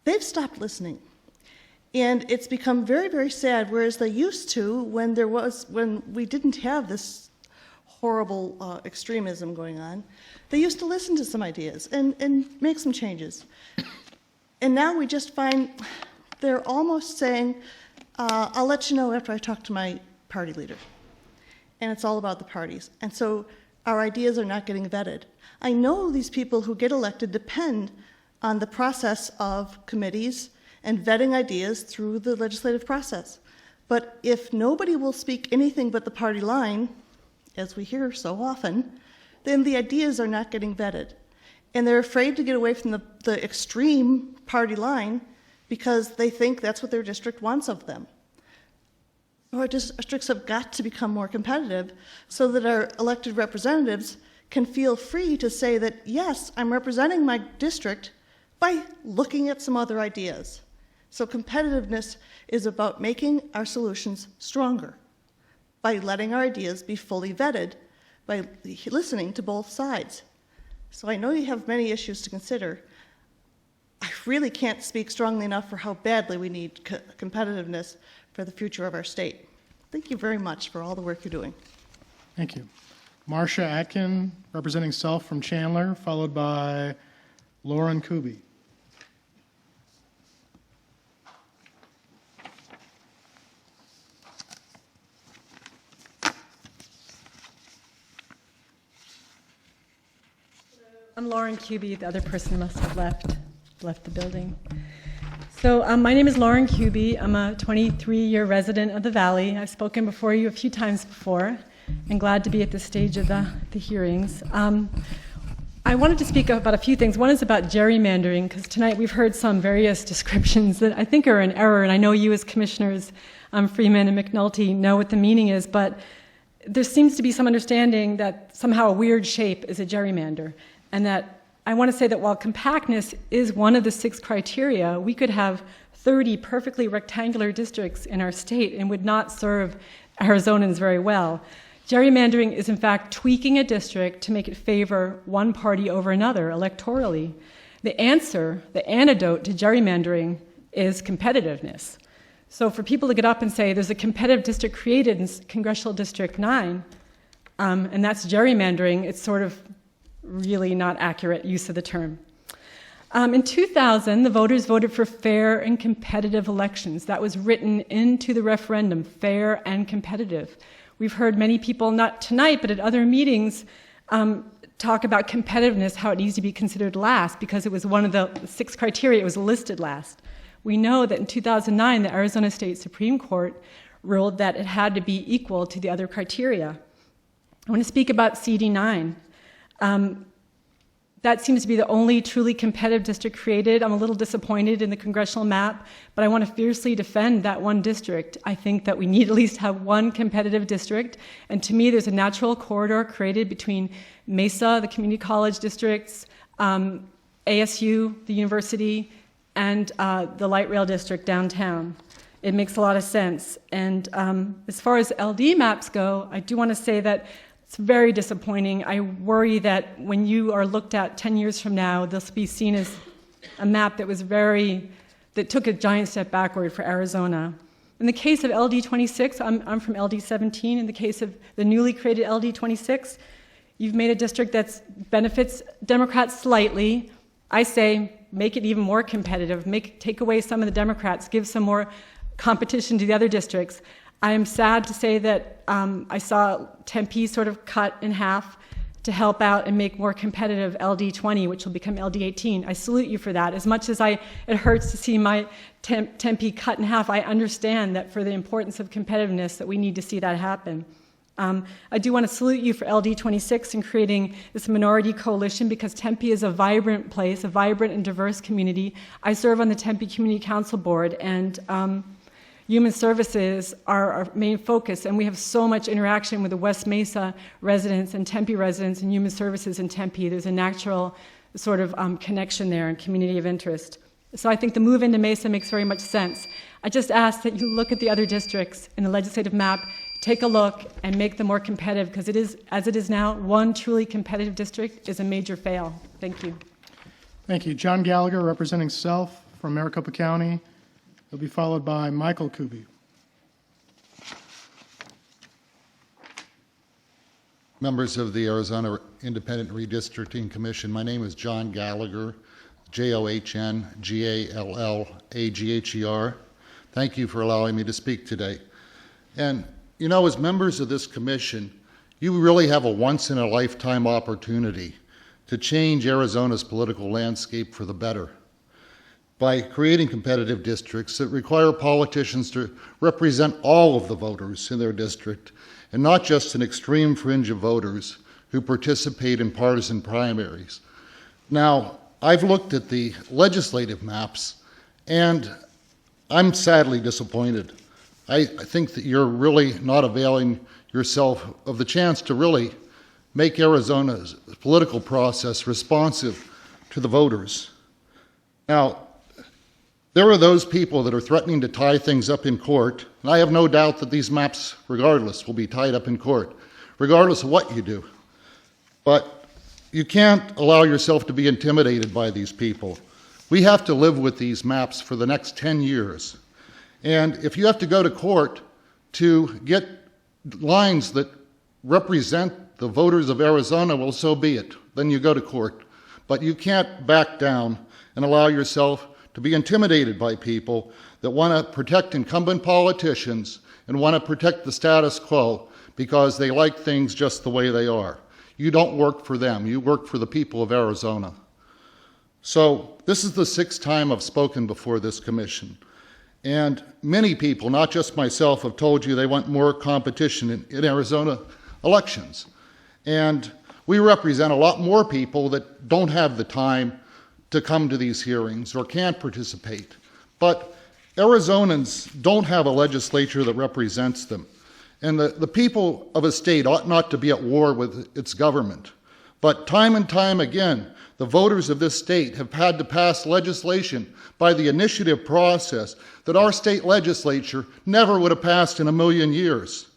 Speaker 14: they've stopped listening. And it's become very, very sad, whereas they used to when we didn't have this horrible extremism going on. They used to listen to some ideas and make some changes. And now we just find they're almost saying, I'll let you know after I talk to my party leader. And it's all about the parties. And so our ideas are not getting vetted. I know these people who get elected depend on the process of committees and vetting ideas through the legislative process. But if nobody will speak anything but the party line, as we hear so often, then the ideas are not getting vetted. And they're afraid to get away from the extreme party line because they think that's what their district wants of them. Our districts have got to become more competitive so that our elected representatives can feel free to say that, yes, I'm representing my district by looking at some other ideas. So competitiveness is about making our solutions stronger, by letting our ideas be fully vetted, by listening to both sides. So I know you have many issues to consider. I really can't speak strongly enough for how badly we need competitiveness for the future of our state. Thank you very much for all the work you're doing.
Speaker 1: Thank you. Marcia Atkin, representing Self from Chandler, followed by Lauren Kuby.
Speaker 15: I'm Lauren Kuby. The other person must have left the building. So my name is Lauren Kuby. I'm a 23-year resident of the Valley. I've spoken before you a few times before, and glad to be at this stage of the hearings. I wanted to speak about a few things. One is about gerrymandering, because tonight we've heard some various descriptions that I think are in error, and I know you as Commissioners Freeman and McNulty know what the meaning is, but there seems to be some understanding that somehow a weird shape is a gerrymander, and that I want to say that while compactness is one of the 6 criteria, we could have 30 perfectly rectangular districts in our state and would not serve Arizonans very well. Gerrymandering is in fact tweaking a district to make it favor one party over another electorally. The answer, the antidote to gerrymandering is competitiveness. So for people to get up and say there's a competitive district created in Congressional District 9, and that's gerrymandering, it's sort of really not accurate use of the term. In 2000, the voters voted for fair and competitive elections. That was written into the referendum, fair and competitive. We've heard many people, not tonight, but at other meetings, talk about competitiveness, how it needs to be considered last, because it was one of the 6 criteria, it was listed last. We know that in 2009, the Arizona State Supreme Court ruled that it had to be equal to the other criteria. I want to speak about CD9. That seems to be the only truly competitive district created. I'm a little disappointed in the congressional map, but I want to fiercely defend that one district. I think that we need at least have one competitive district, and to me there's a natural corridor created between Mesa, the community college districts, ASU, the university, and the light rail district downtown. It makes a lot of sense. And as far as LD maps go, I do want to say that it's very disappointing. I worry that when you are looked at 10 years from now, this will be seen as a map that took a giant step backward for Arizona. In the case of LD26, I'm from LD17. In the case of the newly created LD26, you've made a district that benefits Democrats slightly. I say make it even more competitive, take away some of the Democrats, give some more competition to the other districts. I am sad to say that I saw Tempe sort of cut in half to help out and make more competitive LD20, which will become LD18. I salute you for that. As much as it hurts to see my Tempe cut in half, I understand that for the importance of competitiveness that we need to see that happen. I do want to salute you for LD26 and creating this minority coalition, because Tempe is a vibrant place, a vibrant and diverse community. I serve on the Tempe Community Council Board, and Human Services are our main focus, and we have so much interaction with the West Mesa residents and Tempe residents and Human Services in Tempe. There's a natural sort of connection there and community of interest. So I think the move into Mesa makes very much sense. I just ask that you look at the other districts in the legislative map, take a look, and make them more competitive, because it is, as it is now, one truly competitive district is a major fail. Thank you.
Speaker 1: Thank you. John Gallagher, representing Self from Maricopa County, He'll be followed by Michael Kuby.
Speaker 16: Members of the Arizona Independent Redistricting Commission, my name is John Gallagher, John-Gallagher. Thank you for allowing me to speak today. And, you know, as members of this commission, you really have a once-in-a-lifetime opportunity to change Arizona's political landscape for the better by creating competitive districts that require politicians to represent all of the voters in their district and not just an extreme fringe of voters who participate in partisan primaries. Now, I've looked at the legislative maps, and I'm sadly disappointed. I think that you're really not availing yourself of the chance to really make Arizona's political process responsive to the voters. Now, there are those people that are threatening to tie things up in court, and I have no doubt that these maps, regardless, will be tied up in court, regardless of what you do. But you can't allow yourself to be intimidated by these people. We have to live with these maps for the next 10 years. And if you have to go to court to get lines that represent the voters of Arizona, well, so be it. Then you go to court. But you can't back down and allow yourself to be intimidated by people that want to protect incumbent politicians and want to protect the status quo because they like things just the way they are. You don't work for them. You work for the people of Arizona. So this is the 6th time I've spoken before this commission. And many people, not just myself, have told you they want more competition in Arizona elections. And we represent a lot more people that don't have the time to come to these hearings or can't participate. But Arizonans don't have a legislature that represents them. And the people of a state ought not to be at war with its government. But time and time again, the voters of this state have had to pass legislation by the initiative process that our state legislature never would have passed in a million years.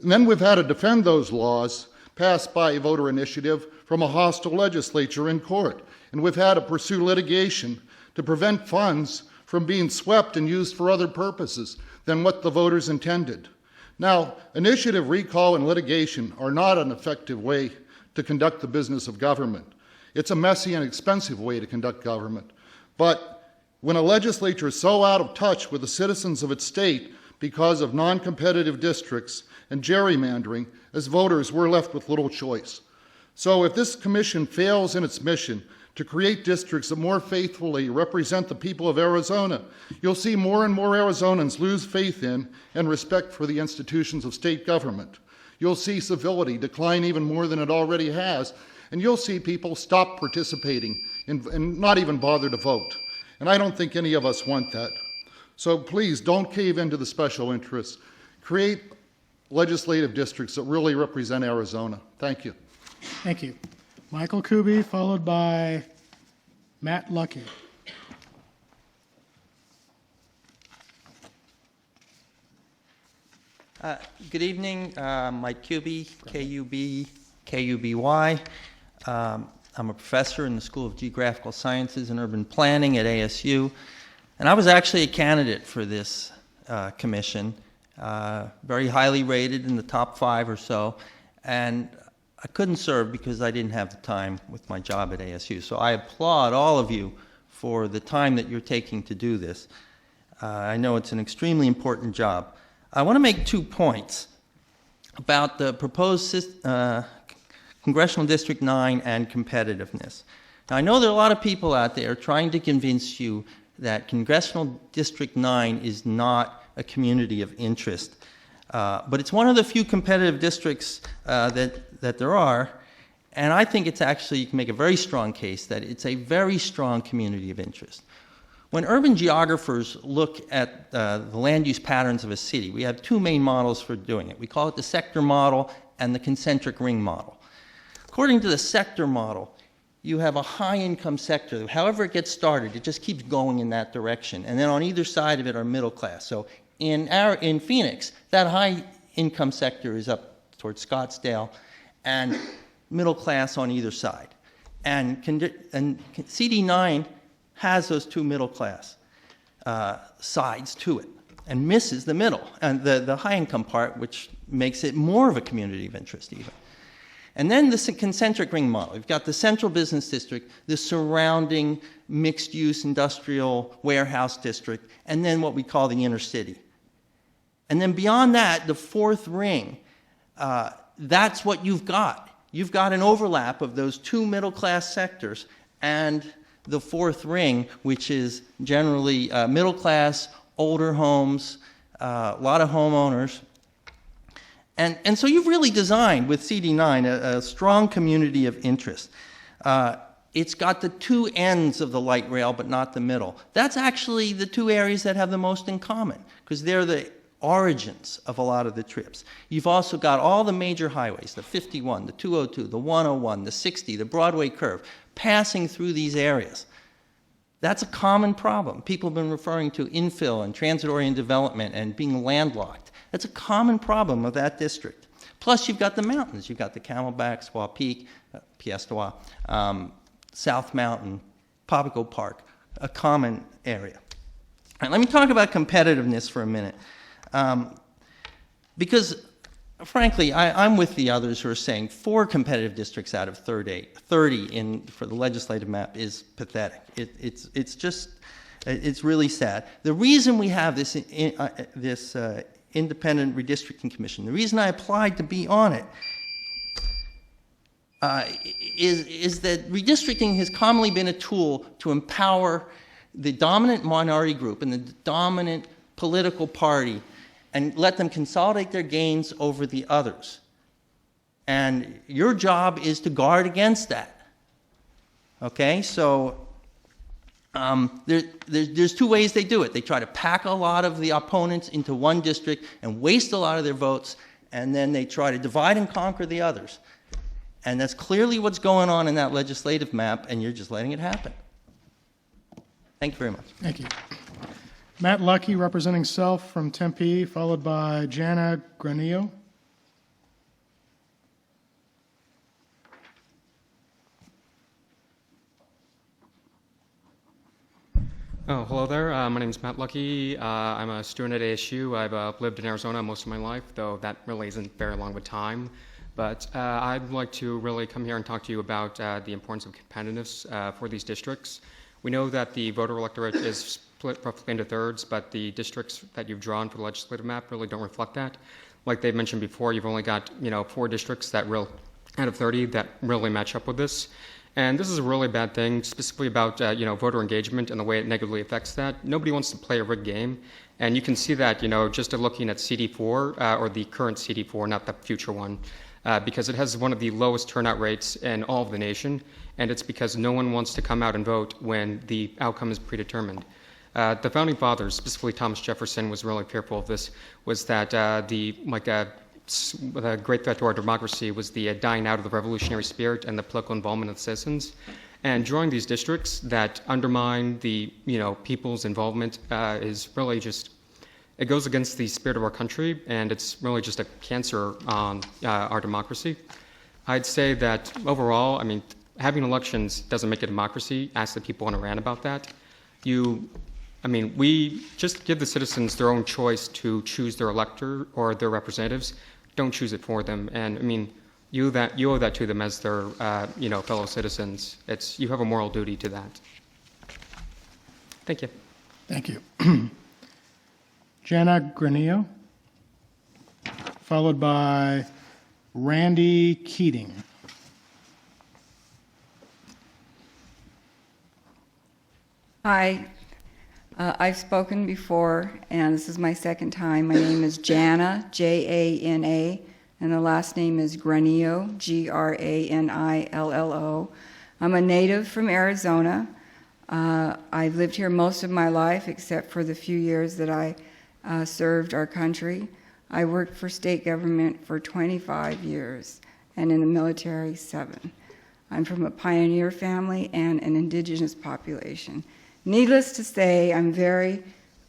Speaker 16: And then we've had to defend those laws passed by voter initiative from a hostile legislature in court. And we've had to pursue litigation to prevent funds from being swept and used for other purposes than what the voters intended. Now, initiative, recall, and litigation are not an effective way to conduct the business of government. It's a messy and expensive way to conduct government. But when a legislature is so out of touch with the citizens of its state because of non-competitive districts and gerrymandering, as voters, we're left with little choice. So if this commission fails in its mission to create districts that more faithfully represent the people of Arizona, you'll see more and more Arizonans lose faith in and respect for the institutions of state government. You'll see civility decline even more than it already has, and you'll see people stop participating and not even bother to vote. And I don't think any of us want that. So please don't cave into the special interests. Create legislative districts that really represent Arizona. Thank you.
Speaker 1: Thank you. Michael Kuby, followed by Matt Luckey.
Speaker 17: Good evening. Mike Kuby, K-U-B, K-U-B-Y. I'm a professor in the School of Geographical Sciences and Urban Planning at ASU. And I was actually a candidate for this commission, very highly rated in the top 5 or so. And I couldn't serve because I didn't have the time with my job at ASU. So I applaud all of you for the time that you're taking to do this. I know it's an extremely important job. I want to make 2 points about the proposed Congressional District 9 and competitiveness. Now, I know there are a lot of people out there trying to convince you that Congressional District 9 is not a community of interest. But it's one of the few competitive districts that there are, and I think it's actually, you can make a very strong case that it's a very strong community of interest. When urban geographers look at the land use patterns of a city, we have 2 main models for doing it. We call it the sector model and the concentric ring model. According to the sector model, you have a high-income sector. However it gets started, it just keeps going in that direction. And then on either side of it are middle class. So in Phoenix, that high-income sector is up towards Scottsdale, and middle class on either side. And CD9 has those 2 middle class. sides to it and misses the middle and the high-income part, which makes it more of a community of interest even. And then the concentric ring model. You've got the central business district, the surrounding mixed-use industrial warehouse district, and then what we call the inner city. And then beyond that, the fourth ring, that's what you've got. You've got an overlap of those two middle-class sectors and the fourth ring, which is generally middle-class, older homes, a lot of homeowners. And so you've really designed with CD9 a strong community of interest. It's got the two ends of the light rail, but not the middle. That's actually the two areas that have the most in common, because they're the origins of a lot of the trips. You've also got all the major highways, the 51, the 202, the 101, the 60, the Broadway curve, passing through these areas. That's a common problem. People have been referring to infill and transit-oriented development and being landlocked. That's a common problem of that district. Plus, you've got the mountains. You've got the Camelback, Squaw Peak, Piestewa, South Mountain, Papago Park, a common area. All right, let me talk about competitiveness for a minute. Because, frankly, I'm with the others who are saying 4 competitive districts out of 30 for the legislative map is pathetic. It's really sad. The reason we have this Independent Redistricting Commission, the reason I applied to be on it, is that redistricting has commonly been a tool to empower the dominant minority group and the dominant political party and let them consolidate their gains over the others. And your job is to guard against that. Okay, so there's 2 ways they do it. They try to pack a lot of the opponents into one district and waste a lot of their votes, and then they try to divide and conquer the others. And that's clearly what's going on in that legislative map, and you're just letting it happen. Thank you very much.
Speaker 1: Thank you. Matt Lucky, representing self from Tempe, followed by Jana Granillo.
Speaker 18: Oh, hello there. My name is Matt Lucky. I'm a student at ASU. I've lived in Arizona most of my life, though that really isn't very long of a time. But I'd like to really come here and talk to you about the importance of competitiveness for these districts. We know that the voter electorate is split roughly into thirds, but the districts that you've drawn for the legislative map really don't reflect that. Like they mentioned before, you've only got 4 districts that out of 30 that really match up with this. And this is a really bad thing, specifically about voter engagement and the way it negatively affects that. Nobody wants to play a rigged game, and you can see that just looking at CD4 or the current CD4, not the future one, because it has one of the lowest turnout rates in all of the nation, and it's because no one wants to come out and vote when the outcome is predetermined. The founding fathers, specifically Thomas Jefferson, was really fearful of this. Was that the great threat to our democracy was the dying out of the revolutionary spirit and the political involvement of the citizens. And drawing these districts that undermine the people's involvement is really just, it goes against the spirit of our country, and it's really just a cancer on our democracy. I'd say that overall, having elections doesn't make a democracy. Ask the people in Iran about that. We just give the citizens their own choice to choose their elector or their representatives. Don't choose it for them. And you owe that to them as their fellow citizens. You have a moral duty to that. Thank you.
Speaker 1: Thank you. Jana Granillo, followed by Randy Keating.
Speaker 19: Hi. I've spoken before, and this is my second time. My name is Jana, Jana, and the last name is Granillo, Granillo. I'm a native from Arizona. I've lived here most of my life, except for the few years that I served our country. I worked for state government for 25 years, and in the military, 7. I'm from a pioneer family and an indigenous population. Needless to say, I'm very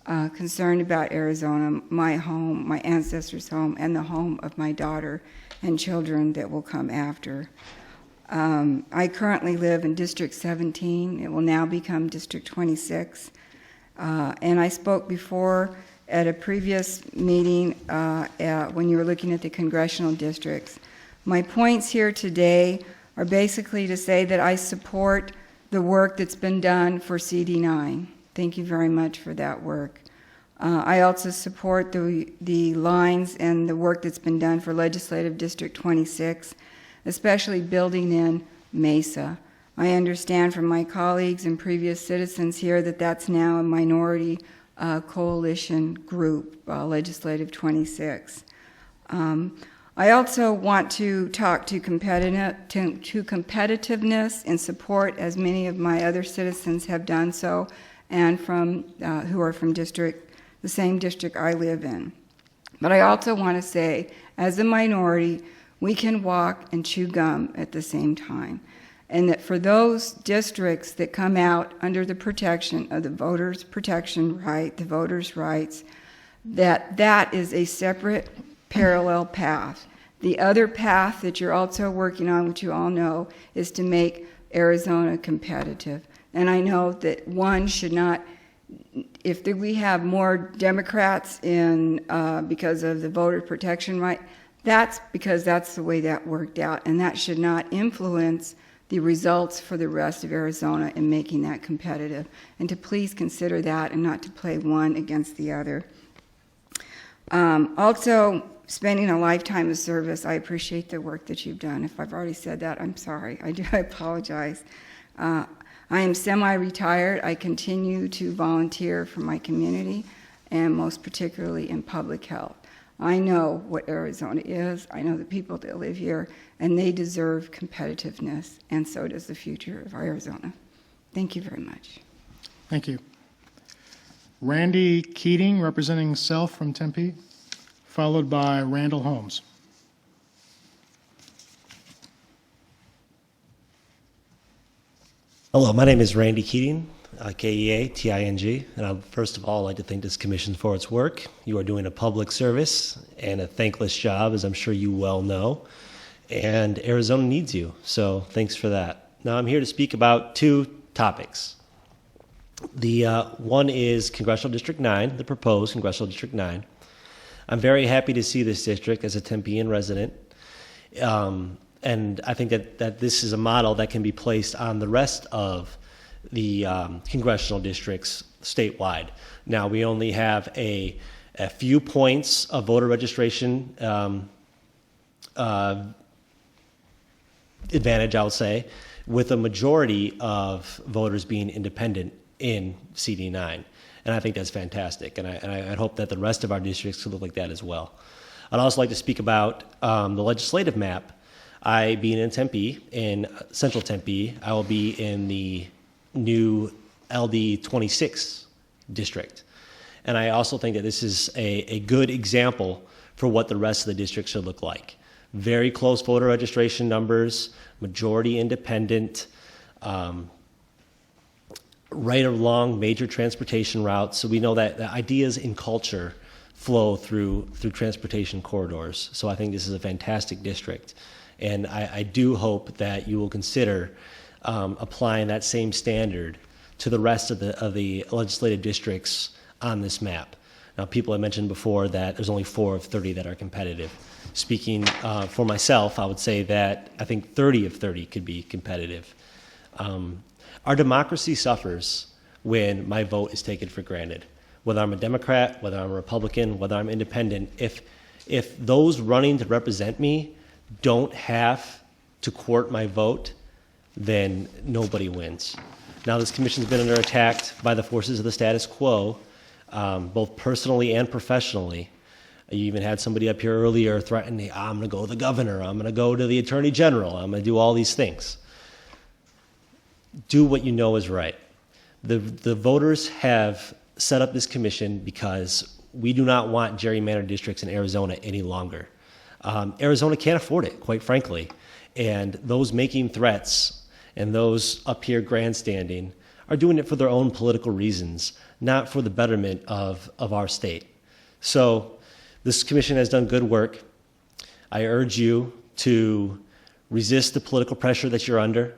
Speaker 19: concerned about Arizona, my home, my ancestors' home, and the home of my daughter and children that will come after. I currently live in District 17. It will now become District 26. And I spoke before at a previous meeting when you were looking at the congressional districts. My points here today are basically to say that I support the work that's been done for CD9. Thank you very much for that work. I also support the lines and the work that's been done for Legislative District 26, especially building in Mesa. I understand from my colleagues and previous citizens here that that's now a minority coalition group, Legislative 26. I also want to talk to competitiveness and support, as many of my other citizens have done so, and who are from the same district I live in. But I also want to say, as a minority, we can walk and chew gum at the same time. And that for those districts that come out under the protection of the voters' protection right, the voters' rights, that is a separate parallel path. The other path that you're also working on, which you all know, is to make Arizona competitive. And I know that one should not, if we have more Democrats because of the voter protection right, that's because that's the way that worked out, and that should not influence the results for the rest of Arizona in making that competitive. And to please consider that and not to play one against the other. Also, spending a lifetime of service, I appreciate the work that you've done. If I've already said that, I'm sorry. I apologize. I am semi-retired. I continue to volunteer for my community, and most particularly in public health. I know what Arizona is. I know the people that live here, and they deserve competitiveness, and so does the future of Arizona. Thank you very much.
Speaker 1: Thank you. Randy Keating, representing Self from Tempe, followed by Randall Holmes.
Speaker 4: Hello, my name is Randy Keating, Keating, and first of all, I'd like to thank this commission for its work. You are doing a public service and a thankless job, as I'm sure you well know, and Arizona needs you, so thanks for that. Now I'm here to speak about two topics. The one is Congressional District 9, the proposed Congressional District 9. I'm very happy to see this district as a Tempean resident. And I think that this is a model that can be placed on the rest of the congressional districts statewide. Now, we only have a few points of voter registration advantage, I would say, with a majority of voters being independent in CD9. And I think that's fantastic. And I hope that the rest of our districts could look like that as well. I'd also like to speak about the legislative map. I, being in Tempe, in central Tempe, I will be in the new LD 26 district. And I also think that this is a good example for what the rest of the district should look like. Very close voter registration numbers, majority independent, right along major transportation routes. So we know that the ideas in culture flow through transportation corridors. So I think this is a fantastic district. And I do hope that you will consider applying that same standard to the rest of the legislative districts on this map. Now, people have mentioned before that there's only 4 of 30 that are competitive. Speaking for myself, I would say that I think 30 of 30 could be competitive. Our democracy suffers when my vote is taken for granted. Whether I'm a Democrat, whether I'm a Republican, whether I'm independent, if those running to represent me don't have to court my vote, then nobody wins. Now, this commission's been under attack by the forces of the status quo, both personally and professionally. You even had somebody up here earlier threatening, I'm going to go to the governor, I'm going to go to the attorney general, I'm going to do all these things. Do what you know is right. The voters have set up this commission because we do not want gerrymandered districts in Arizona any longer. Arizona can't afford it, quite frankly. And those making threats and those up here grandstanding are doing it for their own political reasons, not for the betterment of our state. So this commission has done good work. I urge you to resist the political pressure that you're under.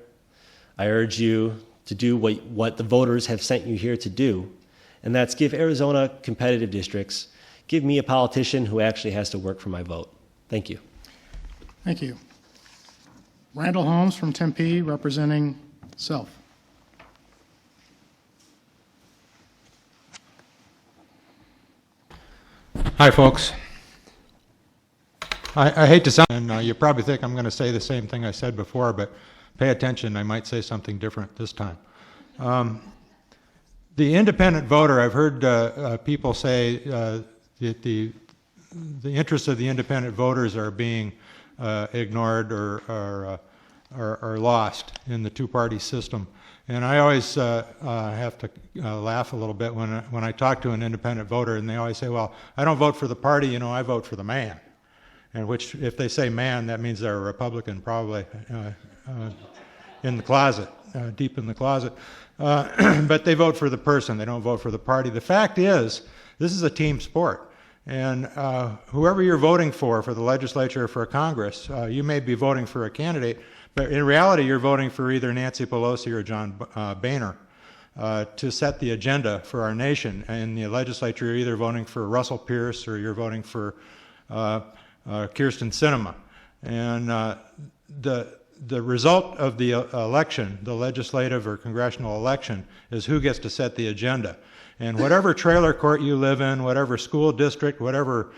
Speaker 4: I urge you to do what the voters have sent you here to do. and that's give Arizona competitive districts. Give me a politician who actually has to work for my vote. Thank you.
Speaker 1: Thank you. Randall Holmes from Tempe, representing self.
Speaker 20: Hi, folks. I hate to sound, and you probably think I'm going to say the same thing I said before, but pay attention, I might say something different this time. The independent voter, I've heard people say that the interests of the independent voters are being ignored or lost in the two-party system. And I always have to laugh a little bit when I talk to an independent voter, and they always say, well, I don't vote for the party, you know, I vote for the man. And which, if they say man, that means they're a Republican, probably in the closet, deep in the closet. But they vote for the person, they don't vote for the party. The fact is, this is a team sport. And whoever you're voting for the legislature or for Congress, you may be voting for a candidate, but in reality, you're voting for either Nancy Pelosi or John Boehner to set the agenda for our nation. In the legislature, you're either voting for Russell Pierce or you're voting for Kirsten Sinema. And the result of the election, the legislative or congressional election, is who gets to set the agenda. And whatever trailer court you live in, whatever school district, whatever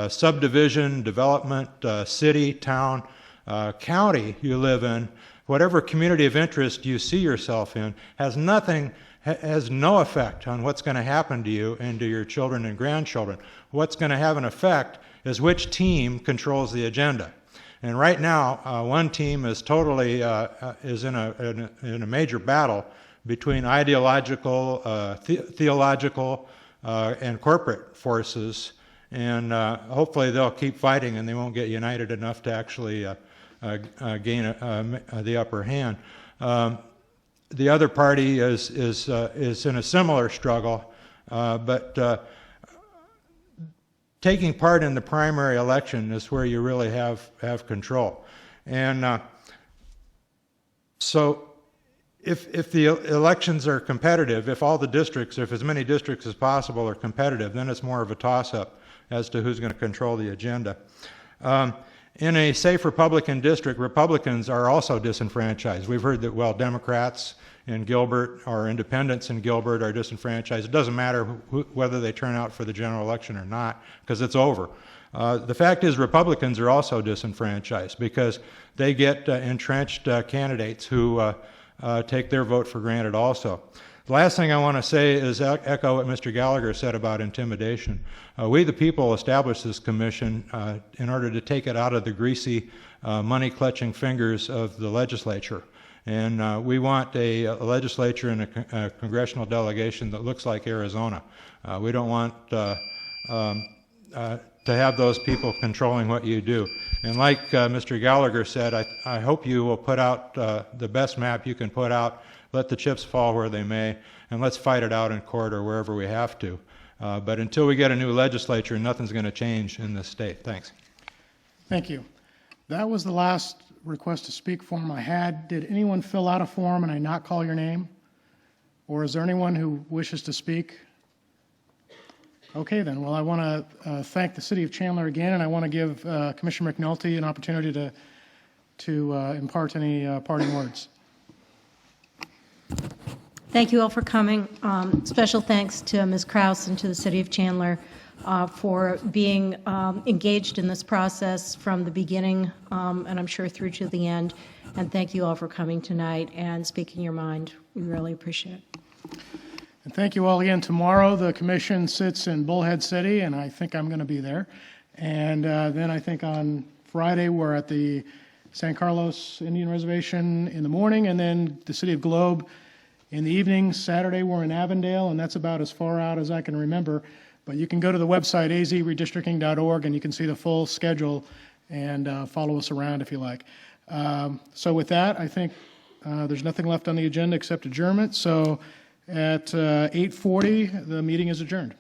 Speaker 20: subdivision, development, city, town, county you live in, whatever community of interest you see yourself in, has no effect on what's going to happen to you and to your children and grandchildren. What's going to have an effect is which team controls the agenda. And right now, one team is totally is in a major battle between ideological, theological, and corporate forces, and hopefully they'll keep fighting and they won't get united enough to actually gain the upper hand. The other party is in a similar struggle, but taking part in the primary election is where you really have control. And so if the elections are competitive, if all the districts, if as many districts as possible are competitive, then it's more of a toss-up as to who's going to control the agenda. In a safe Republican district, Republicans are also disenfranchised. We've heard that, well, Democrats in Gilbert or independents in Gilbert are disenfranchised. It doesn't matter whether they turn out for the general election or not, because it's over. The fact is Republicans are also disenfranchised because they get entrenched candidates who take their vote for granted also. The last thing I want to say is echo what Mr. Gallagher said about intimidation. We the people established this commission in order to take it out of the greasy, money-clutching fingers of the legislature. And we want a legislature and a congressional delegation that looks like Arizona. We don't want to have those people controlling what you do. And like Mr. Gallagher said, I hope you will put out the best map you can put out, let the chips fall where they may, and let's fight it out in court or wherever we have to. But until we get a new legislature, nothing's going to change in this state. Thanks.
Speaker 1: Thank you. That was the last request to speak form I had. Did anyone fill out a form and I not call your name? Or is there anyone who wishes to speak? Okay, then. Well, I want to thank the City of Chandler again, and I want to give Commissioner McNulty an opportunity to impart any parting words.
Speaker 21: Thank you all for coming. Special thanks to Ms. Krause and to the City of Chandler for being engaged in this process from the beginning, and I'm sure through to the end. And thank you all for coming tonight and speaking your mind. We really appreciate it.
Speaker 1: And thank you all again. Tomorrow, the commission sits in Bullhead City, and I think I'm going to be there. And then I think on Friday, we're at the San Carlos Indian Reservation in the morning, and then the City of Globe in the evening. Saturday, we're in Avondale, and that's about as far out as I can remember. But you can go to the website, azredistricting.org, and you can see the full schedule and follow us around if you like. So with that, I think there's nothing left on the agenda except adjournment. So at 8:40, the meeting is adjourned.